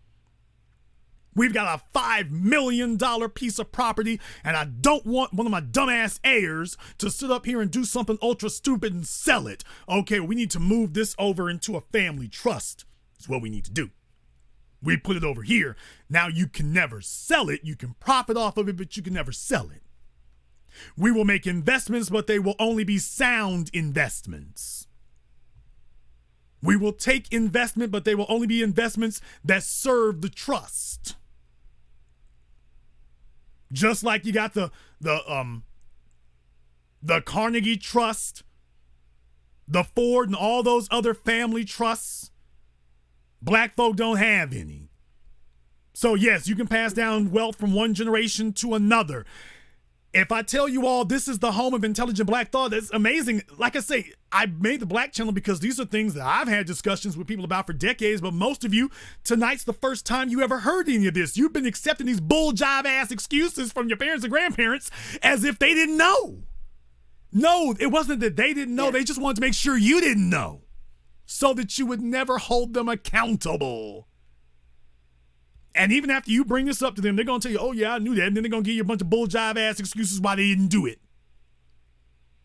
We've got a $5 million piece of property, and I don't want one of my dumbass heirs to sit up here and do something ultra stupid and sell it. Okay, we need to move this over into a family trust. It's what we need to do. We put it over here. Now you can never sell it. You can profit off of it, but you can never sell it. We will make investments, but they will only be sound investments. We will take investment, but they will only be investments that serve the trust. Just like you got the Carnegie Trust, the Ford, and all those other family trusts. Black folk don't have any. So yes, you can pass down wealth from one generation to another. If I tell you all this is the home of intelligent black thought, that's amazing. Like I say, I made the Black Channel because these are things that I've had discussions with people about for decades, but most of you, tonight's the first time you ever heard any of this. You've been accepting these bull jive ass excuses from your parents and grandparents as if they didn't know. No, it wasn't that they didn't know. Yeah. They just wanted to make sure you didn't know so that you would never hold them accountable. And even after you bring this up to them, they're going to tell you, oh, yeah, I knew that. And then they're going to give you a bunch of bull jive ass excuses why they didn't do it.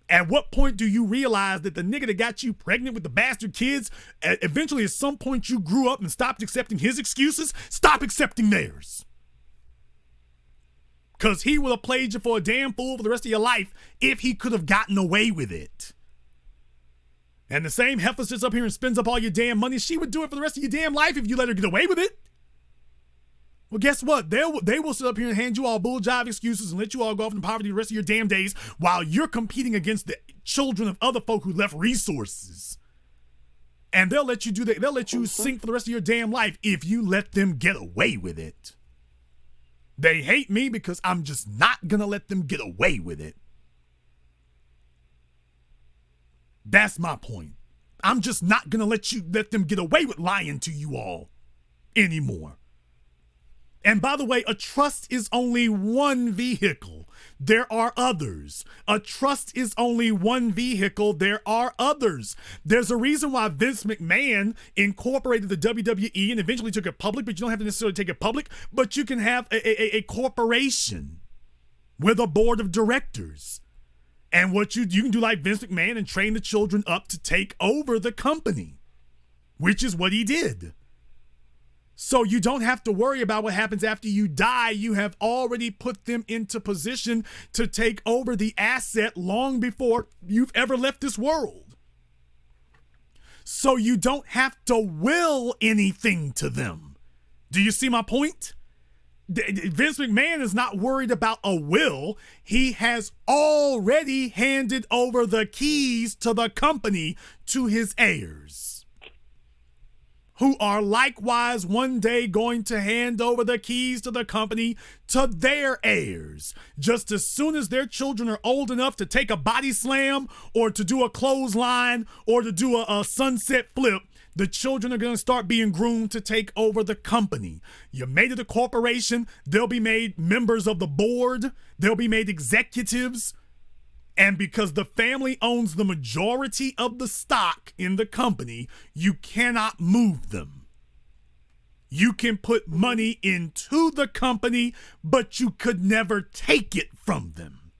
At what point do you realize that the nigga that got you pregnant with the bastard kids, eventually at some point you grew up and stopped accepting his excuses? Stop accepting theirs. Because he would have played you for a damn fool for the rest of your life if he could have gotten away with it. And the same heifer sits up here and spends up all your damn money. She would do it for the rest of your damn life if you let her get away with it. Well, guess what? They will sit up here and hand you all bull jive excuses and let you all go off into poverty the rest of your damn days while you're competing against the children of other folk who left resources. And they'll let you do that. They'll let you sink for the rest of your damn life if you let them get away with it. They hate me because I'm just not gonna let them get away with it. That's my point. I'm just not gonna let them get away with lying to you all anymore. And by the way, a trust is only one vehicle. There are others. A trust is only one vehicle. There are others. There's a reason why Vince McMahon incorporated the WWE and eventually took it public, but you don't have to necessarily take it public, but you can have a corporation with a board of directors. And what you can do like Vince McMahon and train the children up to take over the company, which is what he did. So you don't have to worry about what happens after you die. You have already put them into position to take over the asset long before you've ever left this world. So you don't have to will anything to them. Do you see my point? Vince McMahon is not worried about a will. He has already handed over the keys to the company to his heirs, who are likewise one day going to hand over the keys to the company to their heirs. Just as soon as their children are old enough to take a body slam or to do a clothesline or to do a sunset flip, the children are going to start being groomed to take over the company. You made it a corporation. They'll be made members of the board. They'll be made executives. And because the family owns the majority of the stock in the company, you cannot move them. You can put money into the company, but you could never take it from them.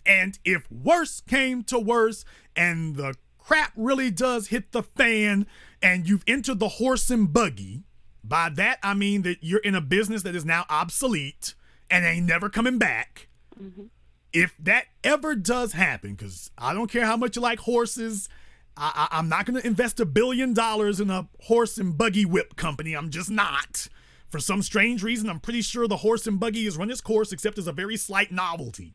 And if worse came to worse, and the crap really does hit the fan, and you've entered the horse and buggy, by that I mean that you're in a business that is now obsolete and ain't never coming back. Mm-hmm. If that ever does happen, because I don't care how much you like horses, I'm not going to invest $1 billion in a horse and buggy whip company. I'm just not. For some strange reason, I'm pretty sure the horse and buggy has run its course, except as a very slight novelty.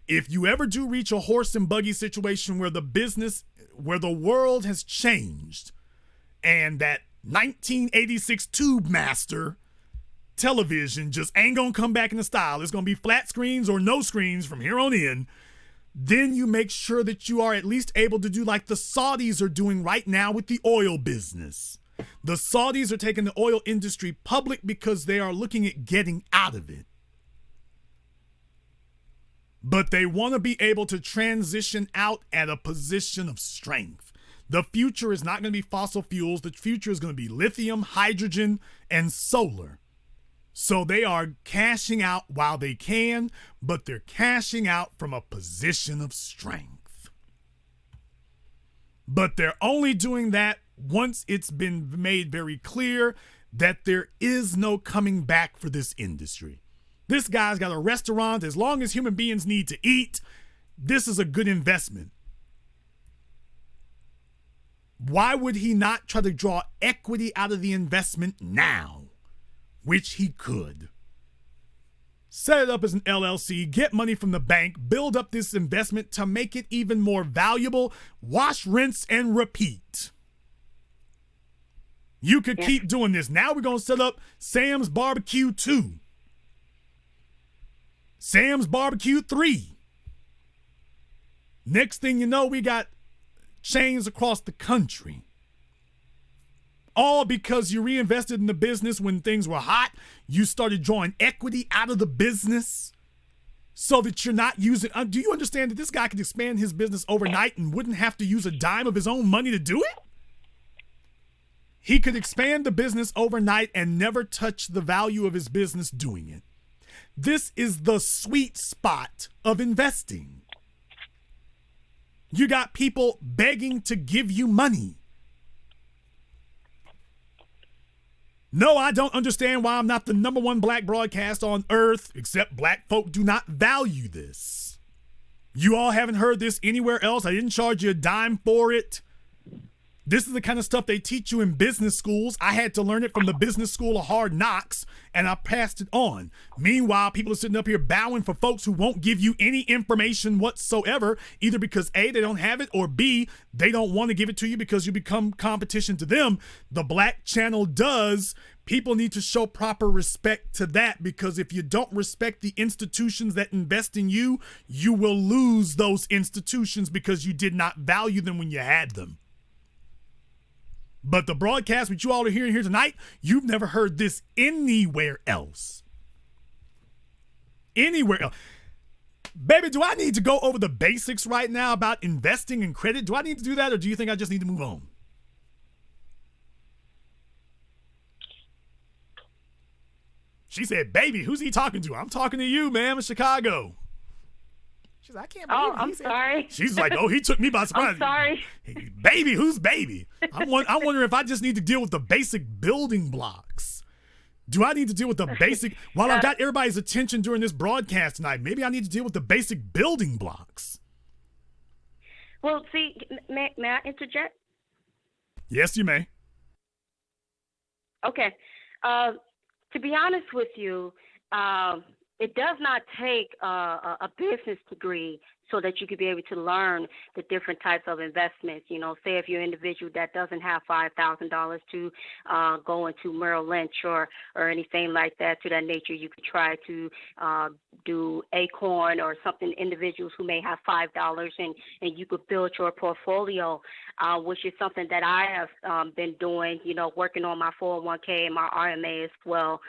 If you ever do reach a horse and buggy situation where the world has changed, and that 1986 Tube Master television just ain't gonna come back in the style, it's gonna be flat screens or no screens from here on in, then you make sure that you are at least able to do like the Saudis are doing right now with the oil business. The Saudis are taking the oil industry public because they are looking at getting out of it. But they want to be able to transition out at a position of strength. The future is not going to be fossil fuels. The future is going to be lithium, hydrogen, and solar. So they are cashing out while they can, but they're cashing out from a position of strength. But they're only doing that once it's been made very clear that there is no coming back for this industry. This guy's got a restaurant. As long as human beings need to eat, this is a good investment. Why would he not try to draw equity out of the investment now, which he could? Set it up as an LLC, get money from the bank, build up this investment to make it even more valuable, wash, rinse, and repeat. You could keep doing this. Now we're going to set up Sam's Barbecue 2. Sam's Barbecue 3. Next thing you know, we got chains across the country. All because you reinvested in the business when things were hot. You started drawing equity out of the business so that you're not using. Do you understand that this guy could expand his business overnight and wouldn't have to use a dime of his own money to do it? He could expand the business overnight and never touch the value of his business doing it. This is the sweet spot of investing. You got people begging to give you money. No, I don't understand why I'm not the number one black broadcast on earth, except black folk do not value this. You all haven't heard this anywhere else. I didn't charge you a dime for it. This is the kind of stuff they teach you in business schools. I had to learn it from the business school of hard knocks, and I passed it on. Meanwhile, people are sitting up here bowing for folks who won't give you any information whatsoever, either because A, they don't have it, or B, they don't want to give it to you because you become competition to them. The Black Channel does. People need to show proper respect to that, because if you don't respect the institutions that invest in you, you will lose those institutions because you did not value them when you had them. But the broadcast which you all are hearing here tonight, you've never heard this anywhere else. Anywhere else. Baby, do I need to go over the basics right now about investing in credit? Do I need to do that, or do you think I just need to move on? She said, baby, who's he talking to? I'm talking to you, man, in Chicago. She's like, I can't believe I'm sorry. She's like, oh, he took me by surprise. I'm sorry. Hey, baby, who's baby? I'm wondering if I just need to deal with the basic building blocks. Do I need to deal with the basic, while I've got everybody's attention during this broadcast tonight, maybe I need to deal with the basic building blocks. Well, see, may I interject? Yes, you may. Okay. To be honest with you, it does not take a business degree so that you could be able to learn the different types of investments. You know, say if you're an individual that doesn't have $5,000 to go into Merrill Lynch or anything like that to that nature, you could try to do Acorn or something, individuals who may have $5 and you could build your portfolio, which is something that I have been doing, you know, working on my 401k and my RMA as well.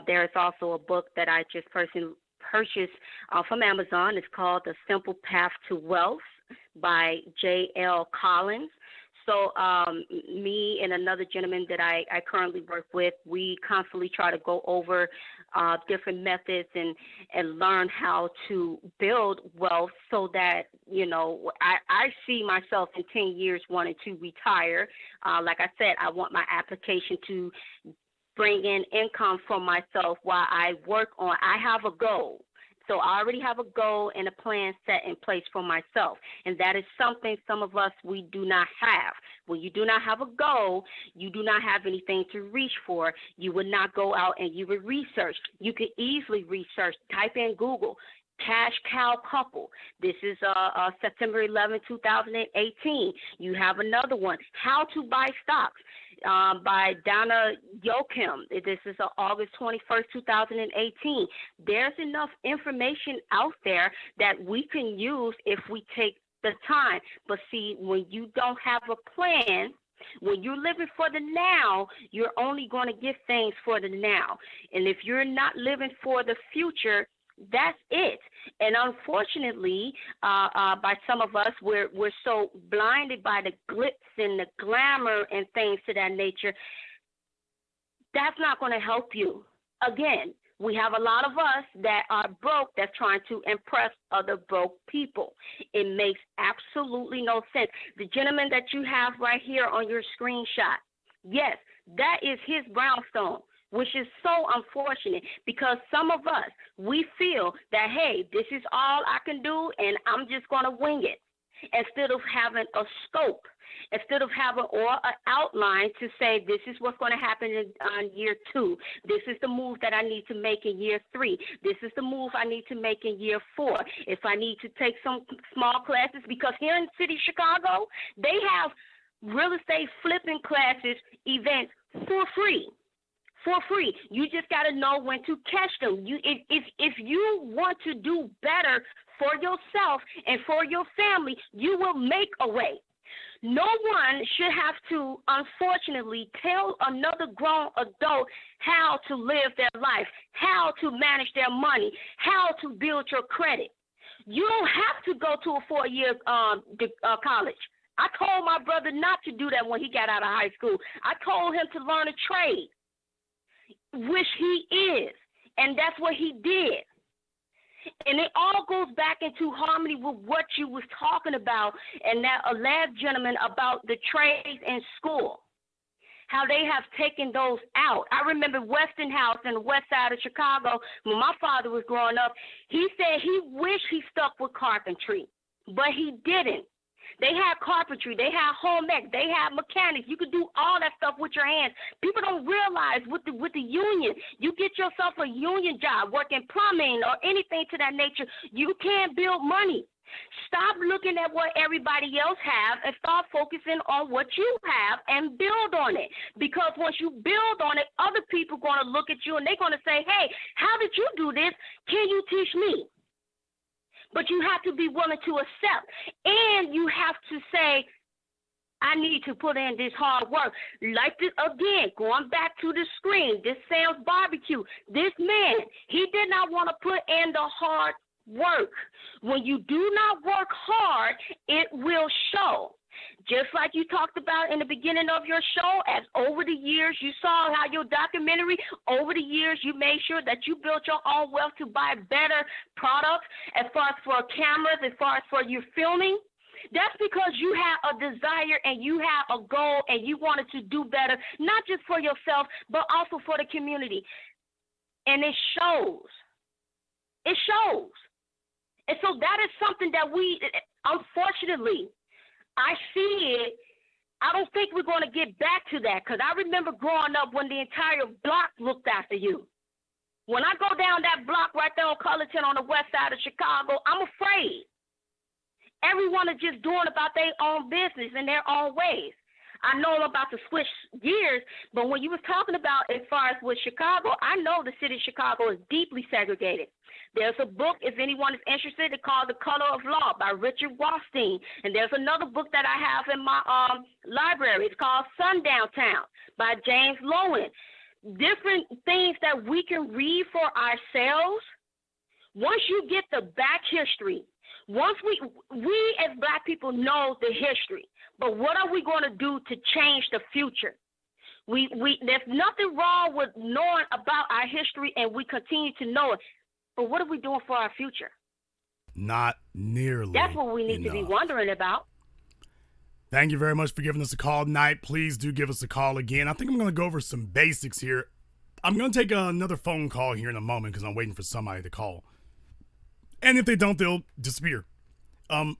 There is also a book that I just purchased from Amazon. It's called The Simple Path to Wealth by J.L. Collins. So me and another gentleman that I currently work with, we constantly try to go over different methods and learn how to build wealth so that, you know, I see myself in 10 years wanting to retire. Like I said, I want my application to bring in income for myself while I work on. I have a goal. So I already have a goal and a plan set in place for myself. And that is something some of us, we do not have. When you do not have a goal, you do not have anything to reach for. You would not go out and you would research. You could easily research, type in Google, cash cow couple. This is September 11, 2018. You have another one, how to buy stocks. By Donna Yoakum. This is August 21st, 2018. There's enough information out there that we can use if we take the time. But see, when you don't have a plan, when you're living for the now, you're only going to get things for the now. And if you're not living for the future, that's it. And unfortunately, by some of us, we're so blinded by the glitz and the glamour and things to that nature. That's not going to help you. Again, We have a lot of us that are broke that's trying to impress other broke people. It makes absolutely no sense. The gentleman that you have right here on your screenshot, yes, that is his brownstone, which is so unfortunate because some of us, we feel that, hey, this is all I can do and I'm just going to wing it instead of having a scope. Instead of having or an outline to say this is what's going to happen in year 2, this is the move that I need to make in year 3, this is the move I need to make in year 4. If I need to take some small classes, because here in the city of Chicago, they have real estate flipping classes, events for free. For free. You just got to know when to catch them. If you want to do better for yourself and for your family, you will make a way. No one should have to, unfortunately, tell another grown adult how to live their life, how to manage their money, how to build your credit. You don't have to go to a 4-year college. I told my brother not to do that when he got out of high school. I told him to learn a trade, which he is, and that's what he did. And it all goes back into harmony with what you was talking about and that last gentleman about the trades in school, how they have taken those out. I remember Westinghouse in the west side of Chicago when my father was growing up. He said he wished he stuck with carpentry, but he didn't. They had carpentry, they had home ec, they had mechanics. You could do all that stuff with your hands. People don't realize with the union, you get yourself a union job, working plumbing or anything to that nature, you can build money. Stop looking at what everybody else have and start focusing on what you have and build on it. Because once you build on it, other people are going to look at you and they're going to say, hey, how did you do this? Can you teach me? But you have to be willing to accept, and you have to say, I need to put in this hard work. Like this, again, going back to the screen, this Sam's Barbecue, this man, he did not want to put in the hard work. When you do not work hard, it will show. Just like you talked about in the beginning of your show, as over the years you saw how your documentary, over the years you made sure that you built your own wealth to buy better products as far as for cameras, as far as for your filming. That's because you have a desire and you have a goal and you wanted to do better, not just for yourself, but also for the community. And it shows. It shows. And so that is something that we, unfortunately, I see it. I don't think we're going to get back to that because I remember growing up when the entire block looked after you. When I go down that block right there on Cullerton on the west side of Chicago, I'm afraid. Everyone is just doing about their own business in their own ways. I know I'm about to switch gears, but when you was talking about as far as with Chicago, I know the city of Chicago is deeply segregated. There's a book, if anyone is interested, it's called The Color of Law by Richard Wallstein. And there's another book that I have in my library. It's called Sundown Town by James Lowen. Different things that we can read for ourselves. Once you get the back history, once we as Black people know the history, but what are we going to do to change the future? There's nothing wrong with knowing about our history, and we continue to know it. But what are we doing for our future? Not nearly. That's what we need to be wondering about. Thank you very much for giving us a call tonight. Please do give us a call again. I think I'm going to go over some basics here. I'm going to take another phone call here in a moment because I'm waiting for somebody to call. And if they don't, they'll disappear. I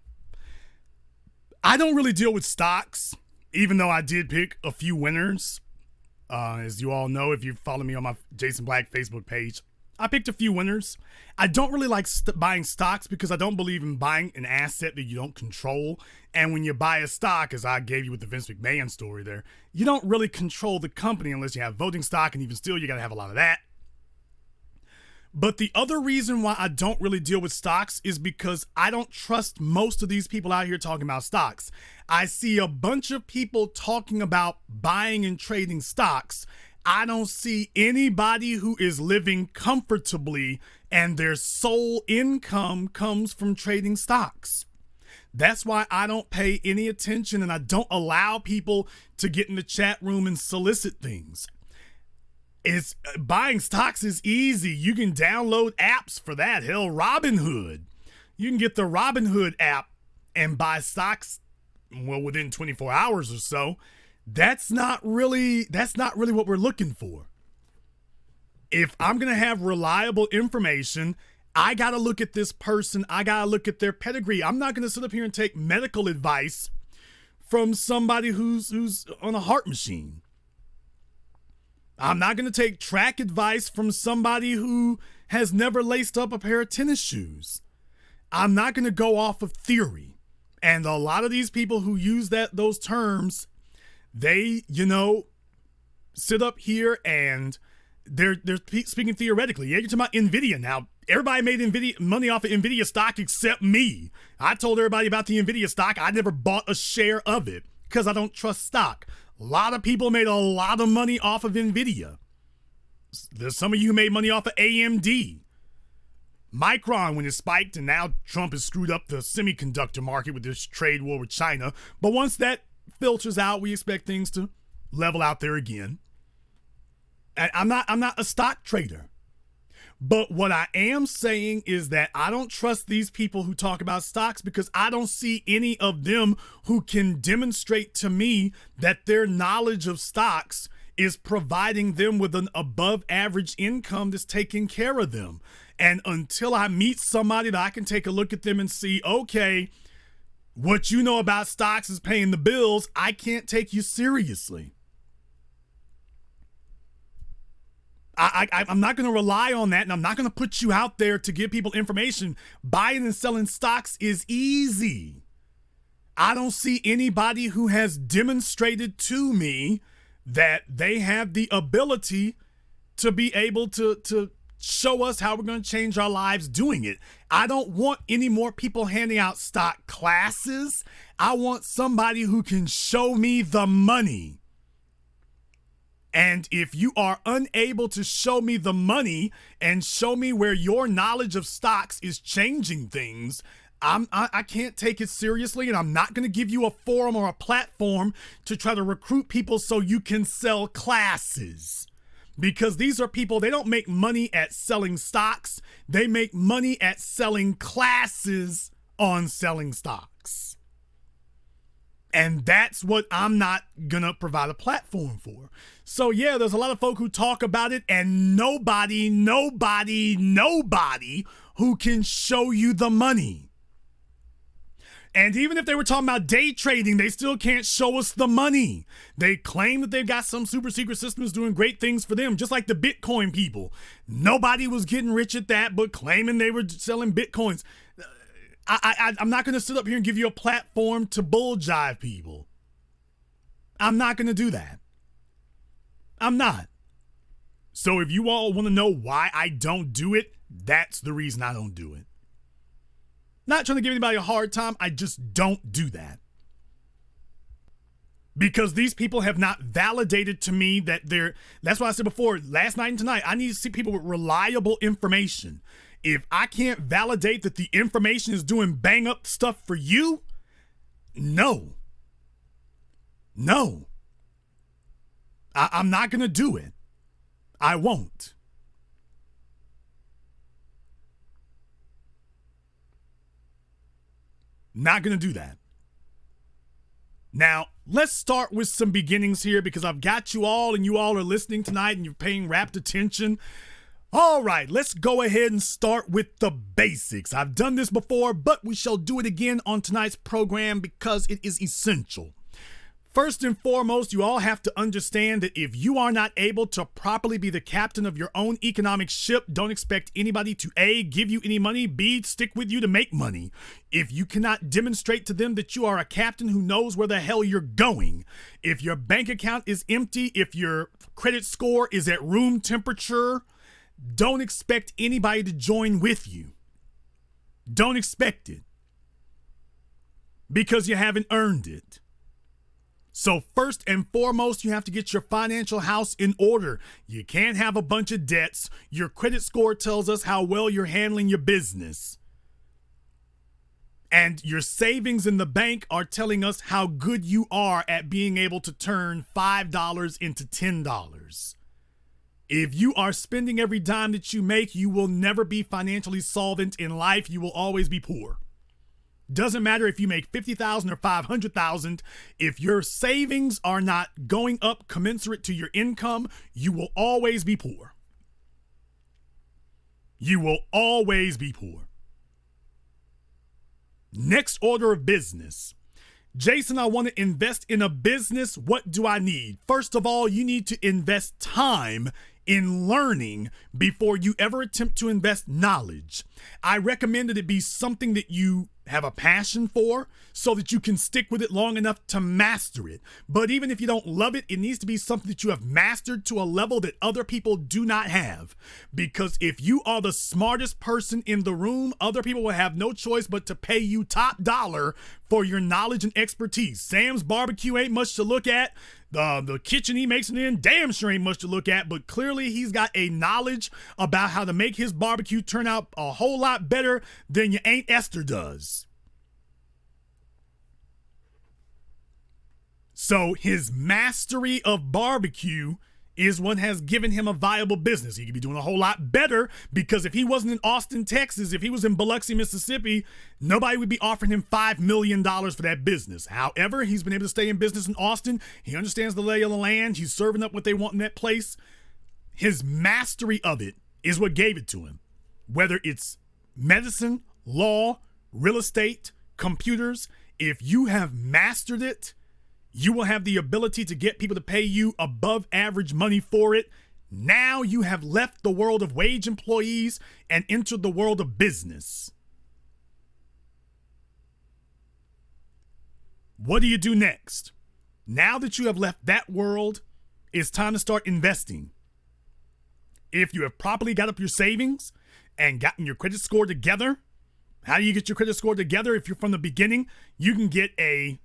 don't really deal with stocks, even though I did pick a few winners. As you all know, if you follow me on my Jason Black Facebook page, I picked a few winners. I don't really like buying stocks because I don't believe in buying an asset that you don't control. And when you buy a stock, as I gave you with the Vince McMahon story there, you don't really control the company unless you have voting stock, and even still, you got to have a lot of that. But the other reason why I don't really deal with stocks is because I don't trust most of these people out here talking about stocks. I see a bunch of people talking about buying and trading stocks. I don't see anybody who is living comfortably and their sole income comes from trading stocks. That's why I don't pay any attention and I don't allow people to get in the chat room and solicit things. It's buying stocks is easy. You can download apps for that. Hell, Robinhood. You can get the Robinhood app and buy stocks, well, within 24 hours or so. That's not really what we're looking for. If I'm going to have reliable information, I got to look at this person. I got to look at their pedigree. I'm not going to sit up here and take medical advice from somebody who's on a heart machine. I'm not going to take track advice from somebody who has never laced up a pair of tennis shoes. I'm not going to go off of theory. And a lot of these people who use those terms, they, sit up here and they're speaking theoretically. Yeah, you're talking about NVIDIA now. Everybody made money off of NVIDIA stock except me. I told everybody about the NVIDIA stock. I never bought a share of it because I don't trust stock. A lot of people made a lot of money off of NVIDIA. There's some of you who made money off of AMD. Micron, when it spiked, and now Trump has screwed up the semiconductor market with this trade war with China. But once that filters out, we expect things to level out there again. And I'm not a stock trader. But what I am saying is that I don't trust these people who talk about stocks because I don't see any of them who can demonstrate to me that their knowledge of stocks is providing them with an above average income that's taking care of them. And until I meet somebody that I can take a look at them and see, okay, what you know about stocks is paying the bills, I can't take you seriously. I'm not going to rely on that, and I'm not going to put you out there to give people information. Buying and selling stocks is easy. I don't see anybody who has demonstrated to me that they have the ability to be able to show us how we're going to change our lives doing it. I don't want any more people handing out stock classes. I want somebody who can show me the money. And if you are unable to show me the money and show me where your knowledge of stocks is changing things, I can't take it seriously, and I'm not going to give you a forum or a platform to try to recruit people so you can sell classes. Because these are people, they don't make money at selling stocks. They make money at selling classes on selling stocks. And that's what I'm not going to provide a platform for. So yeah, there's a lot of folk who talk about it and nobody who can show you the money. And even if they were talking about day trading, they still can't show us the money. They claim that they've got some super secret systems doing great things for them, just like the Bitcoin people. Nobody was getting rich at that, but claiming they were selling Bitcoins. I'm not going to sit up here and give you a platform to bull jive people. I'm not going to do that. I'm not. So if you all want to know why I don't do it, that's the reason I don't do it. Not trying to give anybody a hard time, I just don't do that. Because these people have not validated to me that that's why I said before, last night and tonight, I need to see people with reliable information. If I can't validate that the information is doing bang up stuff for you, no. I'm not going to do it. I won't. Not going to do that. Now, let's start with some beginnings here because I've got you all and you all are listening tonight and you're paying rapt attention. All right, let's go ahead and start with the basics. I've done this before, but we shall do it again on tonight's program because it is essential. First and foremost, you all have to understand that if you are not able to properly be the captain of your own economic ship, don't expect anybody to A, give you any money, B, stick with you to make money. If you cannot demonstrate to them that you are a captain who knows where the hell you're going, if your bank account is empty, if your credit score is at room temperature, don't expect anybody to join with you. Don't expect it. Because you haven't earned it. So first and foremost, you have to get your financial house in order. You can't have a bunch of debts. Your credit score tells us how well you're handling your business. And your savings in the bank are telling us how good you are at being able to turn $5 into $10. If you are spending every dime that you make, you will never be financially solvent in life. You will always be poor. Doesn't matter if you make $50,000 or $500,000. If your savings are not going up commensurate to your income, you will always be poor. You will always be poor. Next order of business. Jason, I want to invest in a business. What do I need? First of all, you need to invest time in learning before you ever attempt to invest knowledge. I recommend that it be something that you have a passion for so that you can stick with it long enough to master it. But even if you don't love it, it needs to be something that you have mastered to a level that other people do not have. Because if you are the smartest person in the room, other people will have no choice but to pay you top dollar for your knowledge and expertise. Sam's barbecue ain't much to look at. The kitchen he makes it in damn sure ain't much to look at, but clearly he's got a knowledge about how to make his barbecue turn out a whole lot better than your Aunt Esther does. So his mastery of barbecue is what has given him a viable business. He could be doing a whole lot better because if he wasn't in Austin, Texas, if he was in Biloxi, Mississippi, nobody would be offering him $5 million for that business. However, he's been able to stay in business in Austin. He understands the lay of the land. He's serving up what they want in that place. His mastery of it is what gave it to him. Whether it's medicine, law, real estate, computers, if you have mastered it, you will have the ability to get people to pay you above average money for it. Now you have left the world of wage employees and entered the world of business. What do you do next? Now that you have left that world, it's time to start investing. If you have properly got up your savings and gotten your credit score together, how do you get your credit score together? If you're from the beginning, you can get a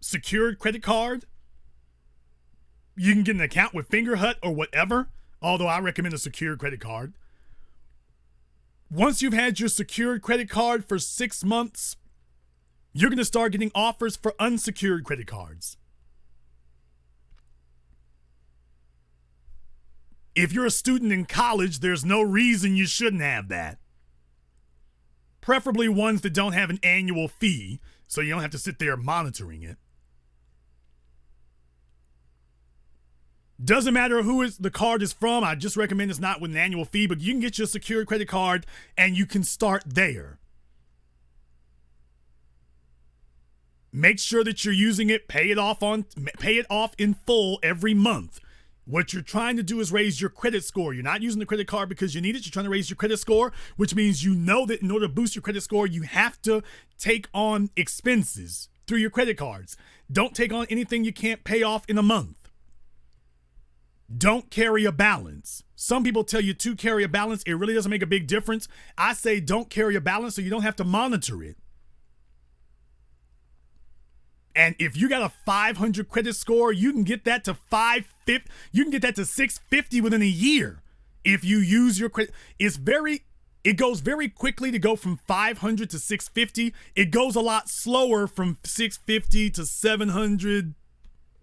secured credit card. You can get an account with Fingerhut or whatever, although I recommend a secured credit card. Once you've had your secured credit card for 6 months, you're going to start getting offers for unsecured credit cards. If you're a student in college, there's no reason you shouldn't have that. Preferably ones that don't have an annual fee, so you don't have to sit there monitoring it. Doesn't matter who the card is from. I just recommend it's not with an annual fee, but you can get your secured credit card and you can start there. Make sure that you're using it. Pay it off in full every month. What you're trying to do is raise your credit score. You're not using the credit card because you need it. You're trying to raise your credit score, which means you know that in order to boost your credit score, you have to take on expenses through your credit cards. Don't take on anything you can't pay off in a month. Don't carry a balance. Some people tell you to carry a balance. It really doesn't make a big difference. I say don't carry a balance so you don't have to monitor it. And if you got a 500 credit score, you can get that to 550. You can get that to 650 within a year if you use your credit. It goes very quickly to go from 500 to 650. It goes a lot slower from 650 to 700.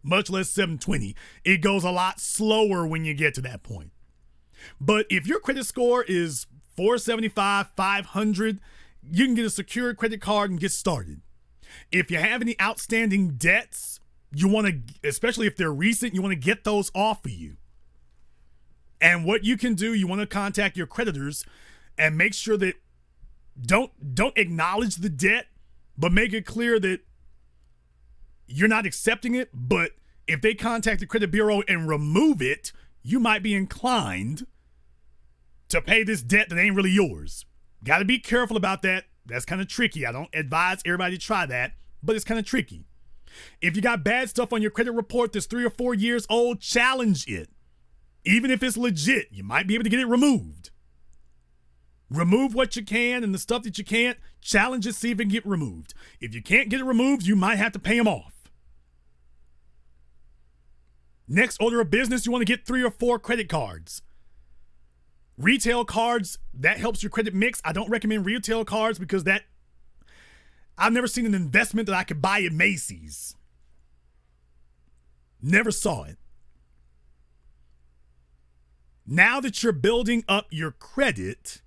Much less 720. It goes a lot slower when you get to that point. But if your credit score is 475, 500, you can get a secured credit card and get started. If you have any outstanding debts, you want to, especially if they're recent, you want to get those off of you. And what you can do, you want to contact your creditors and make sure that don't acknowledge the debt, but make it clear that you're not accepting it. But if they contact the credit bureau and remove it, you might be inclined to pay this debt that ain't really yours. Got to be careful about that. That's kind of tricky. I don't advise everybody to try that, but it's kind of tricky. If you got bad stuff on your credit report that's 3 or 4 years old, challenge it. Even if it's legit, you might be able to get it removed. Remove what you can, and the stuff that you can't, challenge it, see if it can get removed. If you can't get it removed, you might have to pay them off. Next order of business, you want to get 3 or 4 credit cards. Retail cards, that helps your credit mix. I don't recommend retail cards because I've never seen an investment that I could buy at Macy's. Never saw it. Now that you're building up your credit,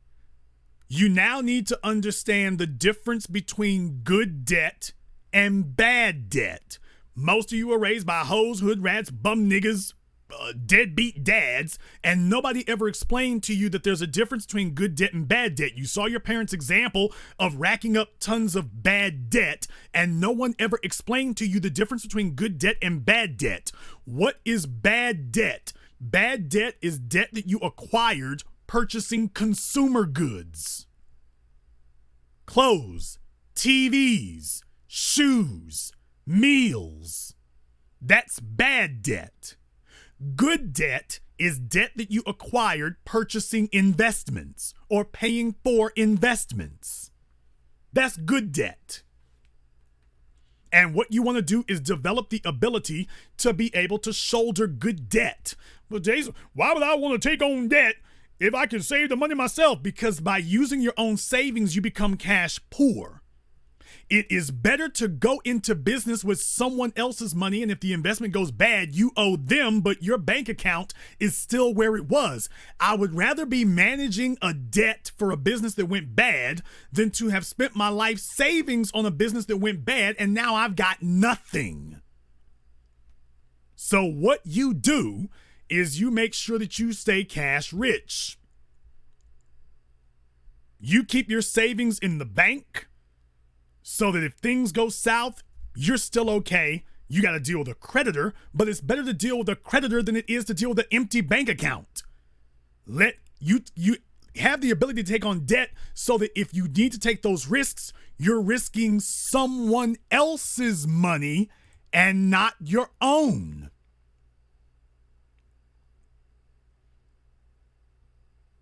you now need to understand the difference between good debt and bad debt. Most of you were raised by hoes, hood rats, bum niggas, deadbeat dads, and nobody ever explained to you that there's a difference between good debt and bad debt. You saw your parents' example of racking up tons of bad debt, and no one ever explained to you the difference between good debt and bad debt. What is bad debt? Bad debt is debt that you acquired purchasing consumer goods. Clothes, TVs, shoes, meals. That's bad debt. Good debt is debt that you acquired purchasing investments or paying for investments. That's good debt. And what you want to do is develop the ability to be able to shoulder good debt. But Jason, why would I want to take on debt if I can save the money myself? Because by using your own savings, you become cash poor. It is better to go into business with someone else's money, and if the investment goes bad, you owe them, but your bank account is still where it was. I would rather be managing a debt for a business that went bad than to have spent my life savings on a business that went bad, and now I've got nothing. So what you do is you make sure that you stay cash rich. You keep your savings in the bank, so that if things go south, you're still okay. You got to deal with a creditor, but it's better to deal with a creditor than it is to deal with an empty bank account. Let you have the ability to take on debt so that if you need to take those risks, you're risking someone else's money and not your own.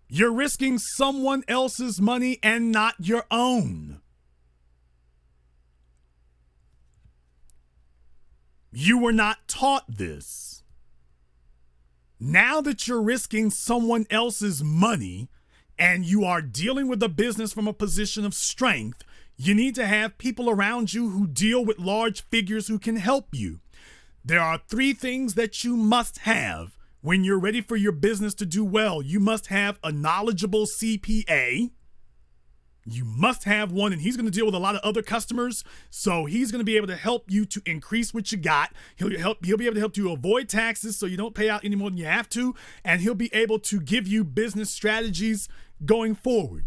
You're risking someone else's money and not your own. You were not taught this. Now that you're risking someone else's money and you are dealing with a business from a position of strength, you need to have people around you who deal with large figures who can help you. There are 3 things that you must have when you're ready for your business to do well. You must have a knowledgeable CPA. You must have one, and he's going to deal with a lot of other customers, so he's going to be able to help you to increase what you got. He'll be able to help you avoid taxes so you don't pay out any more than you have to, and he'll be able to give you business strategies going forward.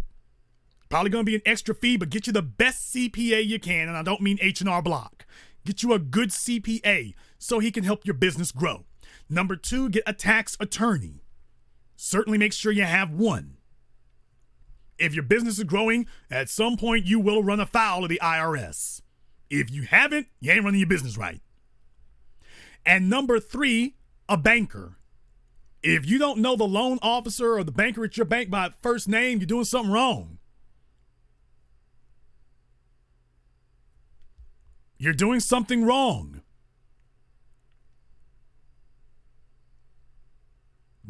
Probably going to be an extra fee, but get you the best CPA you can, and I don't mean H&R Block. Get you a good CPA so he can help your business grow. Number 2, get a tax attorney. Certainly make sure you have one. If your business is growing, at some point you will run afoul of the IRS. If you haven't, you ain't running your business right. And number 3, a banker. If you don't know the loan officer or the banker at your bank by first name, you're doing something wrong. You're doing something wrong.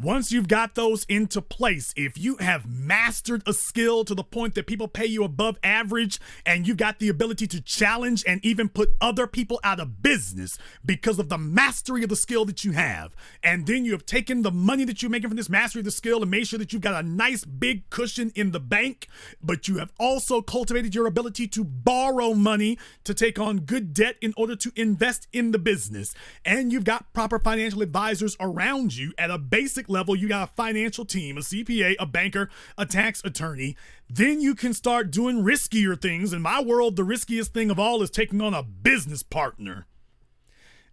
Once you've got those into place, if you have mastered a skill to the point that people pay you above average and you've got the ability to challenge and even put other people out of business because of the mastery of the skill that you have, and then you have taken the money that you're making from this mastery of the skill and made sure that you've got a nice big cushion in the bank, but you have also cultivated your ability to borrow money to take on good debt in order to invest in the business, and you've got proper financial advisors around you at a basic level, you got a financial team, a CPA, a banker, a tax attorney, then you can start doing riskier things. In my world, the riskiest thing of all is taking on a business partner.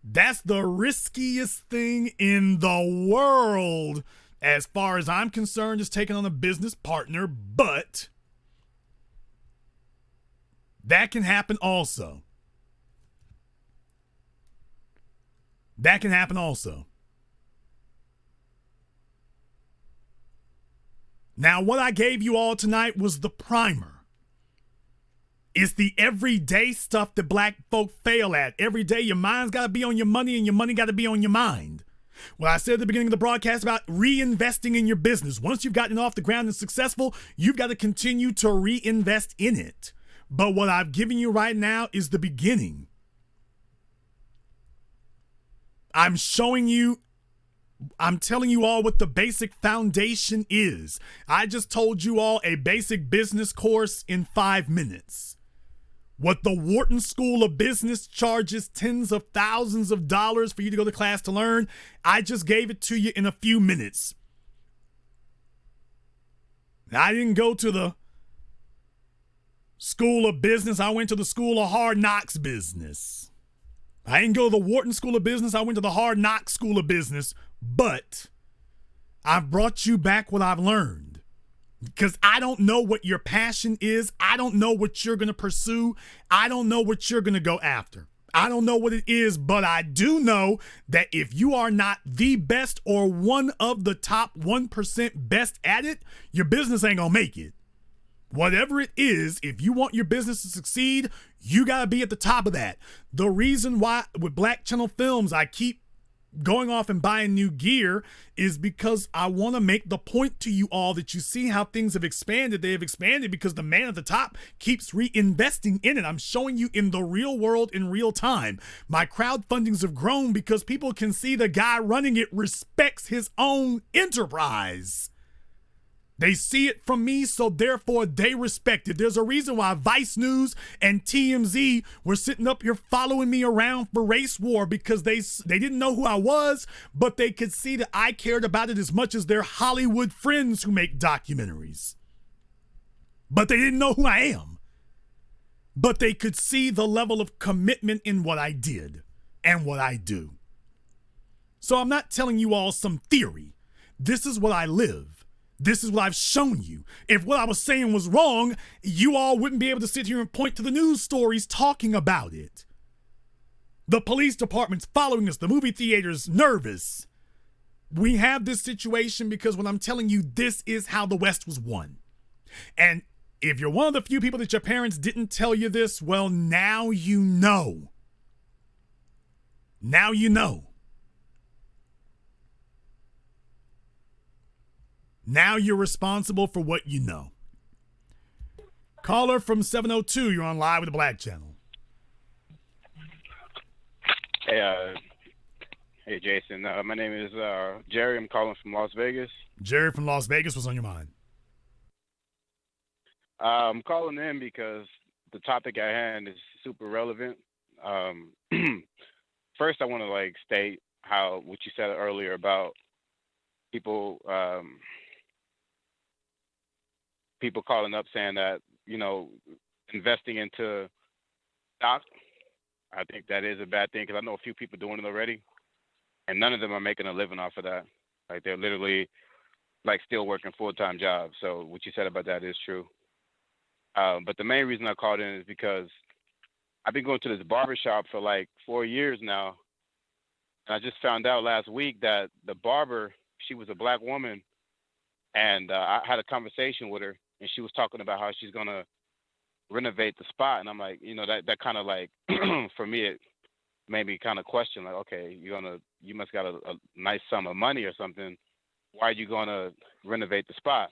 That's the riskiest thing in the world, as far as I'm concerned, is taking on a business partner, but that can happen also. That can happen also. Now, what I gave you all tonight was the primer. It's the everyday stuff that black folk fail at. Every day, your mind's got to be on your money and your money got to be on your mind. What I said at the beginning of the broadcast about reinvesting in your business. Once you've gotten off the ground and successful, you've got to continue to reinvest in it. But what I've given you right now is the beginning. I'm showing you I'm telling you all what the basic foundation is. I just told you all a basic business course in 5 minutes. What the Wharton School of Business charges tens of thousands of dollars for you to go to class to learn, I just gave it to you in a few minutes. I didn't go to the School of Business. I went to the School of Hard Knocks Business. I didn't go to the Wharton School of Business. I went to the Hard Knocks School of Business. But I've brought you back what I've learned, because I don't know what your passion is. I don't know what you're going to pursue. I don't know what you're going to go after. I don't know what it is, but I do know that if you are not the best or one of the top 1% best at it, your business ain't going to make it. Whatever it is, if you want your business to succeed, you got to be at the top of that. The reason why with Black Channel Films, I keep going off and buying new gear is because I want to make the point to you all that you see how things have expanded. They have expanded because the man at the top keeps reinvesting in it. I'm showing you in the real world in real time. My crowdfundings have grown because people can see the guy running it respects his own enterprise. They see it from me, so therefore they respect it. There's a reason why Vice News and TMZ were sitting up here following me around for Race War, because they didn't know who I was, but they could see that I cared about it as much as their Hollywood friends who make documentaries. But they didn't know who I am. But they could see the level of commitment in what I did and what I do. So I'm not telling you all some theory. This is what I live. This is what I've shown you. If what I was saying was wrong, you all wouldn't be able to sit here and point to the news stories talking about it. The police department's following us. The movie theater's nervous. We have this situation because when I'm telling you, this is how the West was won. And if you're one of the few people that your parents didn't tell you this, well, now you know. Now you know. Now you're responsible for what you know. Caller from 702, you're on live with the Black Channel. Hey, Jason. My name is Jerry. I'm calling from Las Vegas. Jerry from Las Vegas, what's on your mind? I'm calling in because the topic at hand is super relevant. First, I want to state what you said earlier about people calling up saying that, investing into stock, I think that is a bad thing, because I know a few people doing it already, and none of them are making a living off of that. They're literally still working full-time jobs. So what you said about that is true. But the main reason I called in is because I've been going to this barbershop for 4 years now. And I just found out last week that the barber, she was a Black woman, and I had a conversation with her, and she was talking about how she's going to renovate the spot. And I'm like, that kind of for me, it made me kind of question, okay, you must got a nice sum of money or something. Why are you going to renovate the spot?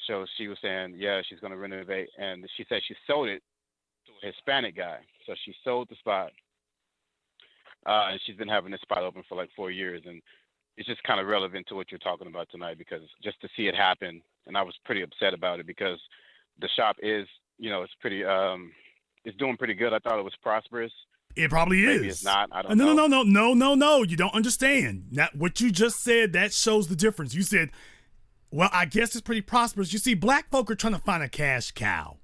So she was saying, yeah, she's going to renovate. And she said she sold it to a Hispanic guy. So she sold the spot. And she's been having this spot open for 4 years. And it's just kind of relevant to what you're talking about tonight, because just to see it happen, and I was pretty upset about it because the shop is, it's pretty, it's doing pretty good. I thought it was prosperous. It probably is. Maybe it's not. I don't know. No. You don't understand. Now, what you just said, that shows the difference. You said, well, I guess it's pretty prosperous. You see, Black folk are trying to find a cash cow.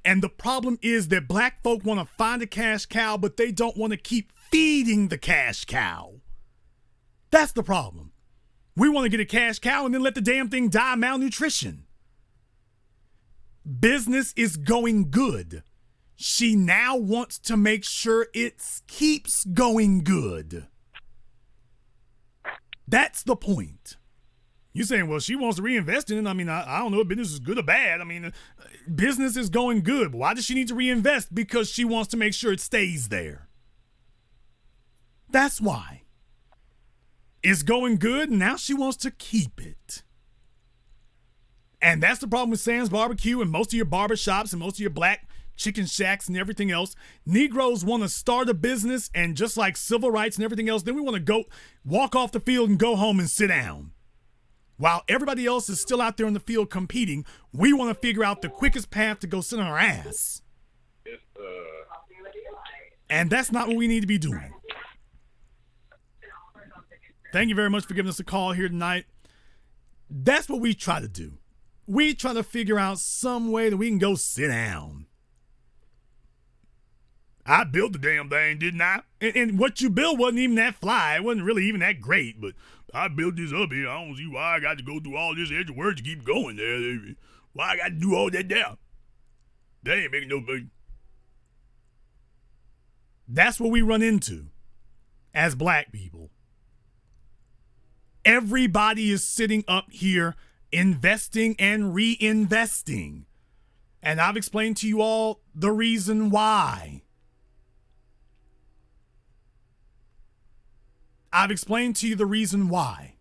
And the problem is that Black folk want to find a cash cow, but they don't want to keep feeding the cash cow. That's the problem. We want to get a cash cow and then let the damn thing die of malnutrition. Business is going good. She now wants to make sure it keeps going good. That's the point. You're saying, well, she wants to reinvest in it. I mean, I don't know if business is good or bad. I mean, business is going good. But why does she need to reinvest? Because she wants to make sure it stays there. That's why. It's going good, and now she wants to keep it. And that's the problem with Sam's Barbecue and most of your barbershops and most of your Black chicken shacks and everything else. Negroes want to start a business, and just like civil rights and everything else, then we want to go walk off the field and go home and sit down. While everybody else is still out there in the field competing, we want to figure out the quickest path to go sit on our ass. And that's not what we need to be doing. Thank you very much for giving us a call here tonight. That's what we try to do. We try to figure out some way that we can go sit down. I built the damn thing, didn't I? And what you built wasn't even that fly. It wasn't really even that great, but I built this up here. I don't see why I got to go through all this extra work to keep going there. Why I got to do all that there? They ain't making no money. That's what we run into as black people. Everybody is sitting up here investing and reinvesting. And I've explained to you all the reason why. I've explained to you the reason why.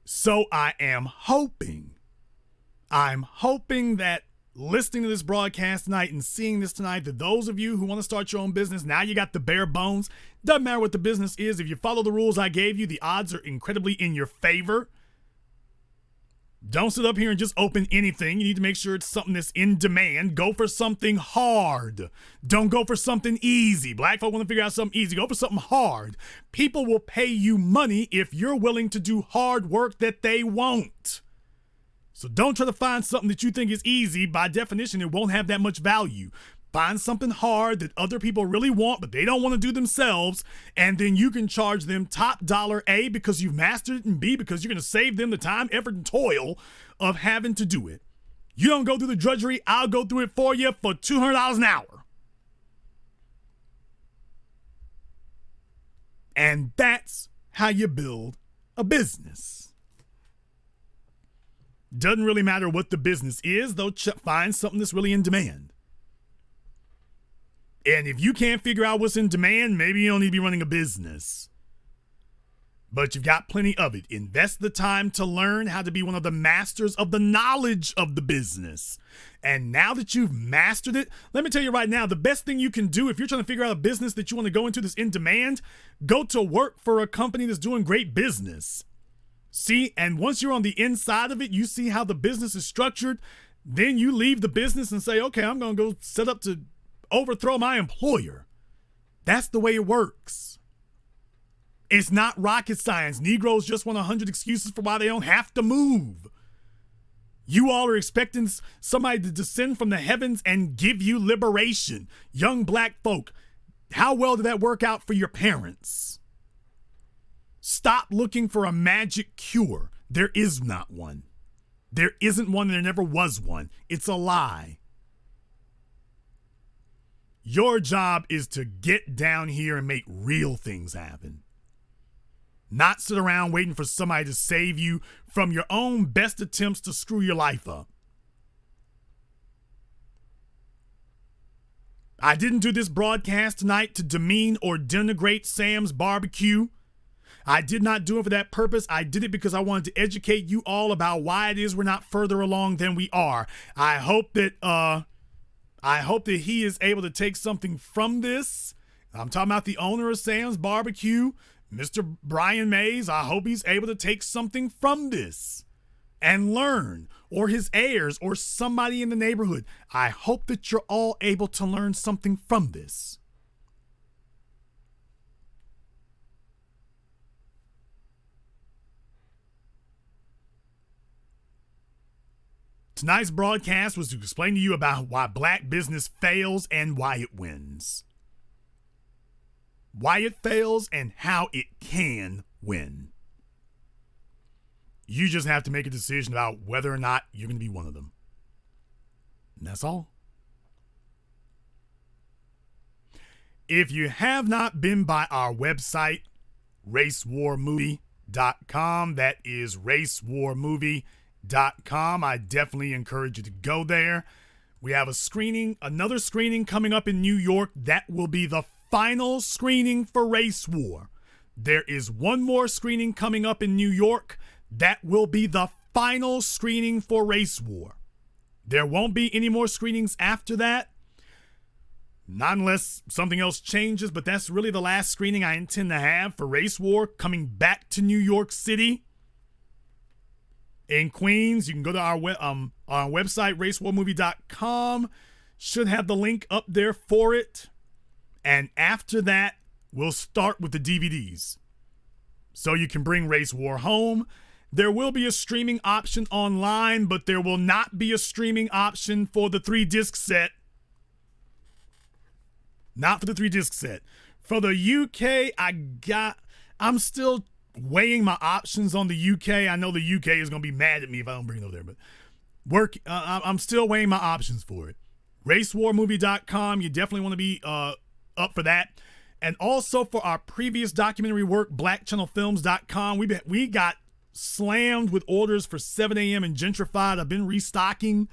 So I'm hoping that listening to this broadcast tonight and seeing this tonight, that those of you who want to start your own business, now you got the bare bones. Doesn't matter what the business is. If you follow the rules I gave you, the odds are incredibly in your favor. Don't sit up here and just open anything. You need to make sure it's something that's in demand. Go for something hard. Don't go for something easy. Black folk want to figure out something easy. Go for something hard. People will pay you money if you're willing to do hard work that they won't. So don't try to find something that you think is easy. By definition, it won't have that much value. Find something hard that other people really want, but they don't want to do themselves, and then you can charge them top dollar, A, because you've mastered it, and B, because you're going to save them the time, effort, and toil of having to do it. You don't go through the drudgery, I'll go through it for you for $200 an hour. And that's how you build a business. Doesn't really matter what the business is, though. Find something that's really in demand. And if you can't figure out what's in demand, maybe you don't need to be running a business. But you've got plenty of it. Invest the time to learn how to be one of the masters of the knowledge of the business. And now that you've mastered it, let me tell you right now, the best thing you can do if you're trying to figure out a business that you want to go into that's in demand, go to work for a company that's doing great business. See, and once you're on the inside of it, you see how the business is structured, then you leave the business and say, okay, I'm going to go set up to overthrow my employer. That's the way it works. It's not rocket science. Negroes just want 100 excuses for why they don't have to move. You all are expecting somebody to descend from the heavens and give you liberation. Young black folk, how well did that work out for your parents? Stop looking for a magic cure. There is not one. There isn't one. There never was one. It's a lie. Your job is to get down here and make real things happen. Not sit around waiting for somebody to save you from your own best attempts to screw your life up. I didn't do this broadcast tonight to demean or denigrate Sam's Barbecue. I did not do it for that purpose. I did it because I wanted to educate you all about why it is we're not further along than we are. I hope that he is able to take something from this. I'm talking about the owner of Sam's Barbecue, Mr. Brian Mays. I hope he's able to take something from this and learn, or his heirs, or somebody in the neighborhood. I hope that you're all able to learn something from this. Tonight's broadcast was to explain to you about why black business fails and why it wins. Why it fails and how it can win. You just have to make a decision about whether or not you're going to be one of them. And that's all. If you have not been by our website, racewarmovie.com, that is racewarmovie.com, I definitely encourage you to go there. We have another screening coming up in New York. That will be the final screening for Race War. There is one more screening coming up in New York. That will be the final screening for Race War. There won't be any more screenings after that. Not unless something else changes, but that's really the last screening I intend to have for Race War coming back to New York City. In Queens, you can go to our website, racewarmovie.com. Should have the link up there for it. And after that, we'll start with the DVDs. So you can bring Race War home. There will be a streaming option online, but there will not be a streaming option for the 3-disc set. Not for the 3-disc set. For the UK, I'm still weighing my options on the UK. I know the UK is going to be mad at me if I don't bring it over there, but I'm still weighing my options for it. RaceWarMovie.com, you definitely want to be up for that. And also for our previous documentary work, BlackChannelFilms.com, we got slammed with orders for 7 a.m. and Gentrified. I've been restocking.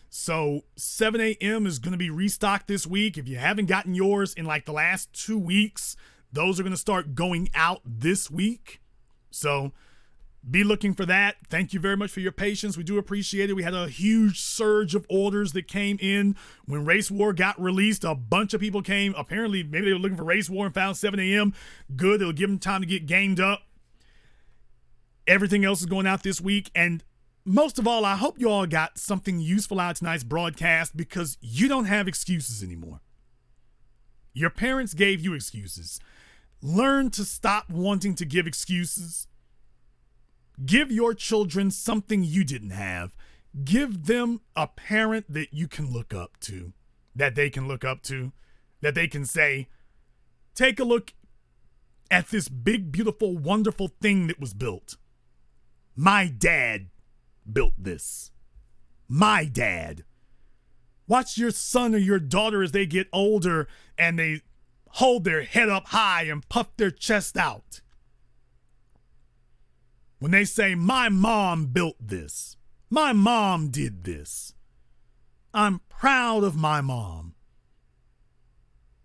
So 7 a.m. is going to be restocked this week. If you haven't gotten yours in like the last 2 weeks, those are going to start going out this week. So be looking for that. Thank you very much for your patience. We do appreciate it. We had a huge surge of orders that came in when Race War got released. A bunch of people came. Apparently, maybe they were looking for Race War and found 7 a.m. Good. It'll give them time to get gamed up. Everything else is going out this week. And most of all, I hope you all got something useful out of tonight's broadcast, because you don't have excuses anymore. Your parents gave you excuses. Learn to stop wanting to give excuses. Give your children something you didn't have. Give them a parent that you can look up to, that they can look up to, that they can say, take a look at this big, beautiful, wonderful thing that was built. My dad built this. My dad. Watch your son or your daughter as they get older and they hold their head up high and puff their chest out. When they say, my mom built this. My mom did this. I'm proud of my mom,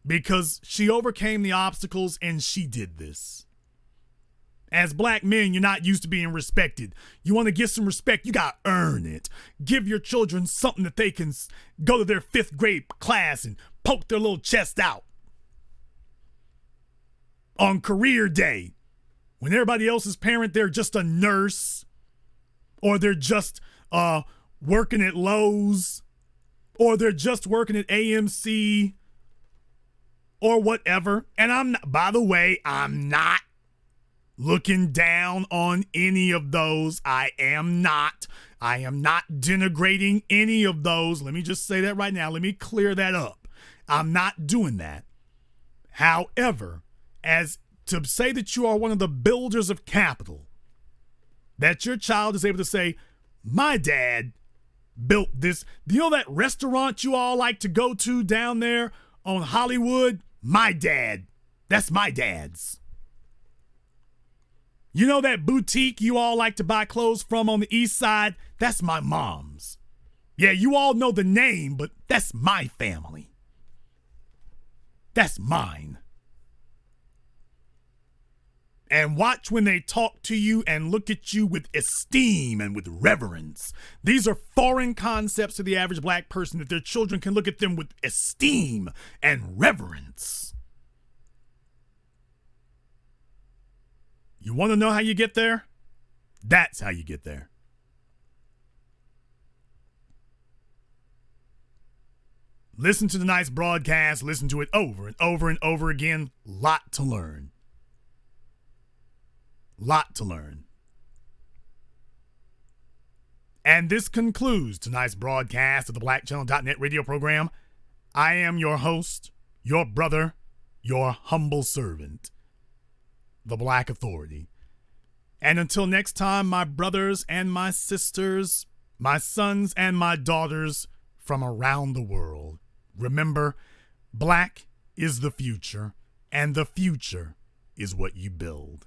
because she overcame the obstacles and she did this. As black men, you're not used to being respected. You want to get some respect, you got to earn it. Give your children something that they can go to their 5th grade class and poke their little chest out. On career day, when everybody else's parent, they're just a nurse, or they're just working at Lowe's, or they're just working at AMC, or whatever. And I'm not, by the way, I'm not looking down on any of those. I am not denigrating any of those. Let me just say that right now. Let me clear that up. I'm not doing that. However, as to say that you are one of the builders of capital, that your child is able to say, my dad built this. Do you know that restaurant you all like to go to down there on Hollywood? My dad. That's my dad's. You know that boutique you all like to buy clothes from on the east side? That's my mom's. Yeah, you all know the name, but that's my family. That's mine. And watch when they talk to you and look at you with esteem and with reverence. These are foreign concepts to the average black person, that their children can look at them with esteem and reverence. You want to know how you get there? That's how you get there. Listen to tonight's broadcast. Listen to it over and over and over again. Lot to learn. Lot to learn. And this concludes tonight's broadcast of the BlackChannel.net radio program. I am your host, your brother, your humble servant, the Black Authority. And until next time, my brothers and my sisters, my sons and my daughters from around the world, remember, black is the future, and the future is what you build.